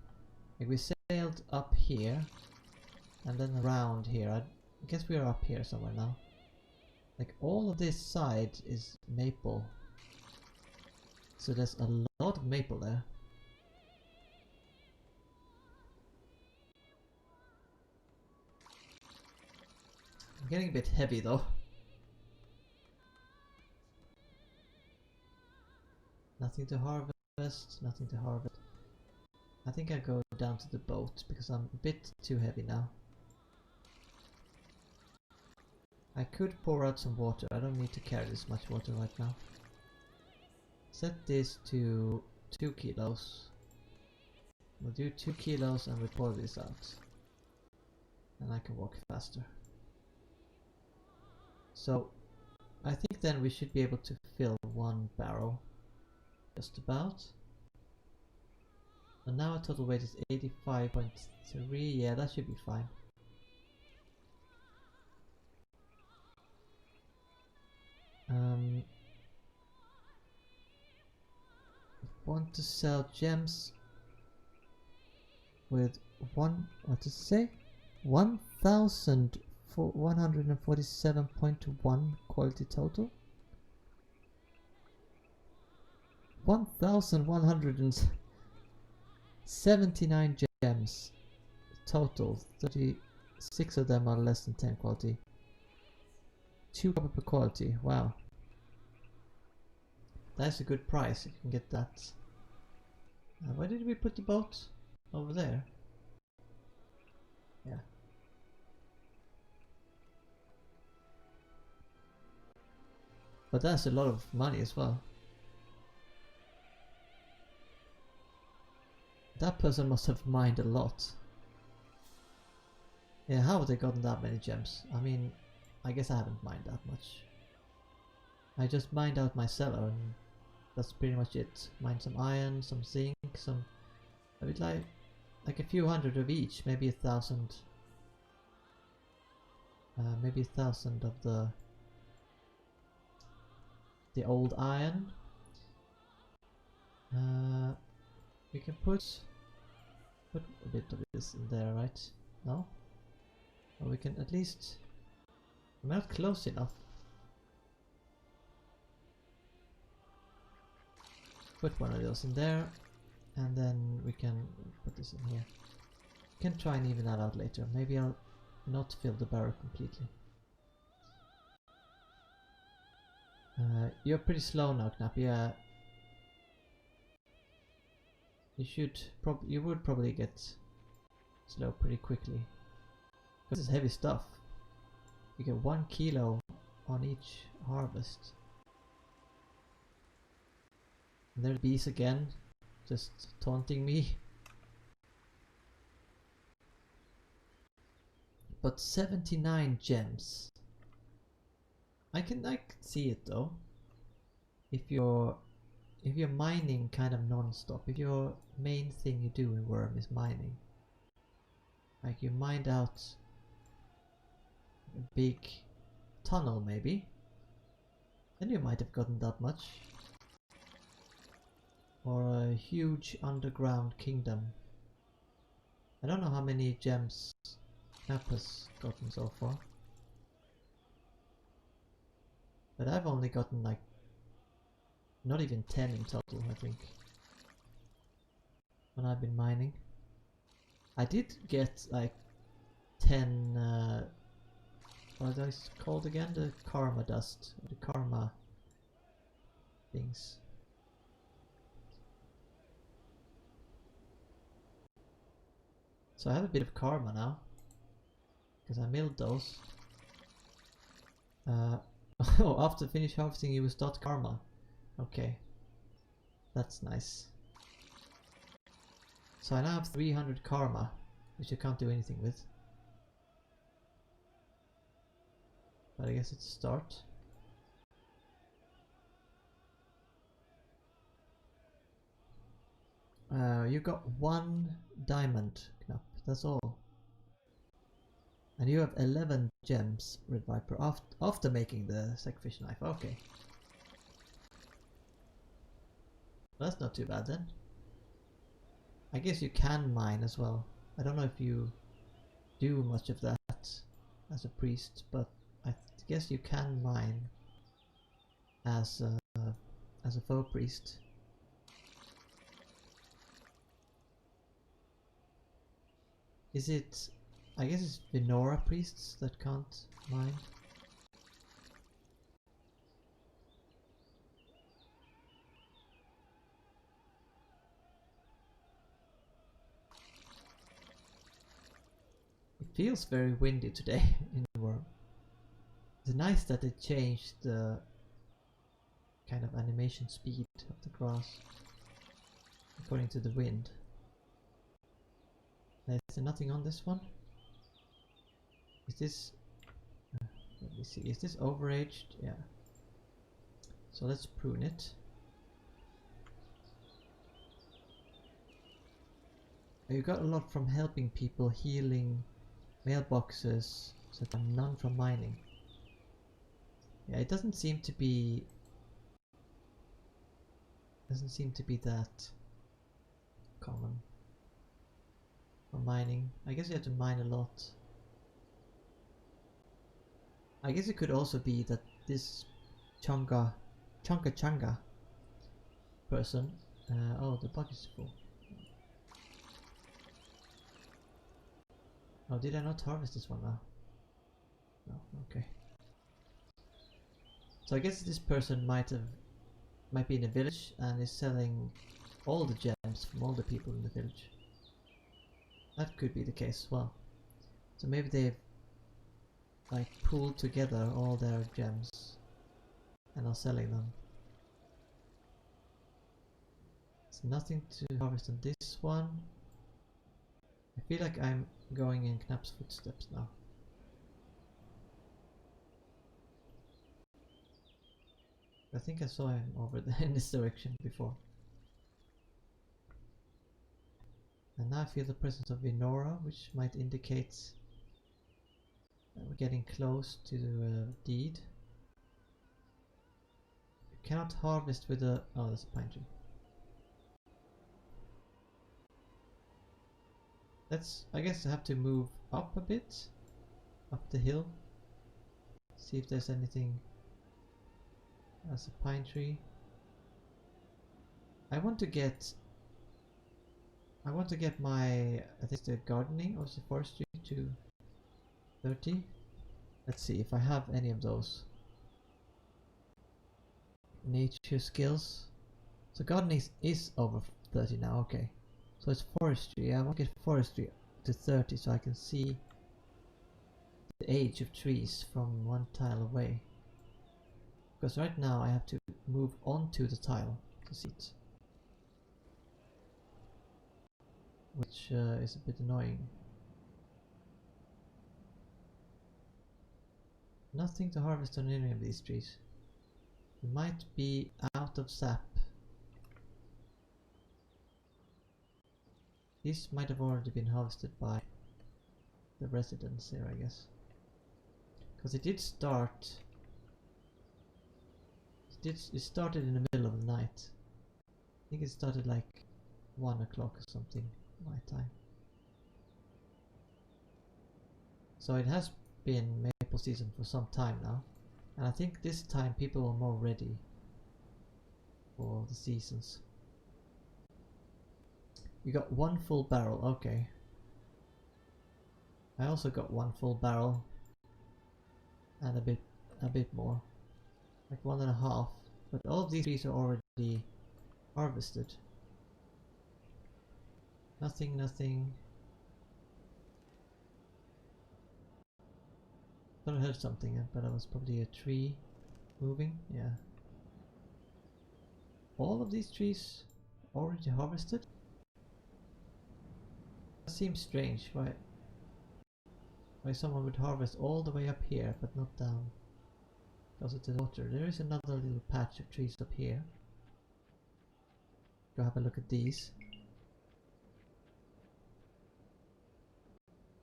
Like we sailed up here and then around here. I guess we are up here somewhere now. Like all of this side is maple. So there's a lot of maple there. I'm getting a bit heavy though. Nothing to harvest, nothing to harvest. I think I go down to the boat because I'm a bit too heavy now. I could pour out some water, I don't need to carry this much water right now. Set this to 2 kilos. We'll do 2 kilos and we pour this out. And I can walk faster. So I think then we should be able to fill 1 barrel. Just about. And now our total weight is 85.3, yeah that should be fine. Want to sell gems with 1147.1 quality total. 1179 gems total. 36 of them are less than 10 quality. 2 copper per quality. Wow. That's a good price if you can get that. Where did we put the boat? Over there. Yeah. But that's a lot of money as well. That person must have mined a lot. Yeah, how have they gotten that many gems? I mean, I guess I haven't mined that much. I just mined out my cellar and that's pretty much it. Mined some iron, some zinc, some... I would like a few hundred of each, maybe 1,000. Maybe 1,000 of the old iron. We can put a bit of this in there, right? No? Or we can at least... I'm not close enough. Put one of those in there, and then we can put this in here. We can try and even that out later. Maybe I'll not fill the barrel completely. You're pretty slow now, Knapp. Yeah. You would probably get slow pretty quickly. This is heavy stuff. You get 1 kilo on each harvest. And there are bees again, just taunting me. But 79 gems. I can see it though. If you're mining kind of non-stop, if your main thing you do in Wurm is mining, like you mined out a big tunnel maybe, then you might have gotten that much. Or a huge underground kingdom. I don't know how many gems Knapp has gotten so far. But I've only gotten like Not even 10 in total, I think. When I've been mining. I did get like 10, what are those called again? The karma dust, or the karma things. So I have a bit of karma now, because I milled those. Oh, after finish harvesting you will start karma. Okay, that's nice. So I now have 300 karma, which I can't do anything with. But I guess it's a start. You got 1 diamond, Knapp, that's all. And you have 11 gems, Red Viper, after making the sacrifice knife. Okay. That's not too bad then. I guess you can mine as well. I don't know if you do much of that as a priest, but I guess you can mine as a faux priest. Is it? I guess it's Venora priests that can't mine. It feels very windy today in Wurm. It's nice that they changed the kind of animation speed of the grass according to the wind. Is there nothing on this one? Is this... let me see, is this overaged? Yeah. So let's prune it. You got a lot from helping people, healing, mailboxes, so none from mining. Yeah, it doesn't seem to be that common for mining. I guess you have to mine a lot. I guess it could also be that this Changa person. Oh, the bucket is full. Oh, did I not harvest this one now? No, okay. So I guess this person might be in a village and is selling all the gems from all the people in the village. That could be the case as well. So maybe they've like pooled together all their gems and are selling them. There's nothing to harvest on this one. I feel like I'm going in Knapp's footsteps now. I think I saw him over there in this direction before. And now I feel the presence of Venora, which might indicate that we're getting close to the deed. You cannot harvest with a... oh, that's a pine tree. Let's... I guess I have to move up a bit. Up the hill. See if there's anything... That's a pine tree. I want to get my, I think the gardening or the forestry to 30. Let's see if I have any of those. Nature skills. So gardening is over 30 now, okay. So it's forestry. I want to get forestry to 30 so I can see the age of trees from one tile away. Because right now I have to move onto the tile to see it. Which is a bit annoying. Nothing to harvest on any of these trees. We might be out of sap. These might have already been harvested by the residents here, I guess. Because it did start... It started in the middle of the night. I think it started like 1 o'clock or something, my time. So it has been maple season for some time now. And I think this time people are more ready. for the seasons. You got one full barrel, okay. I also got one full barrel and a bit more, like 1.5. But all of these trees are already harvested. Nothing. Thought I heard something, but that was probably a tree moving. Yeah. All of these trees already harvested? That seems strange. Why someone would harvest all the way up here but not down closer to the water. There is another little patch of trees up here. Go have a look at these.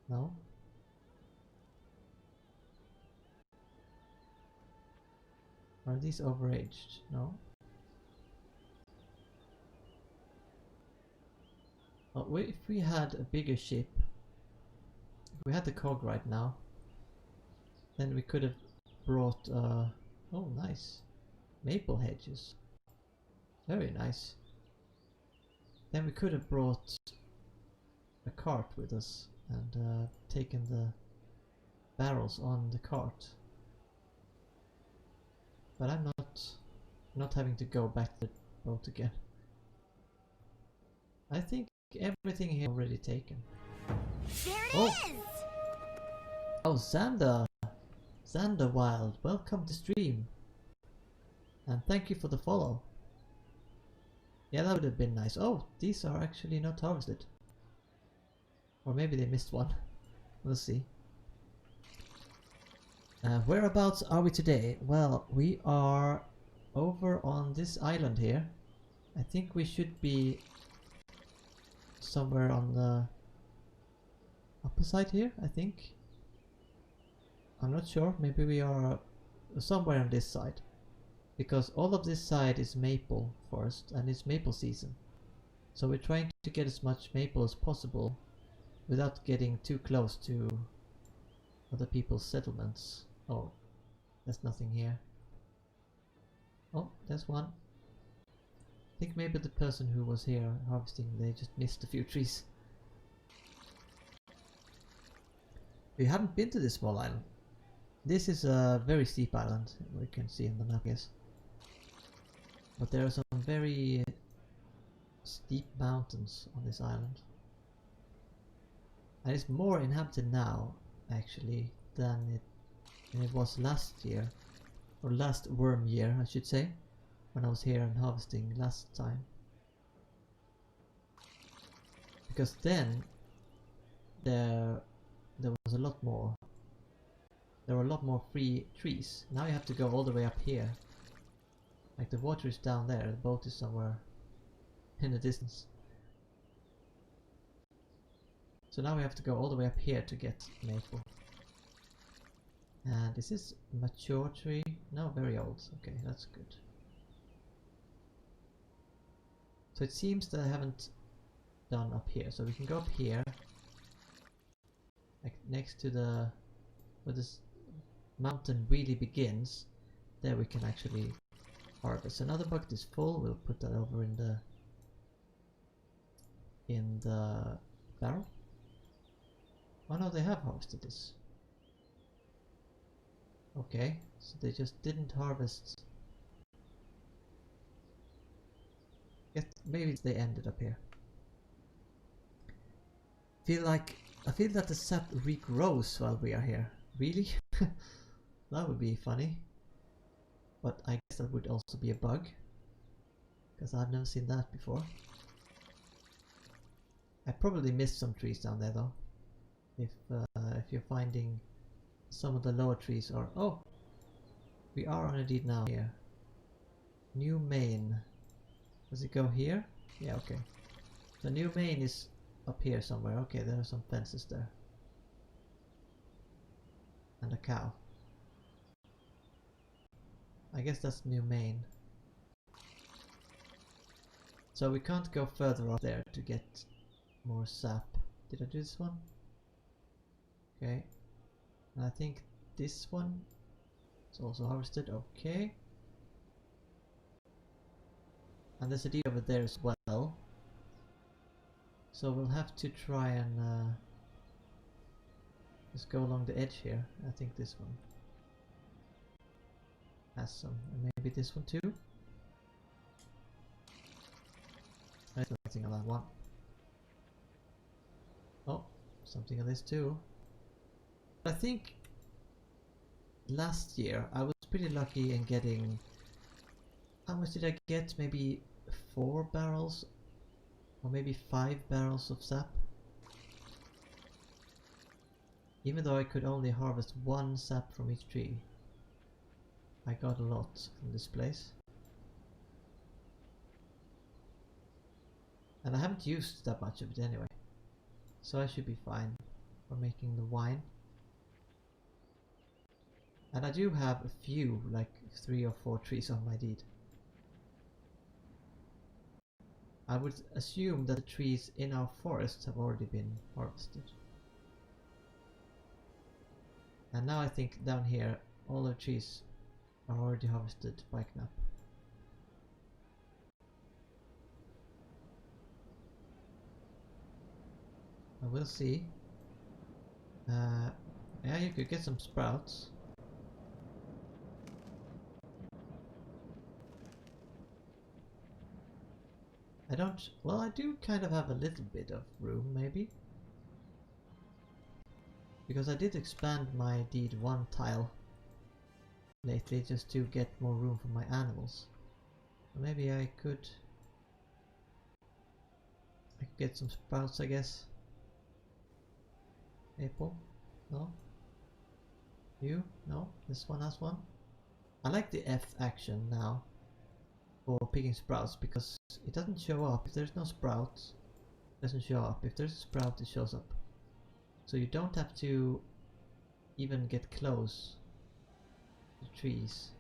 No? Are these overaged? No? Well, if we had a bigger ship, if we had the cog right now, then we could have brought, oh nice, maple hedges. Very nice. Then we could have brought a cart with us and taken the barrels on the cart. But I'm not having to go back to the boat again. I think everything here already taken. There it is! Oh, Xander Wild, welcome to stream. And thank you for the follow. Yeah, that would have been nice. Oh, these are actually not harvested. Or maybe they missed one. We'll see. Whereabouts are we today? Well, we are over on this island here. I think we should be somewhere on the upper side here, I think. I'm not sure. Maybe we are somewhere on this side. Because all of this side is maple forest and it's maple season. So we're trying to get as much maple as possible without getting too close to other people's settlements. Oh, there's nothing here. Oh, there's one. I think maybe the person who was here harvesting, they just missed a few trees. We haven't been to this small island. This is a very steep island, we can see in the map, yes. But there are some very steep mountains on this island. And it's more inhabited now, actually, than it was last year. Or last worm year, I should say. When I was here and harvesting last time. Because then there was a lot more. There were a lot more free trees. Now you have to go all the way up here. Like the water is down there, the boat is somewhere in the distance. So now we have to go all the way up here to get maple. And is this mature tree? No, very old. Okay, that's good. So it seems that I haven't done up here. So we can go up here. Like next to the where this mountain really begins. There we can actually harvest. Another bucket is full. We'll put that over in the barrel. Oh no, they have harvested this. Okay, so they just didn't harvest. Maybe they ended up here. I feel that the sap regrows while we are here. Really? That would be funny. But I guess that would also be a bug. Because I've never seen that before. I probably missed some trees down there though. If you're finding some of the lower trees are... Oh! We are on Indeed now here. New main. Does it go here? Yeah, okay. The new main is up here somewhere. Okay, there are some fences there. And a cow. I guess that's new main. So we can't go further up there to get more sap. Did I do this one? Okay. And I think this one is also harvested. Okay. And there's a deed over there as well. So we'll have to try and just go along the edge here. I think this one has some, and maybe this one too. There's nothing on that one. Oh, something on this too. I think last year I was pretty lucky in getting, how much did I get? Maybe 4 barrels or maybe 5 barrels of sap. Even though I could only harvest 1 sap from each tree, I got a lot from this place. And I haven't used that much of it anyway, so I should be fine for making the wine. And I do have a few, like 3 or 4 trees on my deed. I would assume that the trees in our forest have already been harvested. And now I think down here all the trees are already harvested by Knapp. I will see. Yeah, you could get some sprouts. I don't... well, I do kind of have a little bit of room, maybe. Because I did expand my deed 1 tile lately just to get more room for my animals. So maybe I could get some sprouts, I guess. Maple? No? You? No? This one has one? I like the F action now for picking sprouts because it doesn't show up. If there's no sprouts, it doesn't show up. If there's a sprout, it shows up. So you don't have to even get close to trees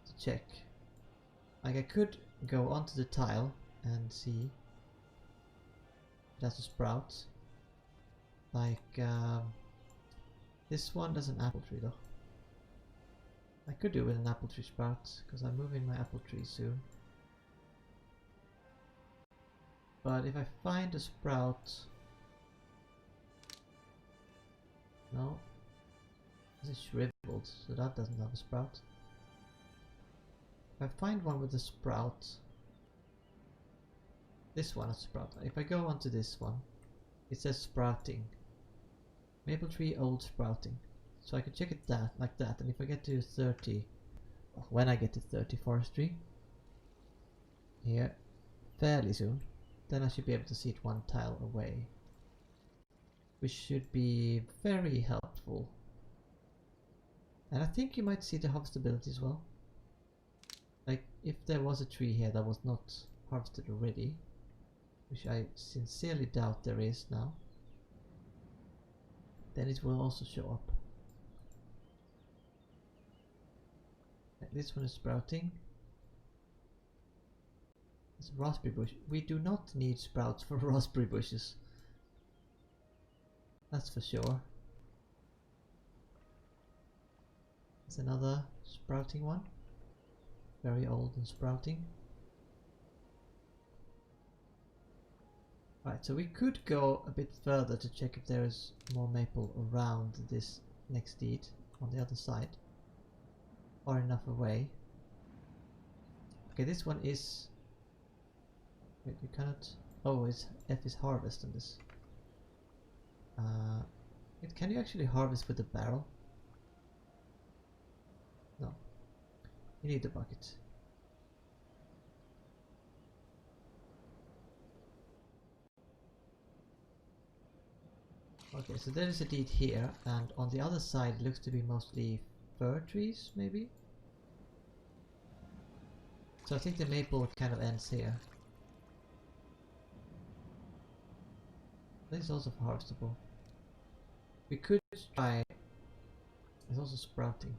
to check. Like I could go onto the tile and see if that's a sprout. Like this one does an apple tree though. I could do with an apple tree sprout because I'm moving my apple tree soon. But if I find a sprout, no, this is shriveled, so that doesn't have a sprout. If I find one with a sprout, this one has a sprout. If I go onto this one, it says sprouting. Maple tree old sprouting. So I could check it like that, and if I get to 30, when I get to 30 forestry, here, fairly soon, then I should be able to see it 1 tile away. Which should be very helpful. And I think you might see the harvestability as well. Like, if there was a tree here that was not harvested already, which I sincerely doubt there is now, then it will also show up. This one is sprouting. It's a raspberry bush. We do not need sprouts for raspberry bushes. That's for sure. There's another sprouting one. Very old and sprouting. Right, so we could go a bit further to check if there is more maple around this next deed on the other side. Far enough away. Okay, this one is... wait, you cannot... oh, it's F is harvest on this. Can you actually harvest with a barrel? No. You need a bucket. Okay, so there is a deed here, and on the other side it looks to be mostly fir trees, maybe? So I think the maple kind of ends here. This is also harvestable. We could try... it's also sprouting.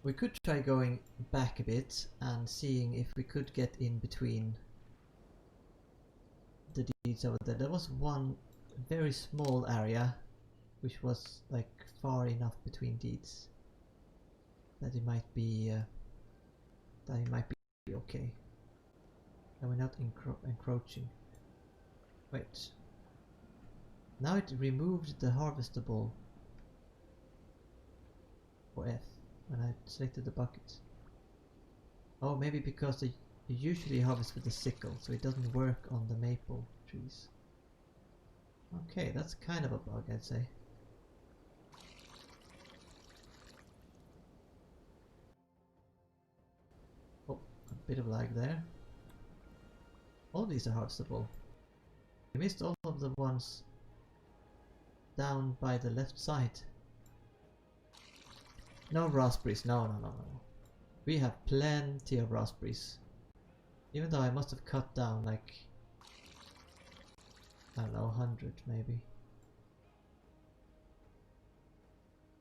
We could try going back a bit and seeing if we could get in between the deeds over there. There was one very small area which was like far enough between deeds. that it might be okay. And we're not encroaching. Wait. Now it removed the harvestable for F when I selected the bucket. Oh, maybe because they usually harvest with the sickle, so it doesn't work on the maple trees. Okay, that's kind of a bug, I'd say. Oh, a bit of lag there. All these are harvestable. I missed all of the ones down by the left side. No raspberries, no. We have plenty of raspberries. Even though I must have cut down like, I don't know, 100 maybe.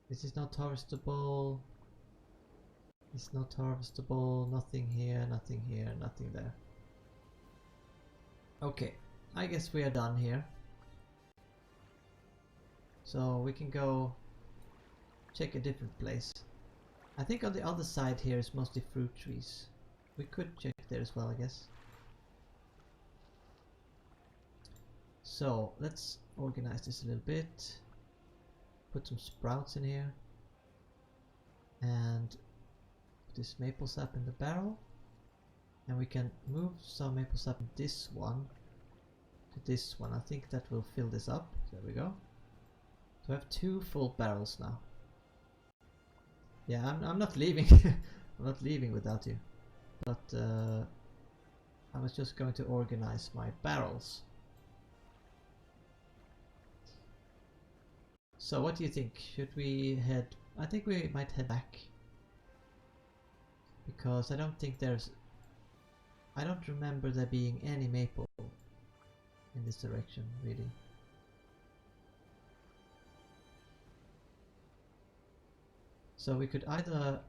This is not harvestable. It's not harvestable. Nothing here, nothing here, nothing there. Okay, I guess we are done here. So we can go check a different place. I think on the other side here is mostly fruit trees. We could check there as well, I guess. So let's organize this a little bit. Put some sprouts in here. And put this maple sap in the barrel. And we can move some maple sap from this one to this one. I think that will fill this up. There we go. So I have 2 full barrels now. Yeah, I'm not leaving. I'm not leaving without you. But I was just going to organize my barrels. So what do you think? Should we head... I think we might head back. Because I don't think there's... I don't remember there being any maple in this direction, really. So we could either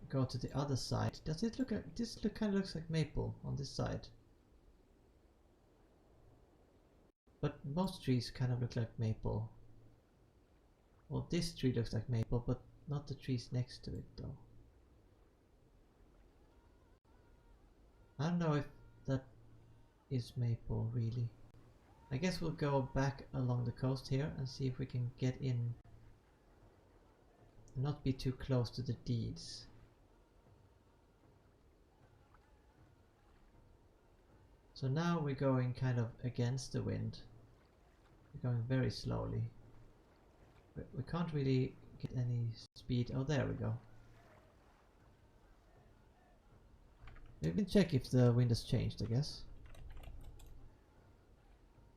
go to the other side. Does it look like... This kind of looks like maple on this side. But most trees kind of look like maple. Well, this tree looks like maple, but not the trees next to it though. I don't know if that is maple really. I guess we'll go back along the coast here and see if we can get in and not be too close to the deeds. So now we're going kind of against the wind. We're going very slowly. We can't really get any speed. Oh, there we go. We can check if the wind has changed, I guess.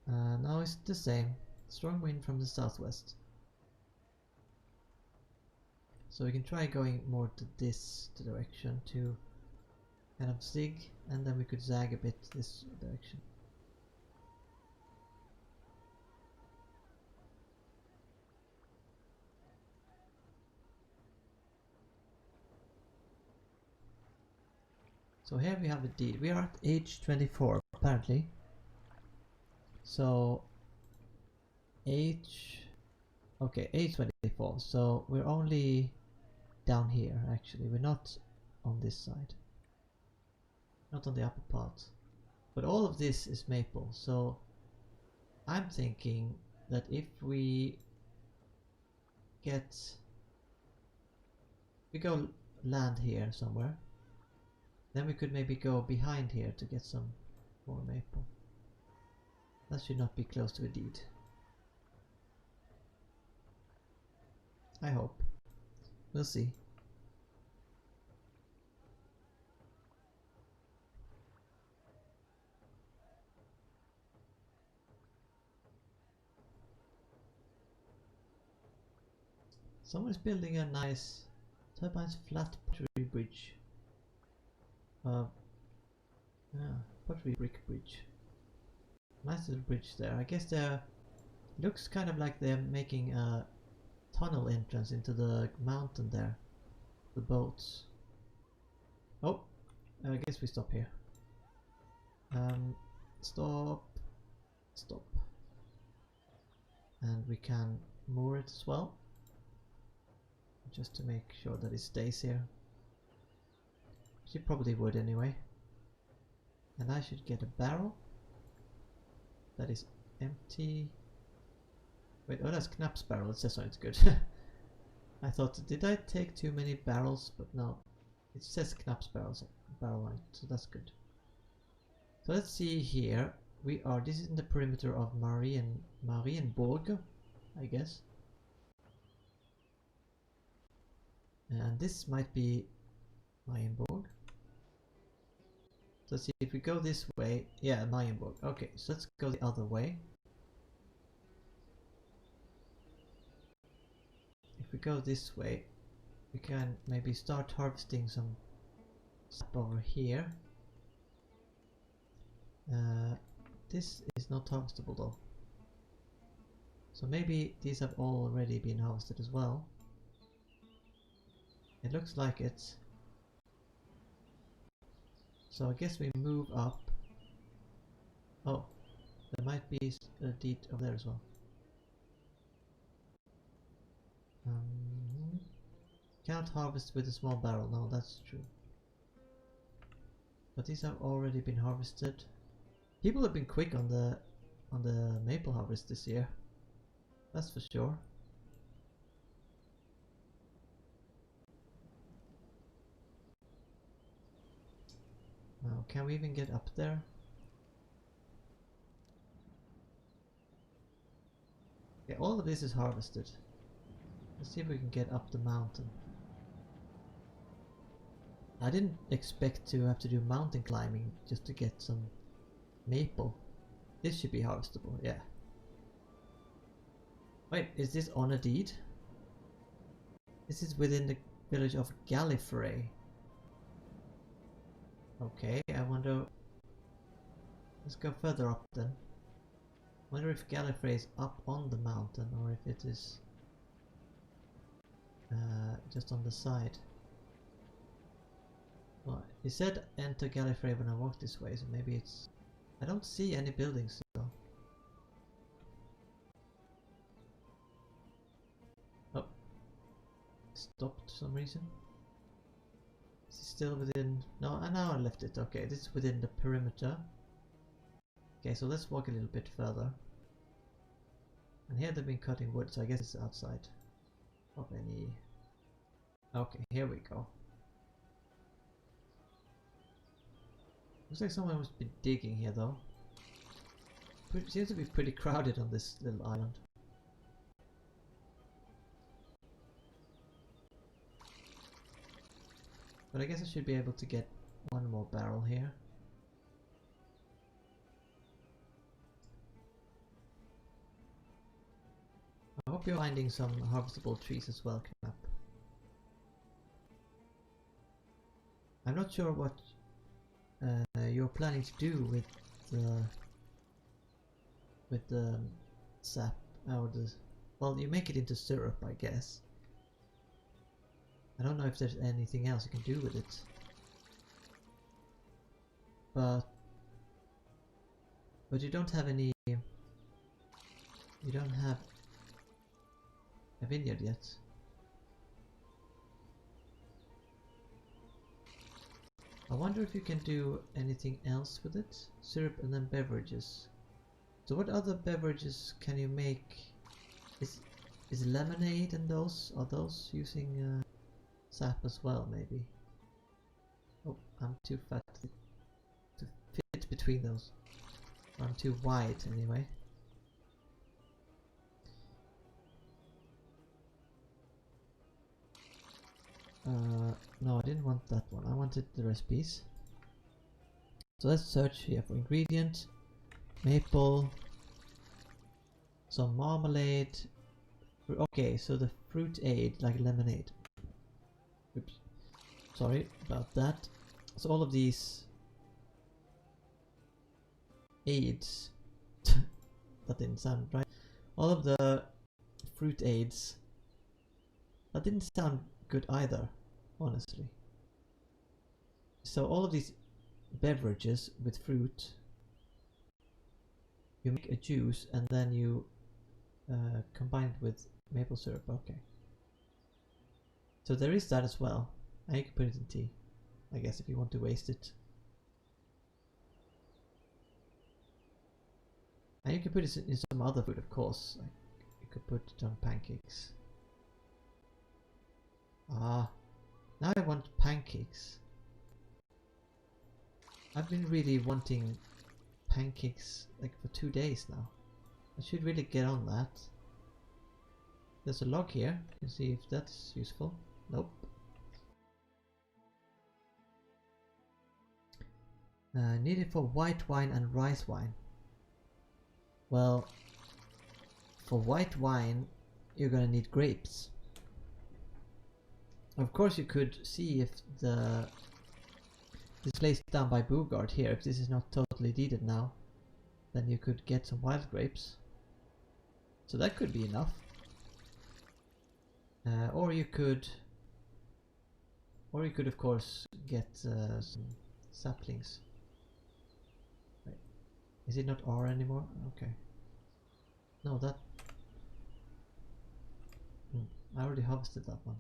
Now it's the same. Strong wind from the southwest. So we can try going more to this direction to kind of zig, and then we could zag a bit this direction. So here we have a deed. We are at age 24 apparently. So age... Okay, age 24. So we're only down here actually. We're not on this side. Not on the upper part. But all of this is maple. So I'm thinking that if we get... We go land here somewhere. Then we could maybe go behind here to get some more maple. That should not be close to a deed. I hope. We'll see. Someone's building a nice turbines flat pottery bridge. Yeah, pottery brick bridge. Nice little bridge there. I guess there looks kind of like they're making a tunnel entrance into the mountain there. The boats. Oh, I guess we stop here. Stop. Stop. And we can moor it as well. Just to make sure that it stays here. She probably would anyway. And I should get a barrel that is empty. Wait, oh, that's Knapp's barrel. It says so, it's good. I thought, did I take too many barrels? But no, it says Knapp's barrel on it, so that's good. So let's see here. This is in the perimeter of Marienburg, I guess. And this might be Marienburg. Let's see if we go this way. Yeah, Marienburg. Okay, so let's go the other way. If we go this way, we can maybe start harvesting some sap over here. This is not harvestable though. So maybe these have already been harvested as well. It looks like it. So I guess we move up. Oh, there might be a deed over there as well. Can't harvest with a small barrel. No, that's true. But these have already been harvested. People have been quick on the maple harvest this year. That's for sure. Now, can we even get up there? Yeah, all of this is harvested. Let's see if we can get up the mountain. I didn't expect to have to do mountain climbing just to get some maple. This should be harvestable, yeah. Wait, is this on a deed? This is within the village of Gallifrey. Okay, I wonder... Let's go further up then. Wonder if Gallifrey is up on the mountain or if it is just on the side. Well, it said enter Gallifrey when I walk this way, so maybe it's... I don't see any buildings though. Oh. Stopped for some reason. Is it still within... No, now I left it. Okay, this is within the perimeter. Okay, so let's walk a little bit further. And here they've been cutting wood, so I guess it's outside of any... Okay, here we go. Looks like someone must be digging here though. Seems to be pretty crowded on this little island. But I guess I should be able to get one more barrel here. I hope you're finding some harvestable trees as well, Knapp. I'm not sure what you're planning to do with the sap or the... Well, you make it into syrup, I guess. I don't know if there's anything else you can do with it. But you don't have any... You don't have a vineyard yet. I wonder if you can do anything else with it. Syrup and then beverages. So what other beverages can you make? Is lemonade and those? Are those using sap as well, maybe? Oh, I'm too fat to fit between those. Or I'm too wide anyway. No, I didn't want that one. I wanted the recipes. So let's search here for ingredient. Maple. Some marmalade. Okay, so the fruit aid, like lemonade. Oops. Sorry about that. So all of these aids. That didn't sound right. All of the fruit aids. That didn't sound good either, honestly. So all of these beverages with fruit, you make a juice and then you combine it with maple syrup. Okay. So there is that as well. And you can put it in tea. I guess, if you want to waste it. And you can put it in some other food, of course. Like, you could put it on pancakes. Ah, now I want pancakes. I've been really wanting pancakes like for 2 days now. I should really get on that. There's a log here. You can see if that's useful. Nope. Needed for white wine and rice wine. Well, for white wine, you're gonna need grapes. Of course, you could see if this place down by Bugard here, if this is not totally needed now, then you could get some wild grapes. So that could be enough. Or you could of course get some saplings. Wait, is it not R anymore? Okay. No, that. I already harvested that one.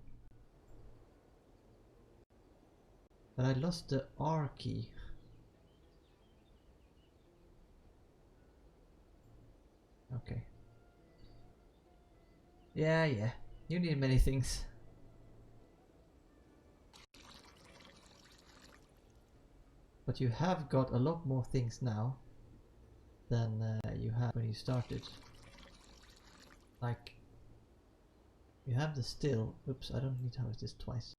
But I lost the R key. Okay. Yeah, you need many things. But you have got a lot more things now than you had when you started. Like, you have the still. Oops, I don't need to harvest this twice.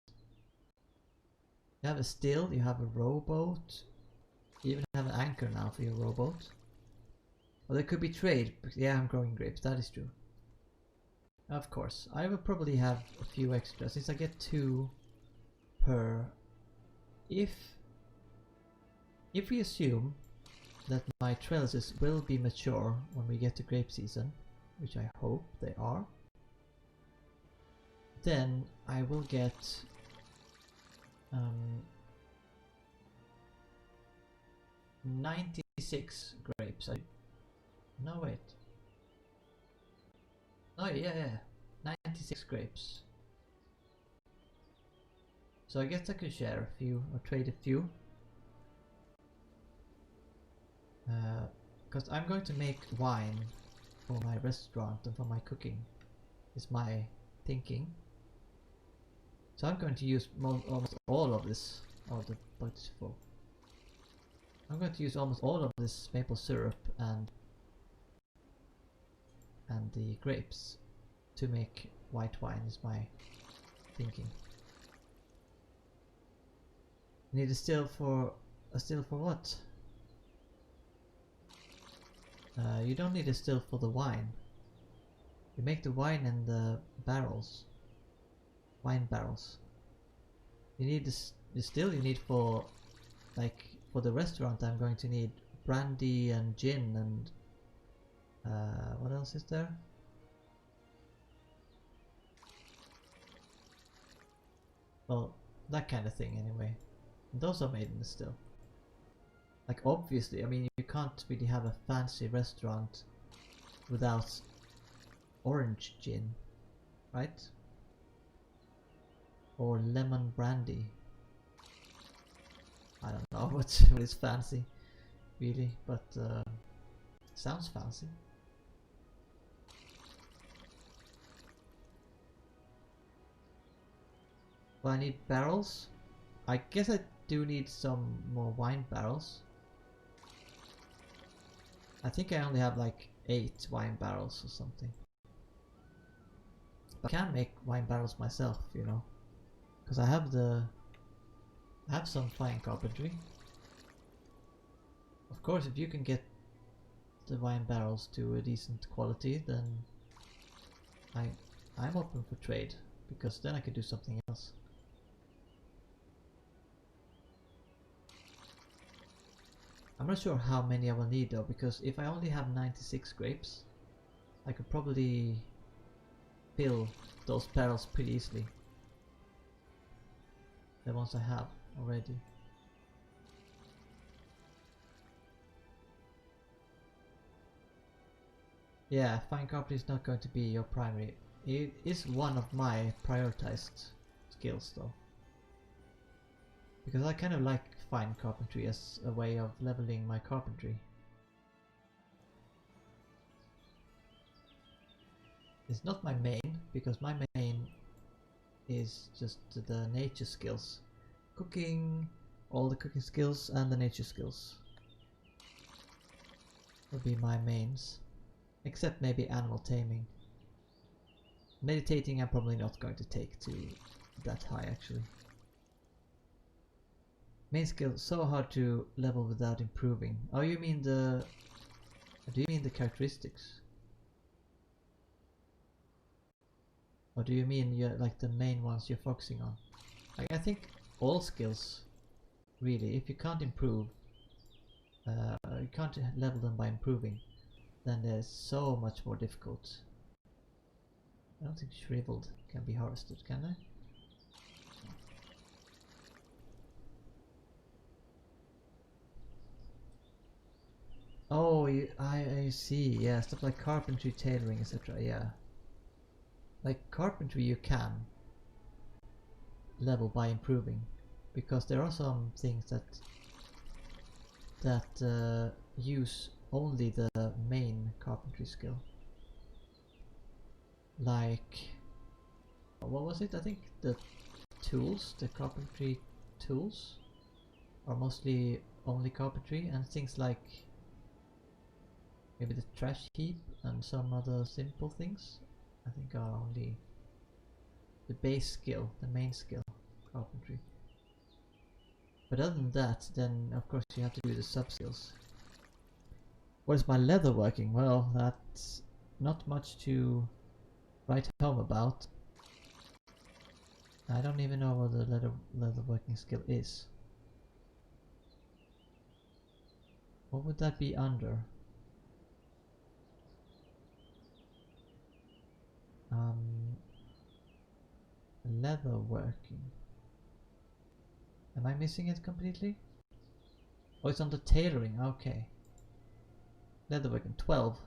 You have a still, you have a rowboat. You even have an anchor now for your rowboat. Well, there could be trade. Yeah, I'm growing grapes, that is true. Of course, I will probably have a few extras since I get 2 per. If we assume that my trellises will be mature when we get to grape season, which I hope they are, then I will get 96 grapes. No, wait. Oh yeah, 96 grapes. So I guess I could share a few or trade a few. Because I'm going to make wine for my restaurant and for my cooking, is my thinking. So I'm going to use almost all of this. Oh, the butt is full. I'm going to use almost all of this maple syrup and the grapes to make white wine, is my thinking. Need a still for what? You don't need a still for the wine. You make the wine in the barrels. Wine barrels. You need the still you need for, like, for the restaurant. I'm going to need brandy and gin and what else is there? Well, that kind of thing anyway. And those are made in the still. Like, obviously, I mean, you can't really have a fancy restaurant without orange gin, right? Or lemon brandy. I don't know what is fancy, really, but sounds fancy. Well, I need barrels. I guess I do need some more wine barrels. I think I only have like 8 wine barrels or something. But I can make wine barrels myself, you know, because I have some fine carpentry. Of course, if you can get the wine barrels to a decent quality, then I'm open for trade, because then I could do something else. I'm not sure how many I will need though, because if I only have 96 grapes, I could probably fill those barrels pretty easily. The ones I have already. Yeah, fine carpentry is not going to be your primary. It is one of my prioritized skills though. Because I kind of like fine carpentry as a way of leveling my carpentry. It's not my main, because my main is just the nature skills. Cooking, all the cooking skills and the nature skills would be my mains. Except maybe animal taming. Meditating I'm probably not going to take to that high actually. Main skill, so hard to level without improving. Oh, you mean the... Do you mean the characteristics? Or do you mean like the main ones you're focusing on? I think all skills, really, if you can't improve, you can't level them by improving, then they're so much more difficult. I don't think shriveled can be harvested, can they? Oh, I see, yeah, stuff like carpentry, tailoring, etc, yeah. Like carpentry you can level by improving, because there are some things that use only the main carpentry skill. Like, what was it? I think the tools, the carpentry tools, are mostly only carpentry, and things like maybe the trash heap and some other simple things I think are only the base skill, the main skill, carpentry. But other than that, then of course you have to do the sub skills. What is my leather working? Well, that's not much to write home about. I don't even know what the leather working skill is. What would that be under? Leather working. Am I missing it completely? Oh, it's under tailoring, okay. Leatherworking, 12.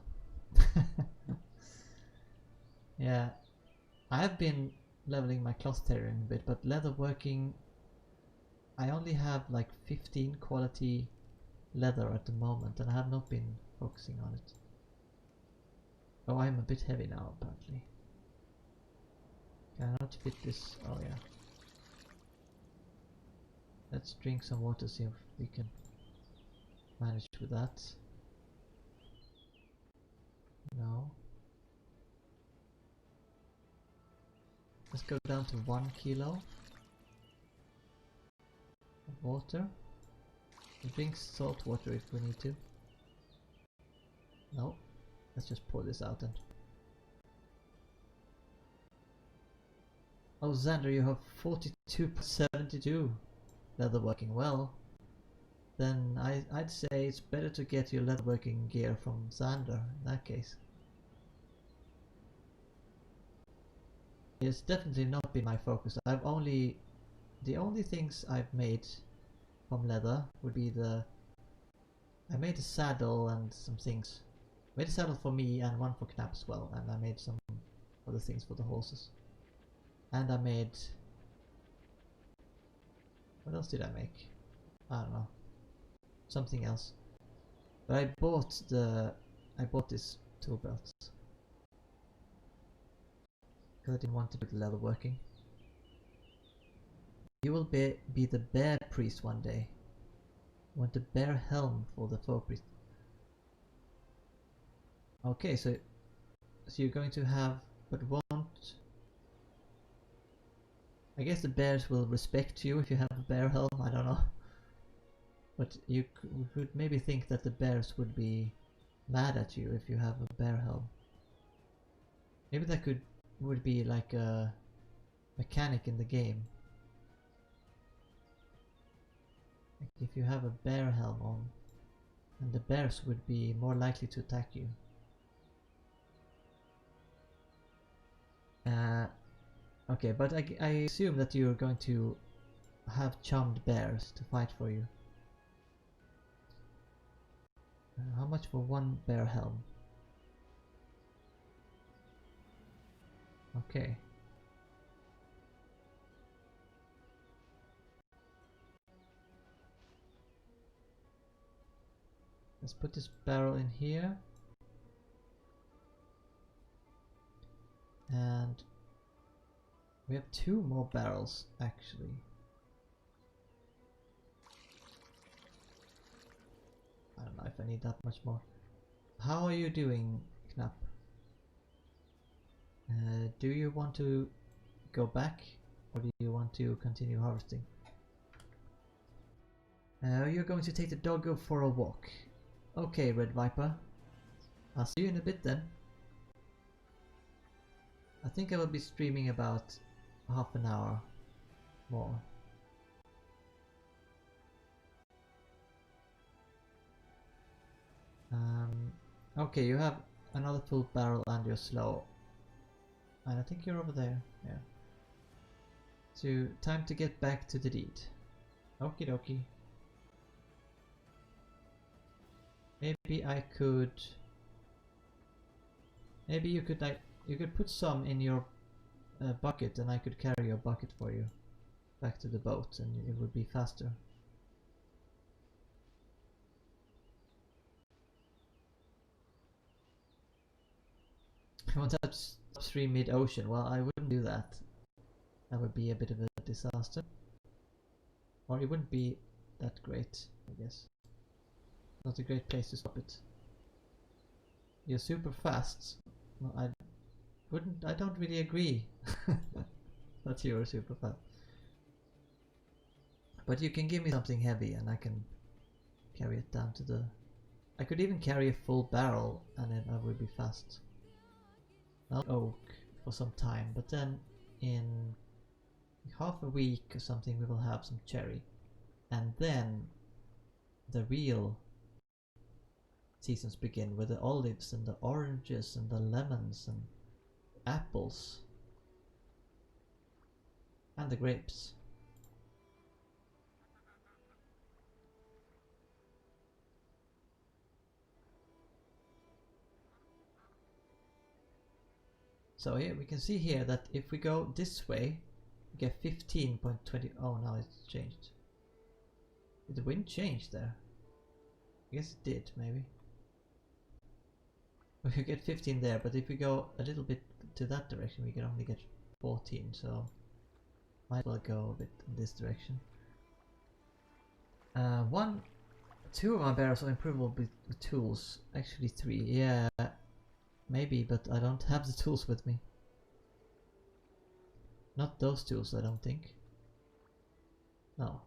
Yeah, I have been leveling my cloth tailoring a bit, but leatherworking, I only have like 15 quality leather at the moment, and I have not been focusing on it. Oh, I'm a bit heavy now, apparently. Can I not fit this? Oh yeah. Let's drink some water, see if we can manage with that. No. Let's go down to 1 kilo of water. We drink salt water if we need to. No. Let's just pour this out then. Oh, Xander, you have 42.72 leatherworking. Well, then I'd say it's better to get your leatherworking gear from Xander in that case. It's definitely not been my focus. The only things I've made from leather would be I made a saddle and some things. I made a saddle for me and one for Knapp as well, and I made some other things for the horses. And I made... What else did I make? I don't know. Something else. But I bought this tool belt. Because I didn't want to do the leather working. You will be the bear priest one day. You want a bear helm for the foe priest. Okay, so you're going to have, but won't... I guess the bears will respect you if you have a bear helm, I don't know. But you could maybe think that the bears would be mad at you if you have a bear helm. Maybe that would be like a mechanic in the game. Like if you have a bear helm on, and the bears would be more likely to attack you. Okay, but I assume that you're going to have charmed bears to fight for you. How much for one bear helm? Okay. Let's put this barrel in here. And we have 2 more barrels actually. I don't know if I need that much more. How are you doing, Knapp? Do you want to go back or do you want to continue harvesting? You're going to take the doggo for a walk. Okay, Red Viper. I'll see you in a bit then. I think I will be streaming about half an hour more. Okay, you have another full barrel and you're slow. And I think you're over there, yeah. So, time to get back to the deed. Okie dokie. Maybe I could... Maybe you could like... You could put some in your bucket and I could carry your bucket for you back to the boat and it would be faster. I want that upstream mid-ocean. Well, I wouldn't do that. That would be a bit of a disaster. Or it wouldn't be that great, I guess. Not a great place to stop it. You're super fast. No, I don't really agree that you're super fast. But you can give me something heavy and I can carry it down to the... I could even carry a full barrel and then I would be fast. Not oak for some time, but then in half a week or something we will have some cherry. And then the real seasons begin with the olives and the oranges and the lemons and apples and the grapes. So here we can see here that if we go this way we get 15.20. Oh, now it's changed. Did the wind change there? I guess it did, maybe. We could get 15 there, but if we go a little bit to that direction we can only get 14, so might as well go a bit in this direction. 2 of my barrels are improvable with tools. Actually 3, yeah, maybe, but I don't have the tools with me. Not those tools, I don't think. No.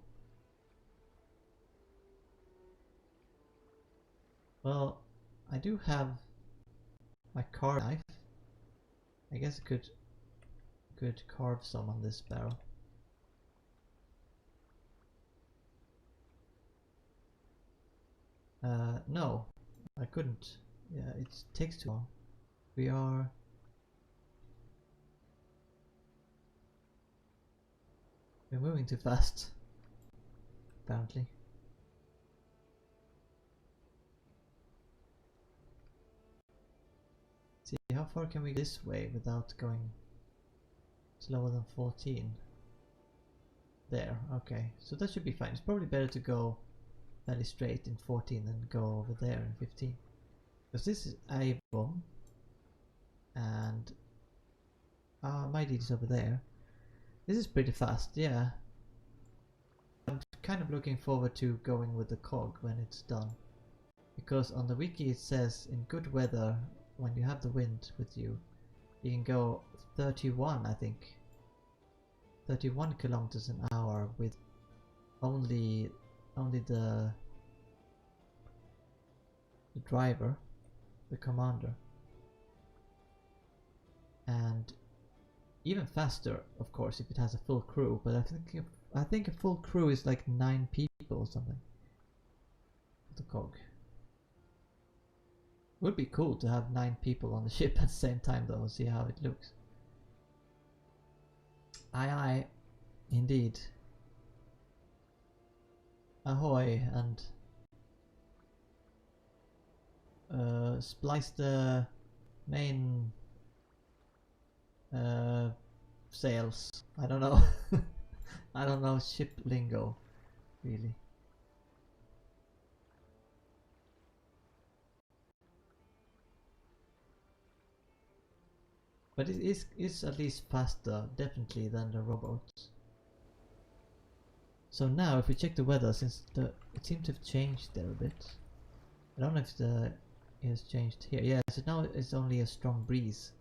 Well, I do have my carve knife. I guess I could carve some on this barrel. No, I couldn't. Yeah, it takes too long. We're moving too fast, apparently. See, how far can we go this way without going slower than 14? There, okay. So that should be fine. It's probably better to go fairly straight in 14 than go over there in 15. Because this is Wurm and my deed is over there. This is pretty fast, yeah. I'm kind of looking forward to going with the cog when it's done. Because on the wiki it says in good weather, when you have the wind with you, you can go 31, I think. 31 kilometers an hour with only the driver, the commander. And even faster, of course, if it has a full crew, but I think a full crew is like 9 people or something. The cog. Would be cool to have 9 people on the ship at the same time though, see how it looks. Aye aye, indeed. Ahoy, and splice the main sails. I don't know. I don't know ship lingo, really. But it is at least faster, definitely, than the robots. So now, if we check the weather, since it seemed to have changed there a bit. I don't know if it has changed here. Yeah, so now it's only a strong breeze.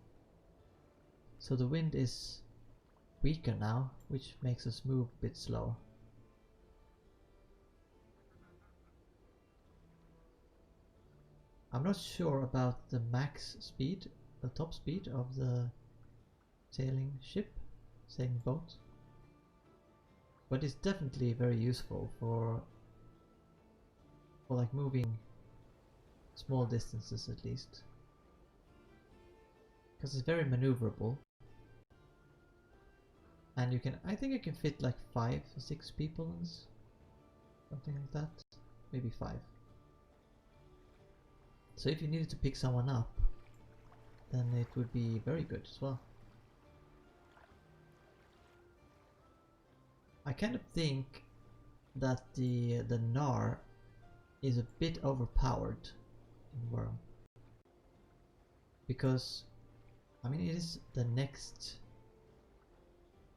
So the wind is weaker now, which makes us move a bit slower. I'm not sure about the max speed, the top speed of the sailing boat. But it's definitely very useful for like moving small distances at least. Because it's very maneuverable. And you can, I think you can fit like 5 or 6 people in this. Something like that. Maybe 5. So if you needed to pick someone up, then it would be very good as well. I kind of think that the Gnar is a bit overpowered in Wurm. Because, I mean, it is the next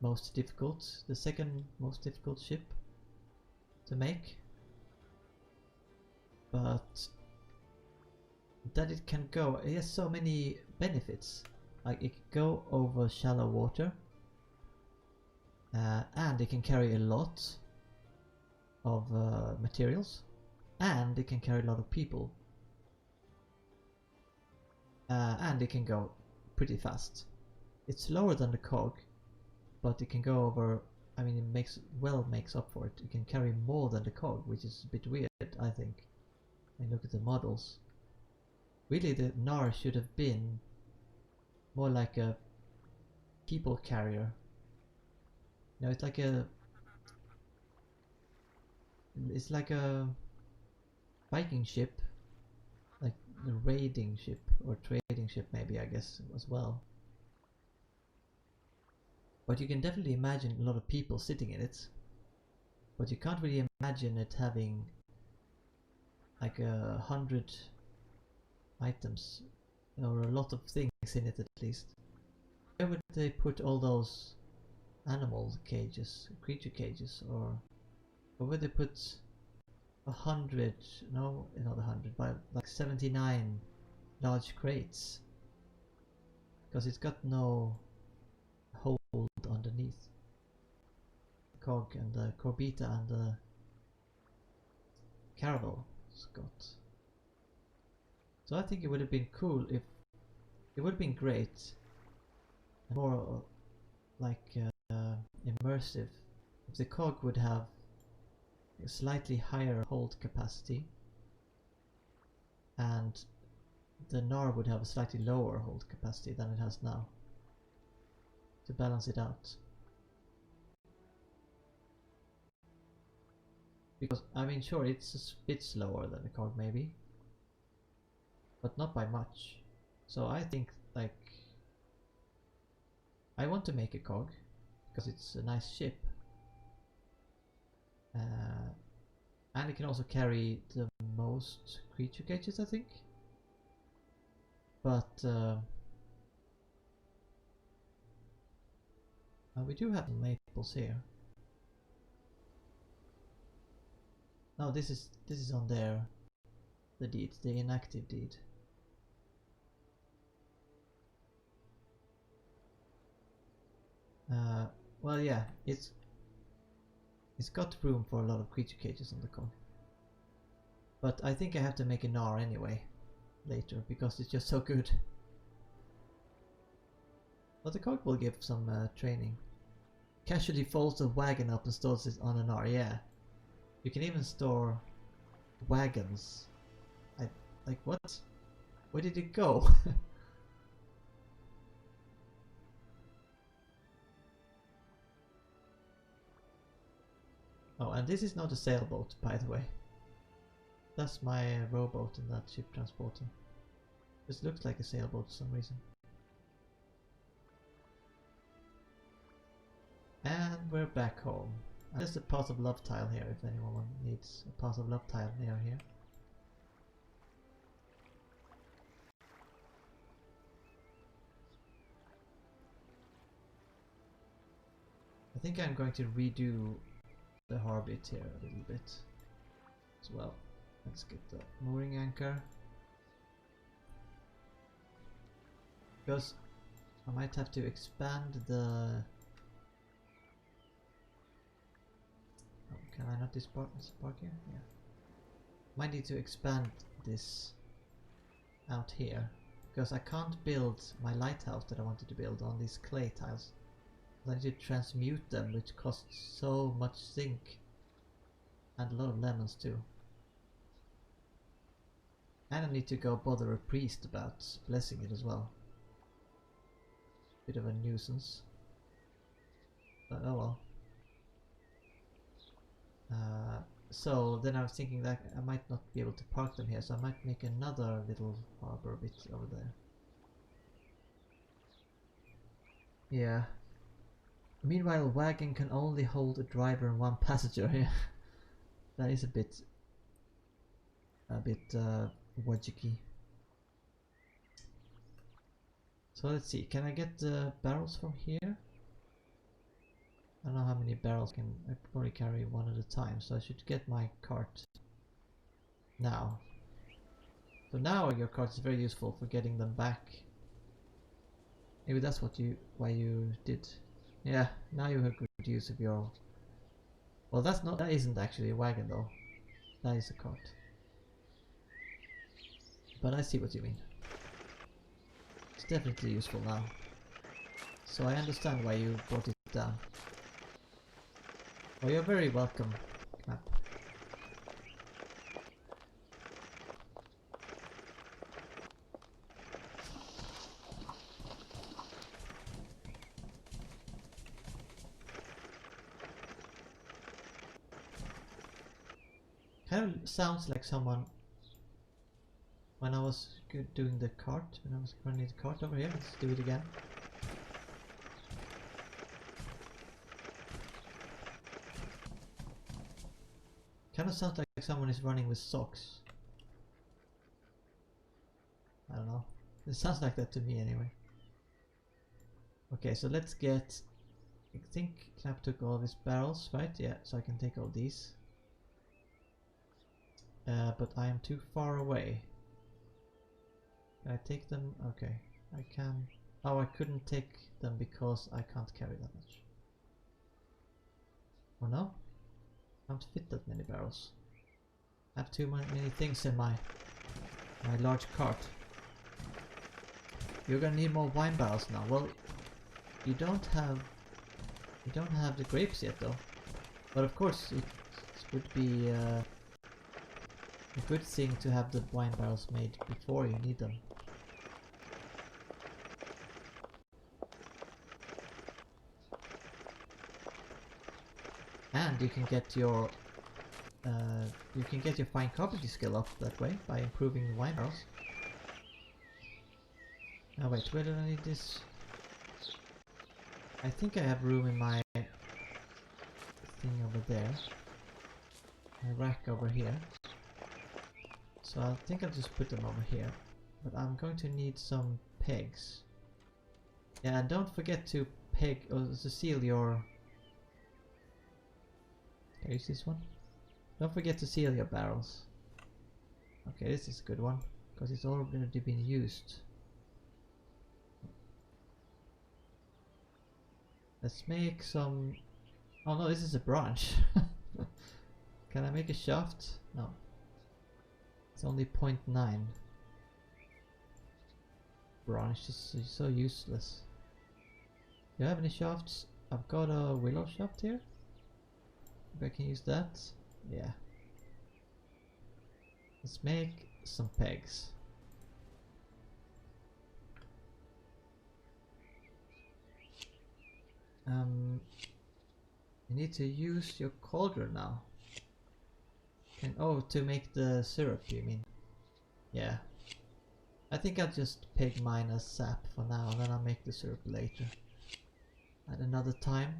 most difficult, the second most difficult ship to make. But that it can go, it has so many benefits. Like it can go over shallow water, and it can carry a lot of materials, and it can carry a lot of people, and it can go pretty fast. It's slower than the cog, but it can go over, I mean, it makes up for it. It can carry more than the cog, which is a bit weird, I think. And look at the models. Really, the Gnar should have been more like a people carrier. You know, it's like a Viking ship, like a raiding ship or trading ship, maybe, I guess, as well. But you can definitely imagine a lot of people sitting in it. But you can't really imagine it having like 100 items or a lot of things in it at least. Where would they put all those animal cages, creature cages, or would they put 100, no, not 100, but like 79 large crates? Because it's got no hold underneath. The cog and the corbita and the caravel it's got. So I think it would have been cool if it would have been great, more like immersive, if the cog would have a slightly higher hold capacity and the Gnar would have a slightly lower hold capacity than it has now, to balance it out. Because, I mean, sure, it's a bit slower than the cog maybe, but not by much. So I think, like, I want to make a cog because it's a nice ship, and it can also carry the most creature cages, I think. But we do have some maples here. No, this is on there. The deed, the inactive deed. Well, yeah, it's got room for a lot of creature cages on the cog. But I think I have to make a Gnar anyway, later, because it's just so good. But the cog will give some training. Casually folds a wagon up and stores it on an Gnar, yeah. You can even store wagons. Like what? Where did it go? Oh, and this is not a sailboat, by the way. That's my rowboat in that ship transporter. This looks like a sailboat for some reason. And we're back home. And there's a Path of Love tile here if anyone needs a Path of Love tile near here. I think I'm going to redo the harbor here a little bit as well. Let's get the mooring anchor. Because I might have to expand the... Oh, can I not spark here? Yeah. Might need to expand this out here. Because I can't build my lighthouse that I wanted to build on these clay tiles. I need to transmute them, which costs so much zinc. And a lot of lemons too. And I need to go bother a priest about blessing it as well. Bit of a nuisance. But oh well. So then I was thinking that I might not be able to park them here, so I might make another little harbor bit over there. Yeah. Meanwhile, wagon can only hold a driver and one passenger. Yeah, that is a bit wodgiky. So let's see. Can I get the barrels from here? I don't know how many barrels can I probably carry one at a time, so I should get my cart now. So now your cart is very useful for getting them back. Maybe that's why you did. Yeah, now you have good use of your... Well, that isn't actually a wagon though. That is a cart. But I see what you mean. It's definitely useful now. So I understand why you brought it down. Oh, you're very welcome, Knapp. Kind of sounds like someone when I was doing the cart, when I was running the cart over here. Let's do it again. Kind of sounds like someone is running with socks. I don't know. It sounds like that to me anyway. Okay, so let's get... I think Knapp took all of his barrels, right? Yeah, so I can take all these. But I am too far away. Can I take them? Okay, I can. Oh, I couldn't take them because I can't carry that much. Oh no? Can't fit that many barrels. I have too many things in my large cart. You're gonna need more wine barrels now. Well, you don't have the grapes yet though. But of course it would be a good thing to have the wine barrels made before you need them. And you can get your fine carpentry skill up that way by improving the wine barrels. Now wait, where did I need this? I think I have room in my thing over there. My rack over here. So I think I'll just put them over here. But I'm going to need some pegs. Yeah, and don't forget to peg or to seal your... Can I use this one? Don't forget to seal your barrels. Okay, this is a good one because it's already been used. Let's make some... Oh no, this is a branch. Can I make a shaft? No. It's only 0.9. Branch is so useless. Do you have any shafts? I've got a willow shaft here. Maybe I can use that. Yeah. Let's make some pegs. You need to use your cauldron now. Oh, to make the syrup, you mean? Yeah. I think I'll just peg mine as sap for now, and then I'll make the syrup later. At another time.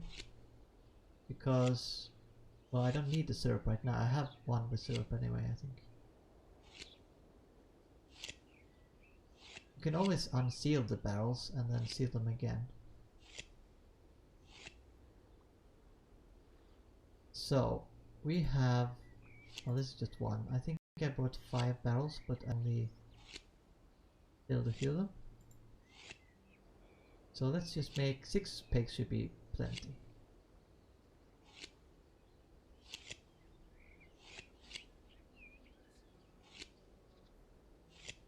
Because... well, I don't need the syrup right now. I have one with syrup anyway, I think. You can always unseal the barrels and then seal them again. So we have, well, this is just one. I think I bought 5 barrels, but only filled a few of them. So let's just make 6 pigs, should be plenty.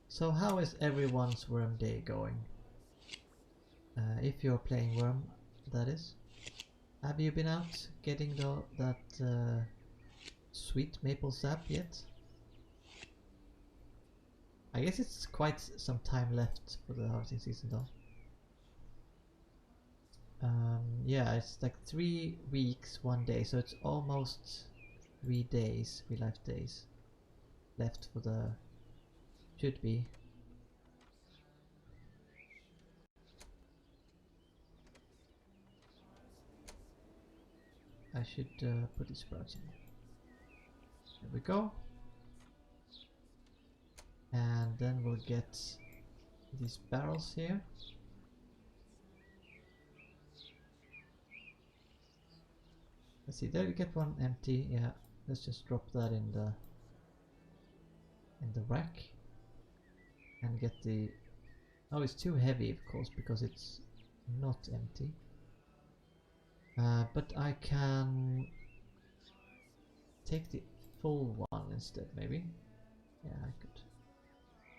So how is everyone's Wurm day going? If you're playing Wurm, that is. Have you been out getting that sweet maple sap yet? I guess it's quite some time left for the harvesting season though. Yeah, it's like 3 weeks, 1 day, so it's almost 3 days, 3 life days left for the... should be. I should put these sprouts in. There we go. And then we'll get these barrels here. Let's see, there we get one empty. Yeah, let's just drop that in the rack and get the... oh, it's too heavy of course because it's not empty. But I can take the full one instead, maybe. Yeah, I could.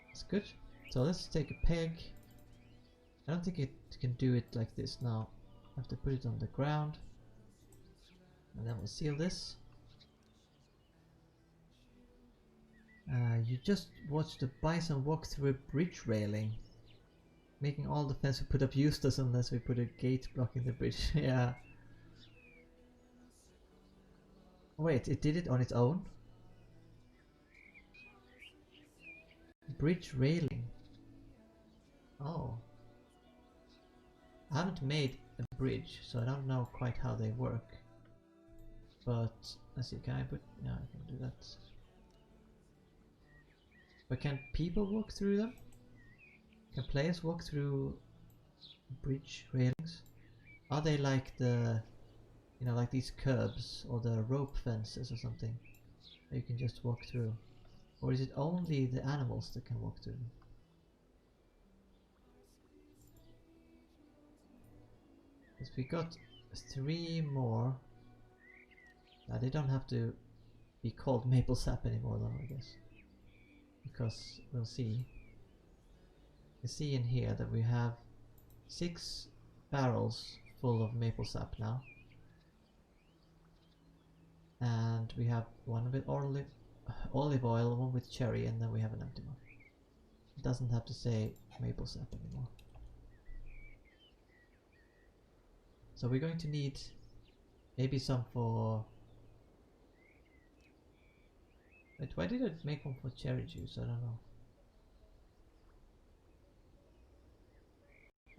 That's good. So let's take a peg. I don't think it can do it like this now. I have to put it on the ground. And then we'll seal this. You just watched the bison walk through a bridge railing, making all the fence we put up useless unless we put a gate blocking the bridge. Yeah. Wait, it did it on its own? Bridge railing. Oh. I haven't made a bridge, so I don't know quite how they work. But, let's see, can I put... no, I can do that. But can people walk through them? Can players walk through bridge railings? Are they like the... you know, like these curbs or the rope fences or something that you can just walk through? Or is it only the animals that can walk through them? Because we got 3 more. They don't have to be called maple sap anymore though, I guess. Because we'll see. You see in here that we have 6 barrels full of maple sap now. And we have one with olive oil, one with cherry, and then we have an empty one. It doesn't have to say maple sap anymore. So we're going to need maybe some for... wait, why did I make one for cherry juice? I don't know.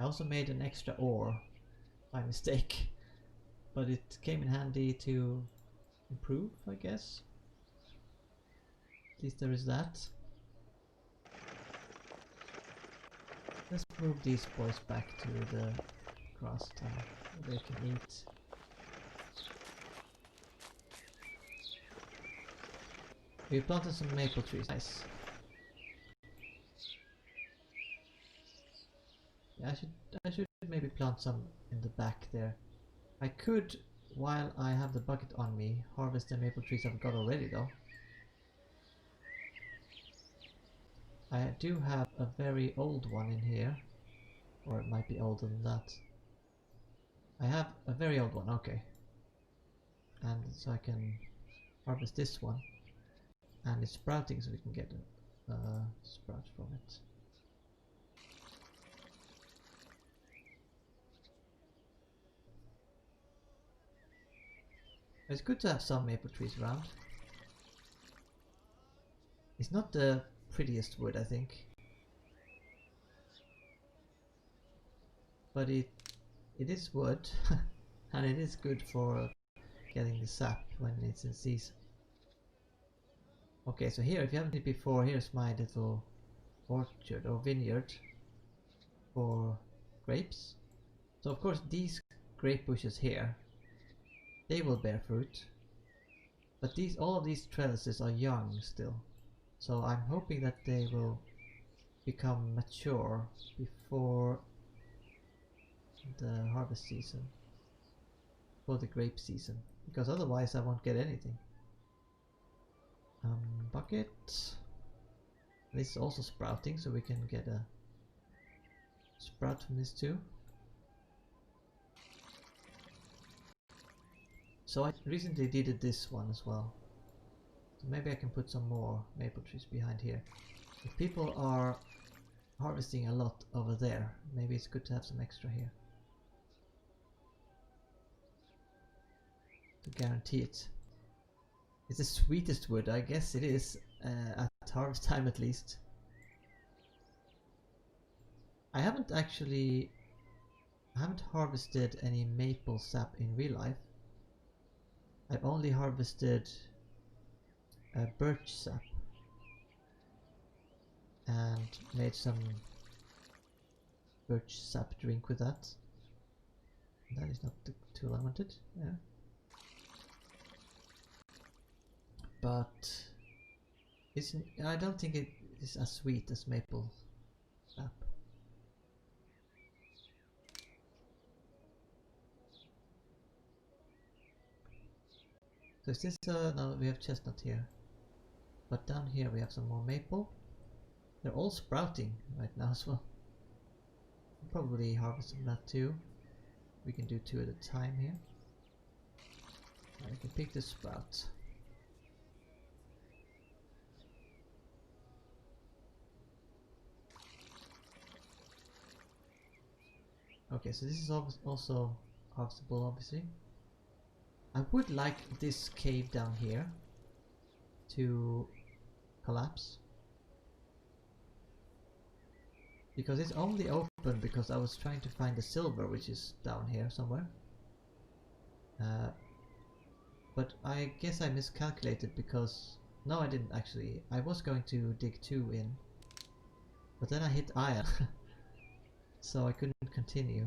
I also made an extra ore by mistake, but it came in handy to improve, I guess. At least there is that. Let's move these boys back to the grass town where they can eat. We planted some maple trees, nice. Yeah, I should maybe plant some in the back there. I could, while I have the bucket on me, harvest the maple trees I've got already though. I do have a very old one in here, or it might be older than that. I have a very old one, okay. And so I can harvest this one. And it's sprouting, so we can get a sprout from it. It's good to have some maple trees around. It's not the prettiest wood, I think. But it is wood, and it is good for getting the sap when it's in season. Okay, so here, if you haven't seen it before, here's my little orchard or vineyard for grapes. So of course these grape bushes here, they will bear fruit. But all of these trellises are young still. So I'm hoping that they will become mature before the harvest season. For the grape season. Because otherwise I won't get anything. Bucket. This is also sprouting, so we can get a sprout from this too. So I recently did this one as well. So maybe I can put some more maple trees behind here. If people are harvesting a lot over there, maybe it's good to have some extra here. To guarantee it. It's the sweetest wood, I guess it is, at harvest time at least. I haven't harvested any maple sap in real life. I've only harvested birch sap and made some birch sap drink with that. That is not the tool I wanted. Yeah. But I don't think it is as sweet as maple sap. So is this no, we have chestnut here. But down here we have some more maple. They're all sprouting right now as well. I'll probably harvest some of that too. We can do 2 at a time here. I can pick this sprout. Okay, so this is also harvestable, obviously. I would like this cave down here to collapse. Because it's only open because I was trying to find the silver, which is down here somewhere. But I guess I miscalculated because... No, I didn't actually. I was going to dig 2 in. But then I hit iron. So I couldn't continue.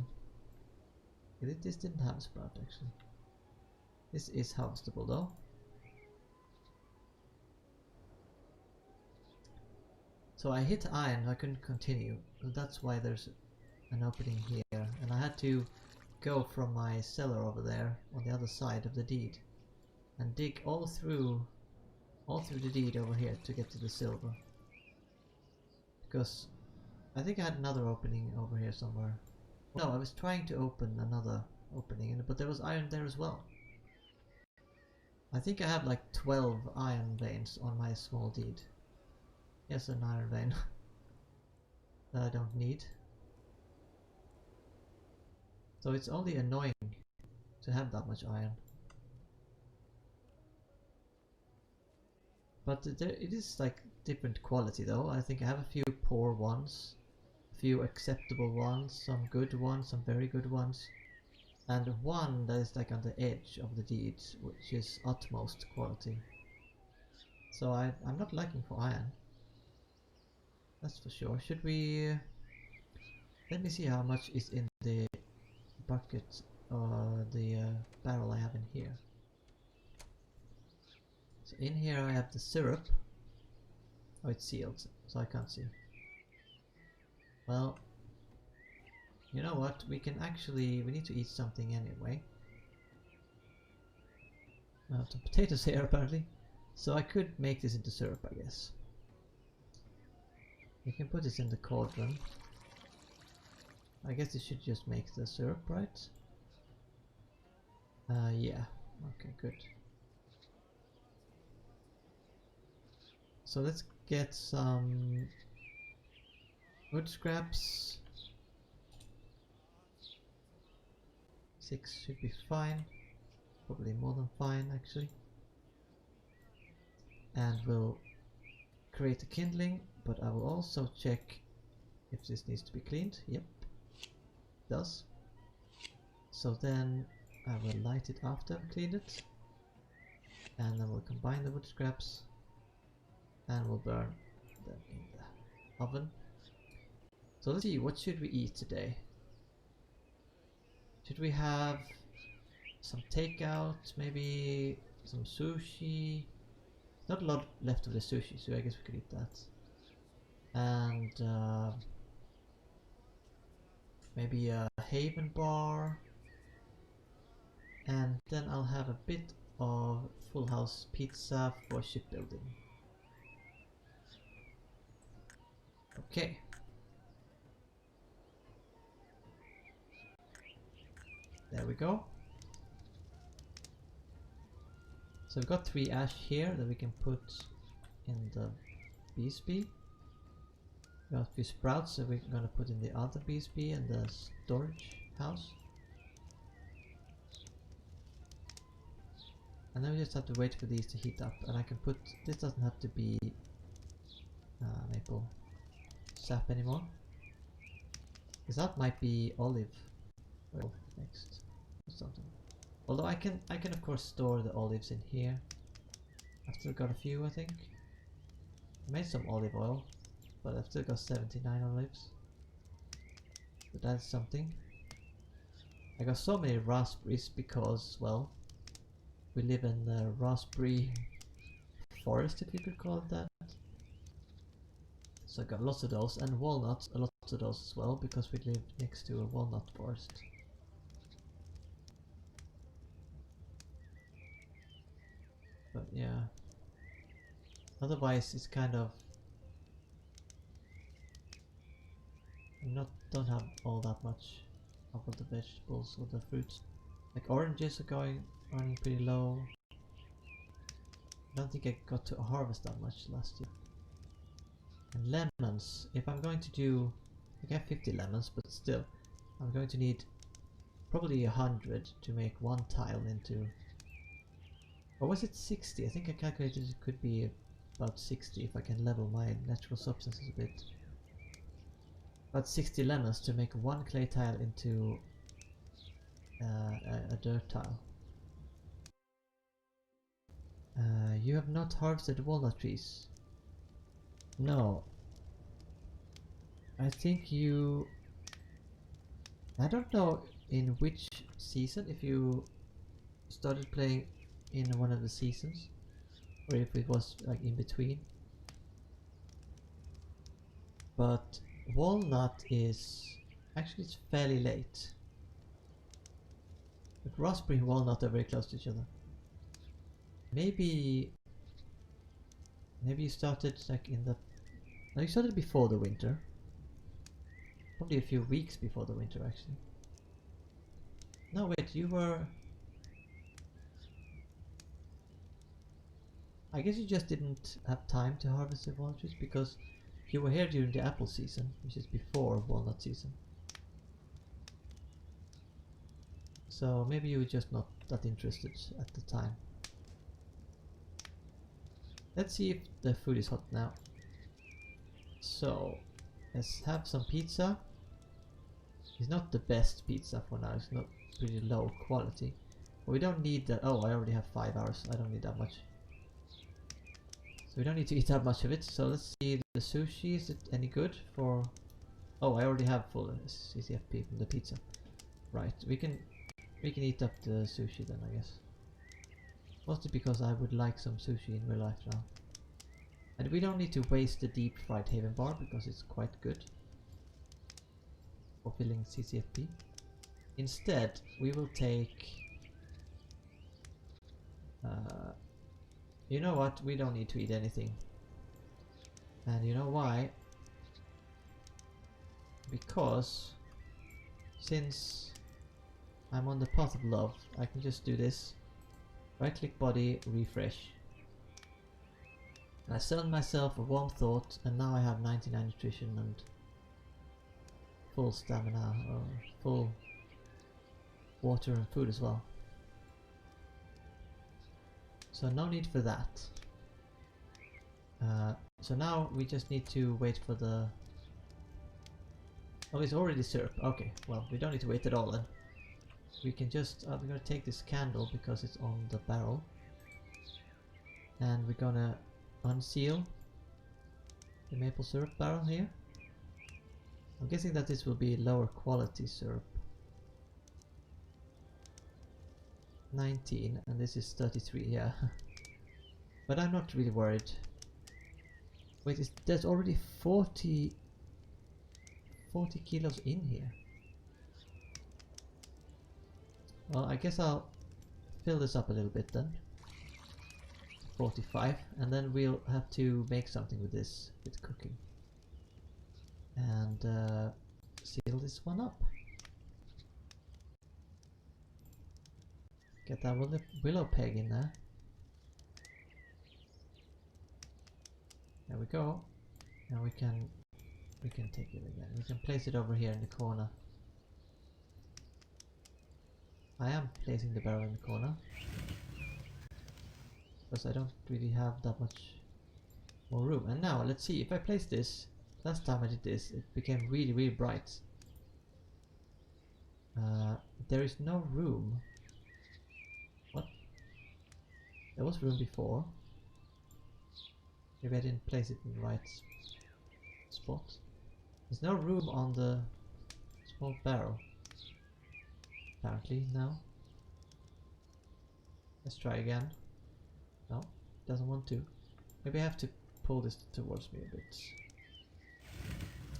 This didn't have a sprout actually. This is harvestable though. So I hit iron, I couldn't continue. That's why there's an opening here. And I had to go from my cellar over there on the other side of the deed. And dig all through the deed over here to get to the silver. Because I think I had another opening over here somewhere. No, I was trying to open another opening, but there was iron there as well. I think I have like 12 iron veins on my small deed. Yes, an iron vein that I don't need. So it's only annoying to have that much iron. But it is like different quality though. I think I have a few poor ones, a few acceptable ones, some good ones, some very good ones, and one that is like on the edge of the deed, which is utmost quality. So I'm not lacking for iron. That's for sure. Should we... let me see how much is in the bucket or the barrel I have in here. So in here I have the syrup. Oh, it's sealed, so I can't see. Well, you know what? We need to eat something anyway. I have some potatoes here apparently. So I could make this into syrup, I guess. We can put this in the cauldron. I guess it should just make the syrup, right? Yeah. Okay, good. So let's get some wood scraps. 6 should be fine. Probably more than fine, actually. And we'll create a kindling, but I will also check if this needs to be cleaned. Yep, it does. So then I will light it after I've cleaned it, and then we'll combine the wood scraps and we'll burn them in the oven. So let's see, what should we eat today? Should we have some takeout? Maybe some sushi. Not a lot left of the sushi, so I guess we could eat that. And maybe a Haven bar. And then I'll have a bit of Full House pizza for shipbuilding. Okay. There we go. So we've got 3 ash here that we can put in the BSB. We got a few sprouts that we're gonna put in the other BSB and the storage house. And then we just have to wait for these to heat up, and I can put, this doesn't have to be maple sap anymore. Because that might be olive oil next or something. Although I can of course store the olives in here. I've still got a few, I think. I made some olive oil, but I've still got 79 olives. But that's something. I got so many raspberries because, well, we live in the raspberry forest, if you could call it that. So I got lots of those, and walnuts, a lot of those as well, because we live next to a walnut forest. But yeah, otherwise it's kind of, don't have all that much of the vegetables or the fruits. Like oranges are running pretty low. I don't think I got to harvest that much last year. And lemons, if I'm going to do, I have 50 lemons, but still, I'm going to need probably 100 to make 1 tile into, or was it 60? I think I calculated it could be about 60 if I can level my natural substances a bit. About 60 lemons to make 1 clay tile into a dirt tile. You have not harvested walnut trees. No. I think you... I don't know in which season, if you started playing in one of the seasons, or if it was like in between. But walnut is... actually it's fairly late. But raspberry and walnut are very close to each other. Maybe you started like in the... no, you started before the winter. Probably a few weeks before the winter actually. No wait, you were... I guess you just didn't have time to harvest the walnut trees because you were here during the apple season, which is before walnut season. So maybe you were just not that interested at the time. Let's see if the food is hot now. So, let's have some pizza. It's not the best pizza for now, it's not pretty low quality. But we don't need that. Oh, I already have 5 hours, I don't need that much. So we don't need to eat that much of it. So let's see the sushi, is it any good for... oh, I already have full CCFP from the pizza. Right, we can eat up the sushi then, I guess. Mostly because I would like some sushi in real life now. And we don't need to waste the deep fried Haven bar because it's quite good for filling CCFP. Instead, we will take... you know what? We don't need to eat anything. And you know why? Because since I'm on the path of love, I can just do this. Right click body, refresh. And I send myself a warm thought, and now I have 99 nutrition and full stamina, or full water and food as well. So no need for that. So now we just need to wait for the... oh, it's already syrup. Okay, well, we don't need to wait at all then. We can just... we're gonna take this candle because it's on the barrel. And we're gonna unseal the maple syrup barrel here. I'm guessing that this will be lower quality syrup. 19 and this is 33, yeah. But I'm not really worried. Wait, there's already 40 kilos in here. Well, I guess I'll fill this up a little bit then. 45, and then we'll have to make something with this, with cooking. And seal this one up. Get that willow peg in there. There we go. Now we can take it again. We can place it over here in the corner. I am placing the barrel in the corner because I don't really have that much more room. And now let's see if I place this. Last time I did this, it became really, really bright. There is no room. What? There was room before. Maybe I didn't place it in the right spot. There's no room on the small barrel. Apparently now. Let's try again. No, doesn't want to. Maybe I have to pull this towards me a bit.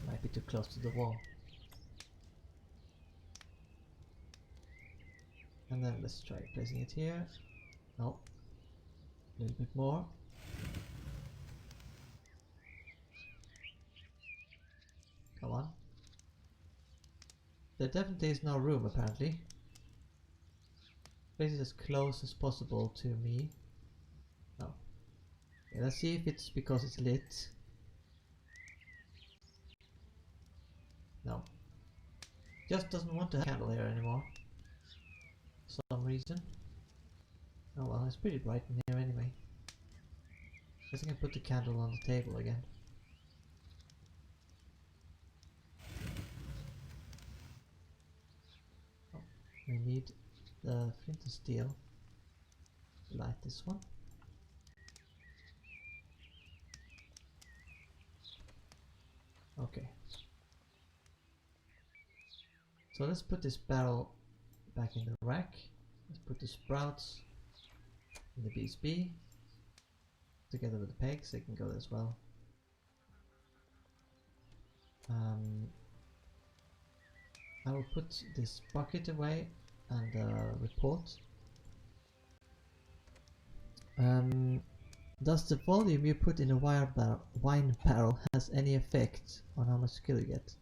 Might be too close to the wall. And then let's try placing it here. No. A little bit more. Come on. There definitely is no room apparently. Place it as close as possible to me. No. Okay, let's see if it's because it's lit. No. Just doesn't want to have a candle here anymore. For some reason. Oh well, it's pretty bright in here anyway. Guess I can put the candle on the table again. Oh, we need the flint and steel to light this one. Okay. So let's put this barrel back in the rack. Let's put the sprouts in the BSB together with the pegs. They can go there as well. I will put this bucket away and report. Does the volume you put in a wine barrel has any effect on how much skill you get?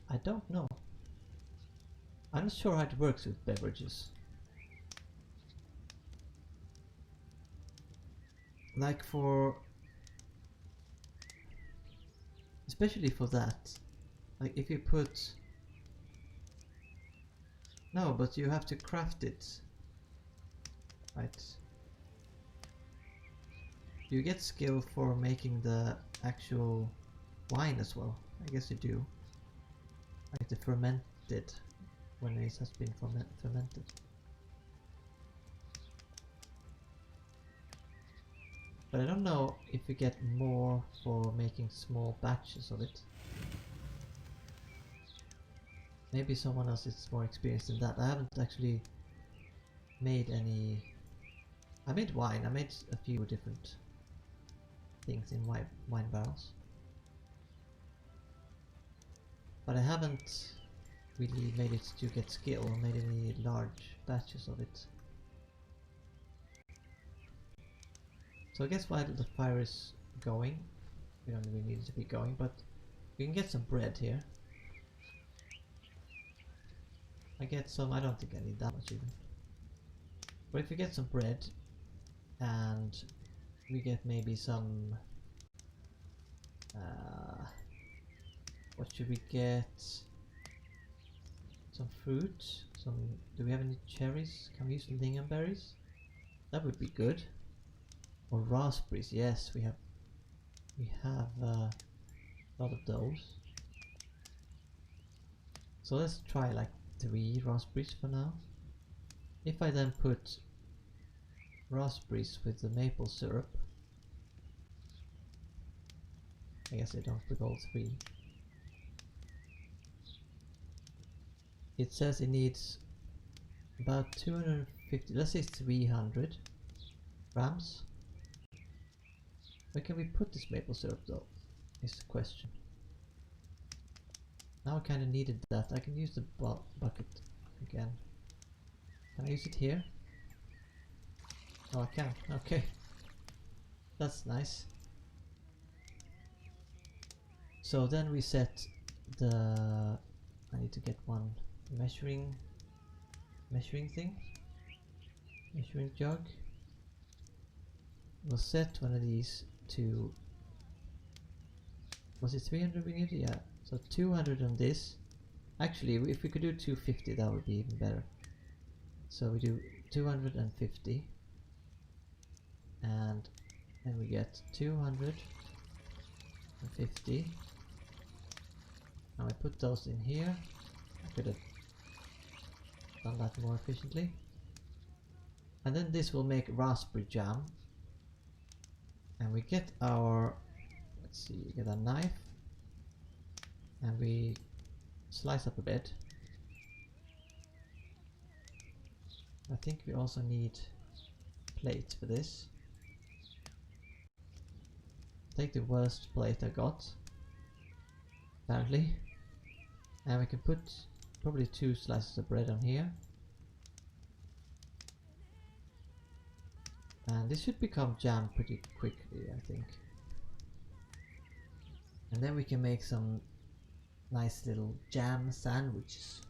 I don't know. I'm not sure how it works with beverages. Like especially for that. Like if you put... No, but you have to craft it. Right. You get skill for making the actual wine as well. I guess you do. Like the fermented, when it has been fermented. But I don't know if you get more for making small batches of it. Maybe someone else is more experienced in that. I haven't actually made any... I made wine. I made a few different things in wine barrels. But I haven't really made it to get skill or made any large batches of it. So I guess while the fire is going, we don't really need it to be going, but we can get some bread here. I get some, I don't think I need that much even. But if we get some bread and we get maybe some what should we get? Some fruit, do we have any cherries? Can we use lingonberries? That would be good. Or raspberries, yes, we have a lot of those. So let's try like 3 raspberries for now. If I then put raspberries with the maple syrup, I guess I don't put all 3. it says it needs about 250, let's say 300 grams. Where can we put this maple syrup though, is the question. Now I kinda needed that. I can use the bucket again. Can I use it here? Oh, I can. Okay. That's nice. So then we set the... I need to get one measuring thing. Measuring jug. We'll set one of these to... Was it 300 we needed? Yeah. So 200 on this. Actually, if we could do 250, that would be even better. So we do 250. And then we get 250. Now I put those in here. I could have done that more efficiently. And then this will make raspberry jam. And we get our, let's see, we get a knife. And we slice up a bit. I think we also need plate for this. Take the worst plate I got, apparently, and we can put probably 2 slices of bread on here, and this should become jam pretty quickly, I think. And then we can make some nice little jam sandwiches.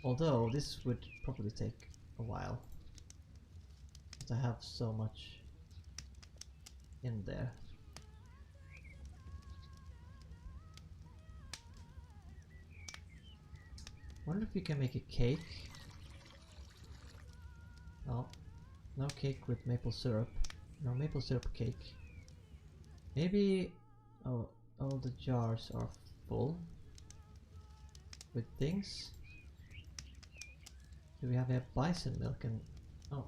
Although this would probably take a while, because I have so much in there. Wonder if we can make a cake. Oh, no cake with maple syrup. No maple syrup cake. Maybe... oh, all the jars are full with things. Do we have bison milk and... oh.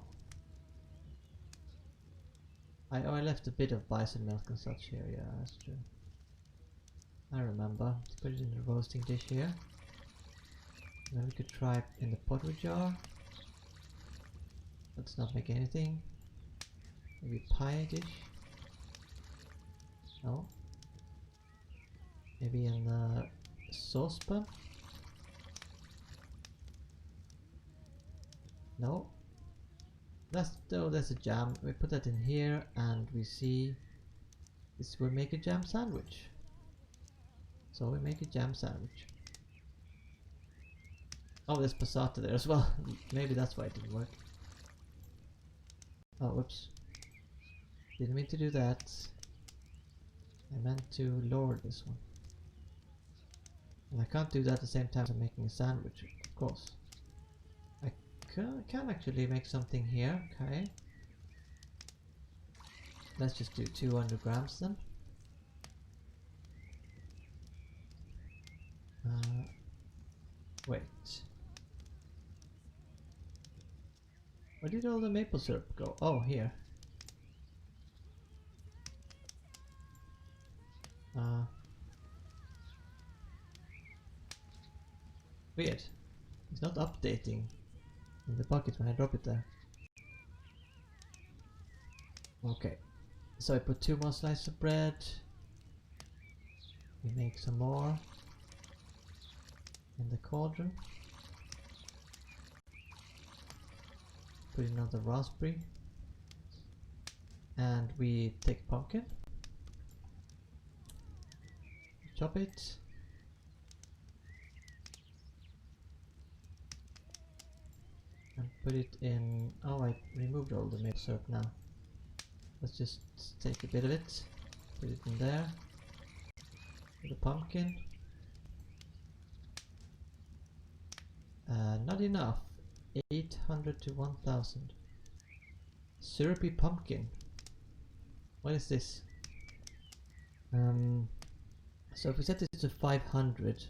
I left a bit of bison milk and such here, yeah, that's true. I remember. Let's put it in the roasting dish here. And then we could try it in the pottery jar. Let's not make anything. Maybe pie dish. No. Maybe in the saucepan. No. That's a jam. We put that in here and we see this will make a jam sandwich. So we make a jam sandwich. Oh, there's passata there as well. Maybe that's why it didn't work. Oh, whoops. Didn't mean to do that. I meant to lower this one. And I can't do that at the same time as I'm making a sandwich, of course. I can actually make something here, okay. Let's just do 200 grams then. Wait. Where did all the maple syrup go? Oh, here. Weird. It's not updating in the bucket when I drop it there. Okay. So I put 2 more slices of bread. We make some more in the cauldron. Put in another raspberry. And we take pumpkin. Chop it. And put it in... oh, I removed all the maple syrup now. Let's just take a bit of it. Put it in there. Put the pumpkin. Not enough. 800 to 1000. Syrupy pumpkin. What is this? So if we set this to 500,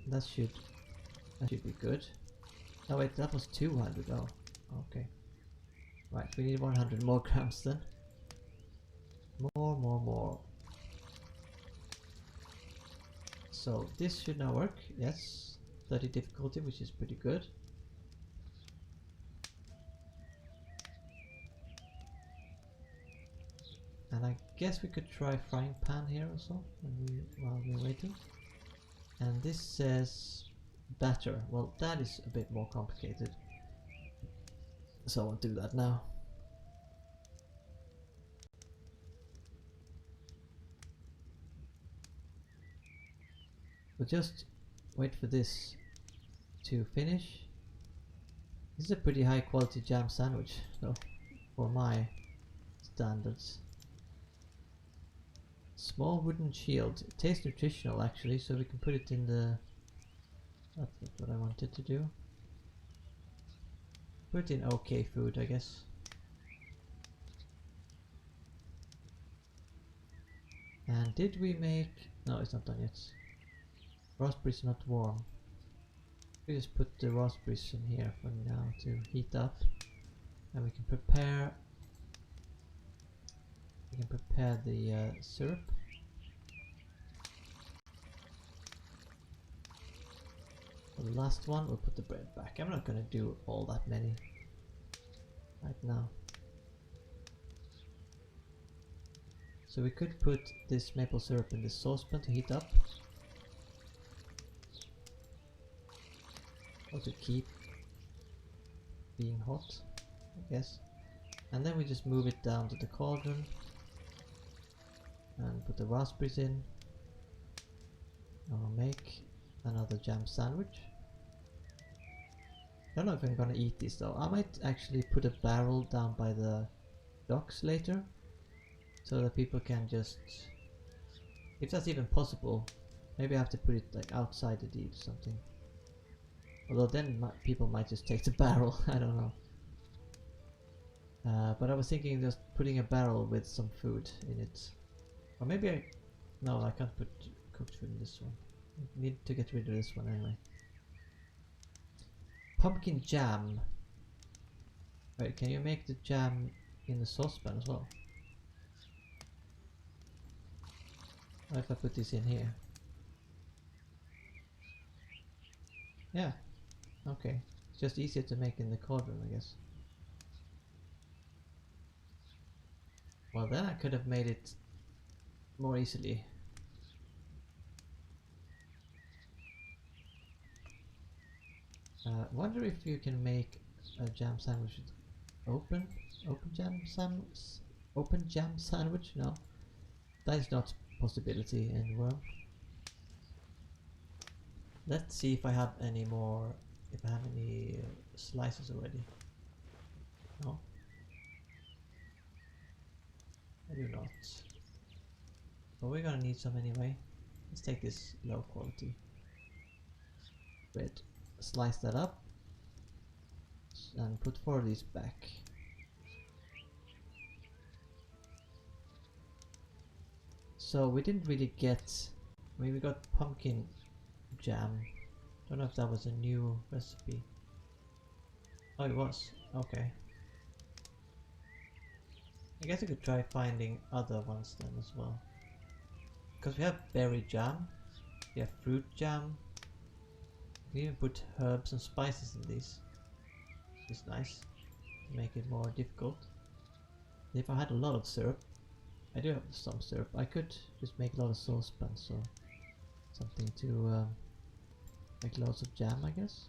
that should be good. Oh wait, that was 200. Oh, okay. Right, we need 100 more grams then. More. So this should now work. Yes, 30 difficulty, which is pretty good. And I guess we could try frying pan here also while we're waiting. And this says batter. Well, that is a bit more complicated. So I won't do that now. We'll just wait for this to finish. This is a pretty high quality jam sandwich though, for my standards. Small wooden shield. It tastes nutritional actually, so we can put it in the... That's not what I wanted to do. Put in okay food, I guess. And did we make... No, it's not done yet. Raspberries not warm. We just put the raspberries in here for now to heat up. And we can prepare... the syrup. For the last one, we'll put the bread back. I'm not gonna do all that many right now. So we could put this maple syrup in the saucepan to heat up. Or to keep being hot, I guess. And then we just move it down to the cauldron. And put the raspberries in. I'll make another jam sandwich. I don't know if I'm gonna eat this though. I might actually put a barrel down by the docks later, so that people can just, if that's even possible, maybe I have to put it like outside the deed or something. Although then people might just take the barrel, I don't know. But I was thinking just putting a barrel with some food in it. Or maybe no, I can't put cooked food in this one. I need to get rid of this one anyway. Pumpkin jam. Wait, can you make the jam in the saucepan as well? What if I put this in here? Yeah. Okay. It's just easier to make in the cauldron, I guess. Well, then I could have made it more easily. Wonder if you can make a jam sandwich with open jam sandwich? No, that is not a possibility in Wurm. Let's see if I have any more. If I have any slices already. No, I do not. But we're gonna need some anyway. Let's take this low quality bread. Slice that up and put 4 of these back. So we didn't really get, I mean, we got pumpkin jam. Don't know if that was a new recipe. Oh, it was. Okay. I guess I could try finding other ones then as well. Because we have berry jam, we have fruit jam. We can even put herbs and spices in these, which is nice to make it more difficult. If I had a lot of syrup, I do have some syrup, I could just make a lot of saucepans, so something to make loads of jam, I guess.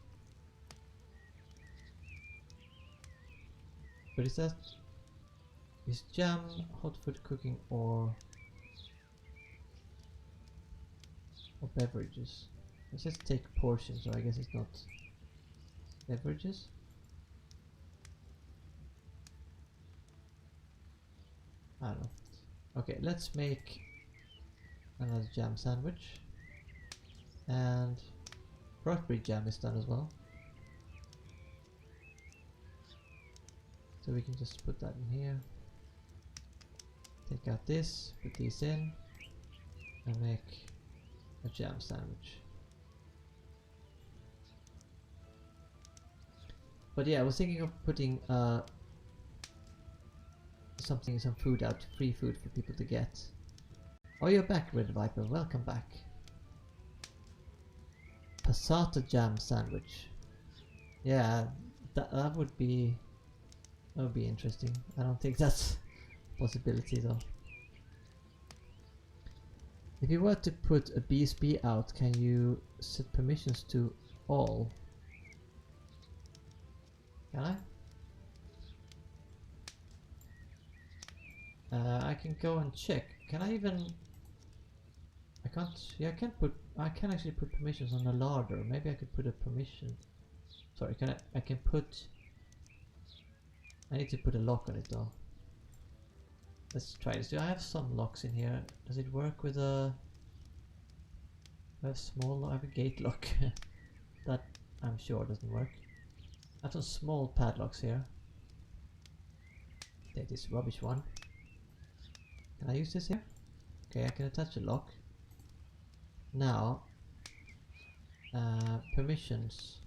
But is jam hot food cooking or beverages? It says take portions, so I guess it's not beverages. I don't know. Okay, let's make another jam sandwich. And raspberry jam is done as well. So we can just put that in here. Take out this, put these in, and make a jam sandwich. But yeah, I was thinking of putting some food out, free food for people to get. Oh, you're back, Red Viper. Welcome back. Passata jam sandwich. Yeah, that would be interesting. I don't think that's a possibility though. If you were to put a BSB out, can you set permissions to all? Can I? I can go and check. Can I even? I can't. Yeah, I can actually put permissions on the larder. Maybe I could put a permission. Sorry, can I? I can put. I need to put a lock on it though. Let's try this. Do I have some locks in here? Does it work with a? I have small. I have a gate lock. That I'm sure doesn't work. I have some small padlocks here. Take this rubbish one. Can I use this here? Okay, I can attach a lock. Now, permissions.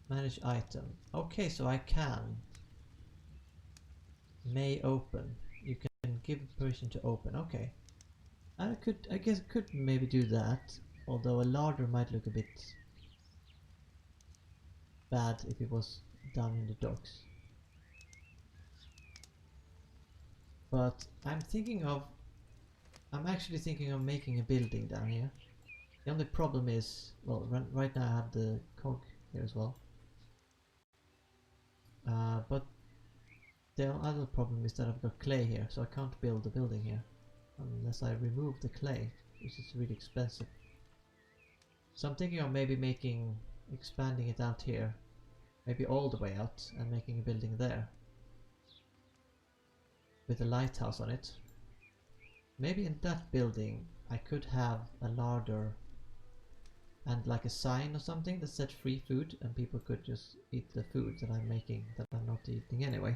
Manage item. Okay, so I can. May open. You can give permission to open. Okay. I guess I could maybe do that. Although a larder might look a bit bad if it was done in the docks. But I'm actually thinking of making a building down here. The only problem is, well, right now I have the cog here as well. But the other problem is that I've got clay here, so I can't build a building here unless I remove the clay, which is really expensive. So I'm thinking of maybe expanding it out here, maybe all the way out, and making a building there with a lighthouse on it. Maybe in that building I could have a larder and like a sign or something that said free food, and people could just eat the food that I'm making that I'm not eating anyway.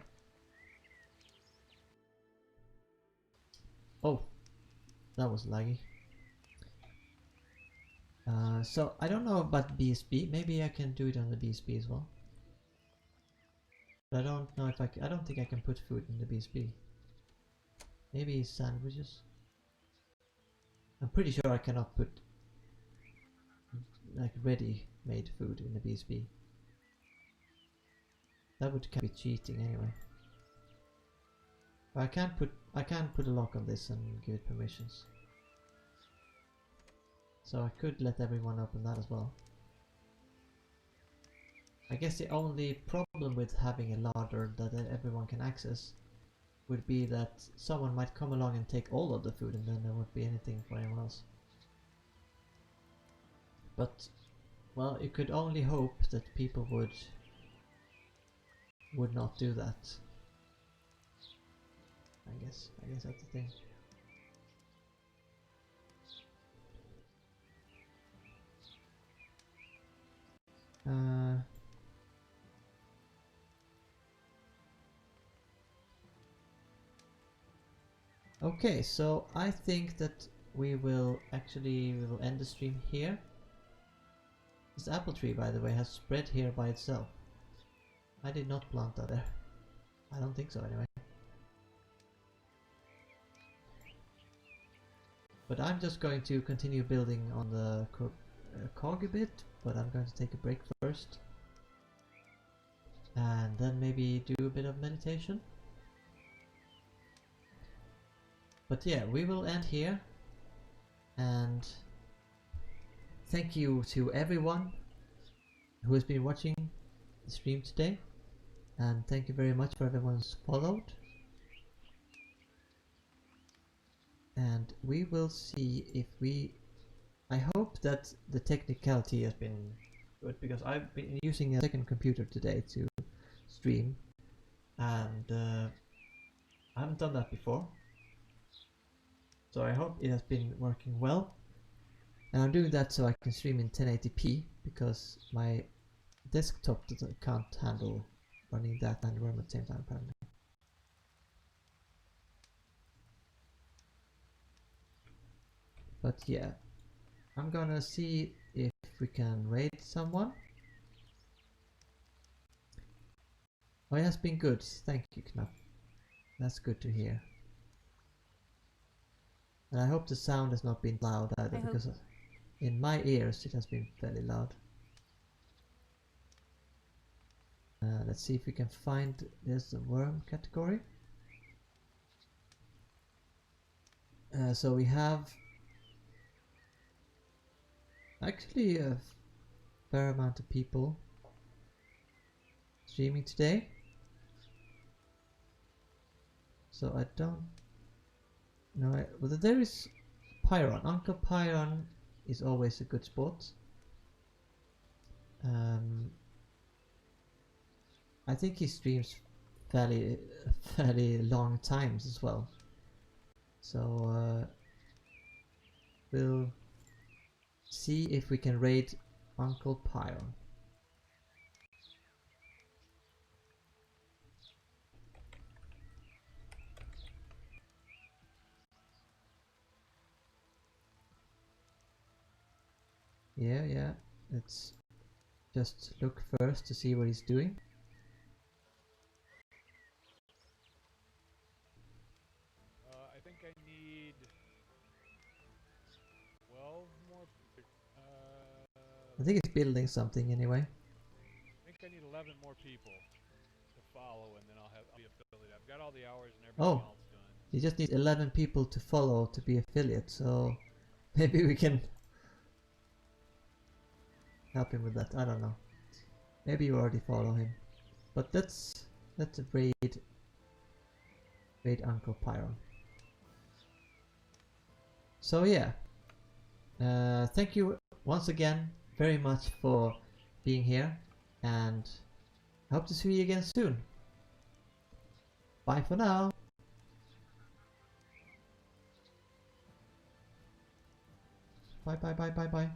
Oh, that was laggy. So I don't know about BSB. Maybe I can do it on the BSB as well. But I don't know if I don't think I can put food in the BSB. Maybe sandwiches. I'm pretty sure I cannot put like ready-made food in the BSB. That would be cheating anyway. But I can put a lock on this and give it permissions. So I could let everyone open that as well. I guess the only problem with having a larder that everyone can access would be that someone might come along and take all of the food, and then there won't be anything for anyone else. But, well, you could only hope that people would not do that. I guess that's the thing. Okay, so I think that we will end the stream here. This apple tree, by the way, has spread here by itself. I did not plant that there. I don't think so anyway. But I'm just going to continue building on the cog a bit, but I'm going to take a break first. And then maybe do a bit of meditation. But yeah, we will end here. And thank you to everyone who has been watching the stream today. And thank you very much for everyone who's followed. And we will see if I hope that the technicality has been good, because I've been using a second computer today to stream, and I haven't done that before. So I hope it has been working well. And I'm doing that so I can stream in 1080p, because my desktop can't handle running that and Wurm at the same time apparently. But yeah, I'm gonna see if we can raid someone. Oh, it has been good. Thank you, Knapp. That's good to hear. And I hope the sound has not been loud either, because in my ears it has been fairly loud. Let's see if we can find, there's the worm category. So we have actually a fair amount of people streaming today. So I don't know whether there is Pyron. Uncle Pyron is always a good spot. I think he streams fairly long times as well. So we'll see if we can raid Uncle Pyron. Yeah. Let's just look first to see what he's doing. I think I need 12 more. I think he's building something anyway. I think I need 11 more people to follow, and then I'll be affiliated. I've got all the hours and everything else done. He just needs 11 people to follow to be affiliate, so maybe we can help him with that. I don't know. Maybe you already follow him, but let's raid Uncle Pyron. So yeah, thank you once again very much for being here, and I hope to see you again soon. Bye for now. Bye. Bye. Bye.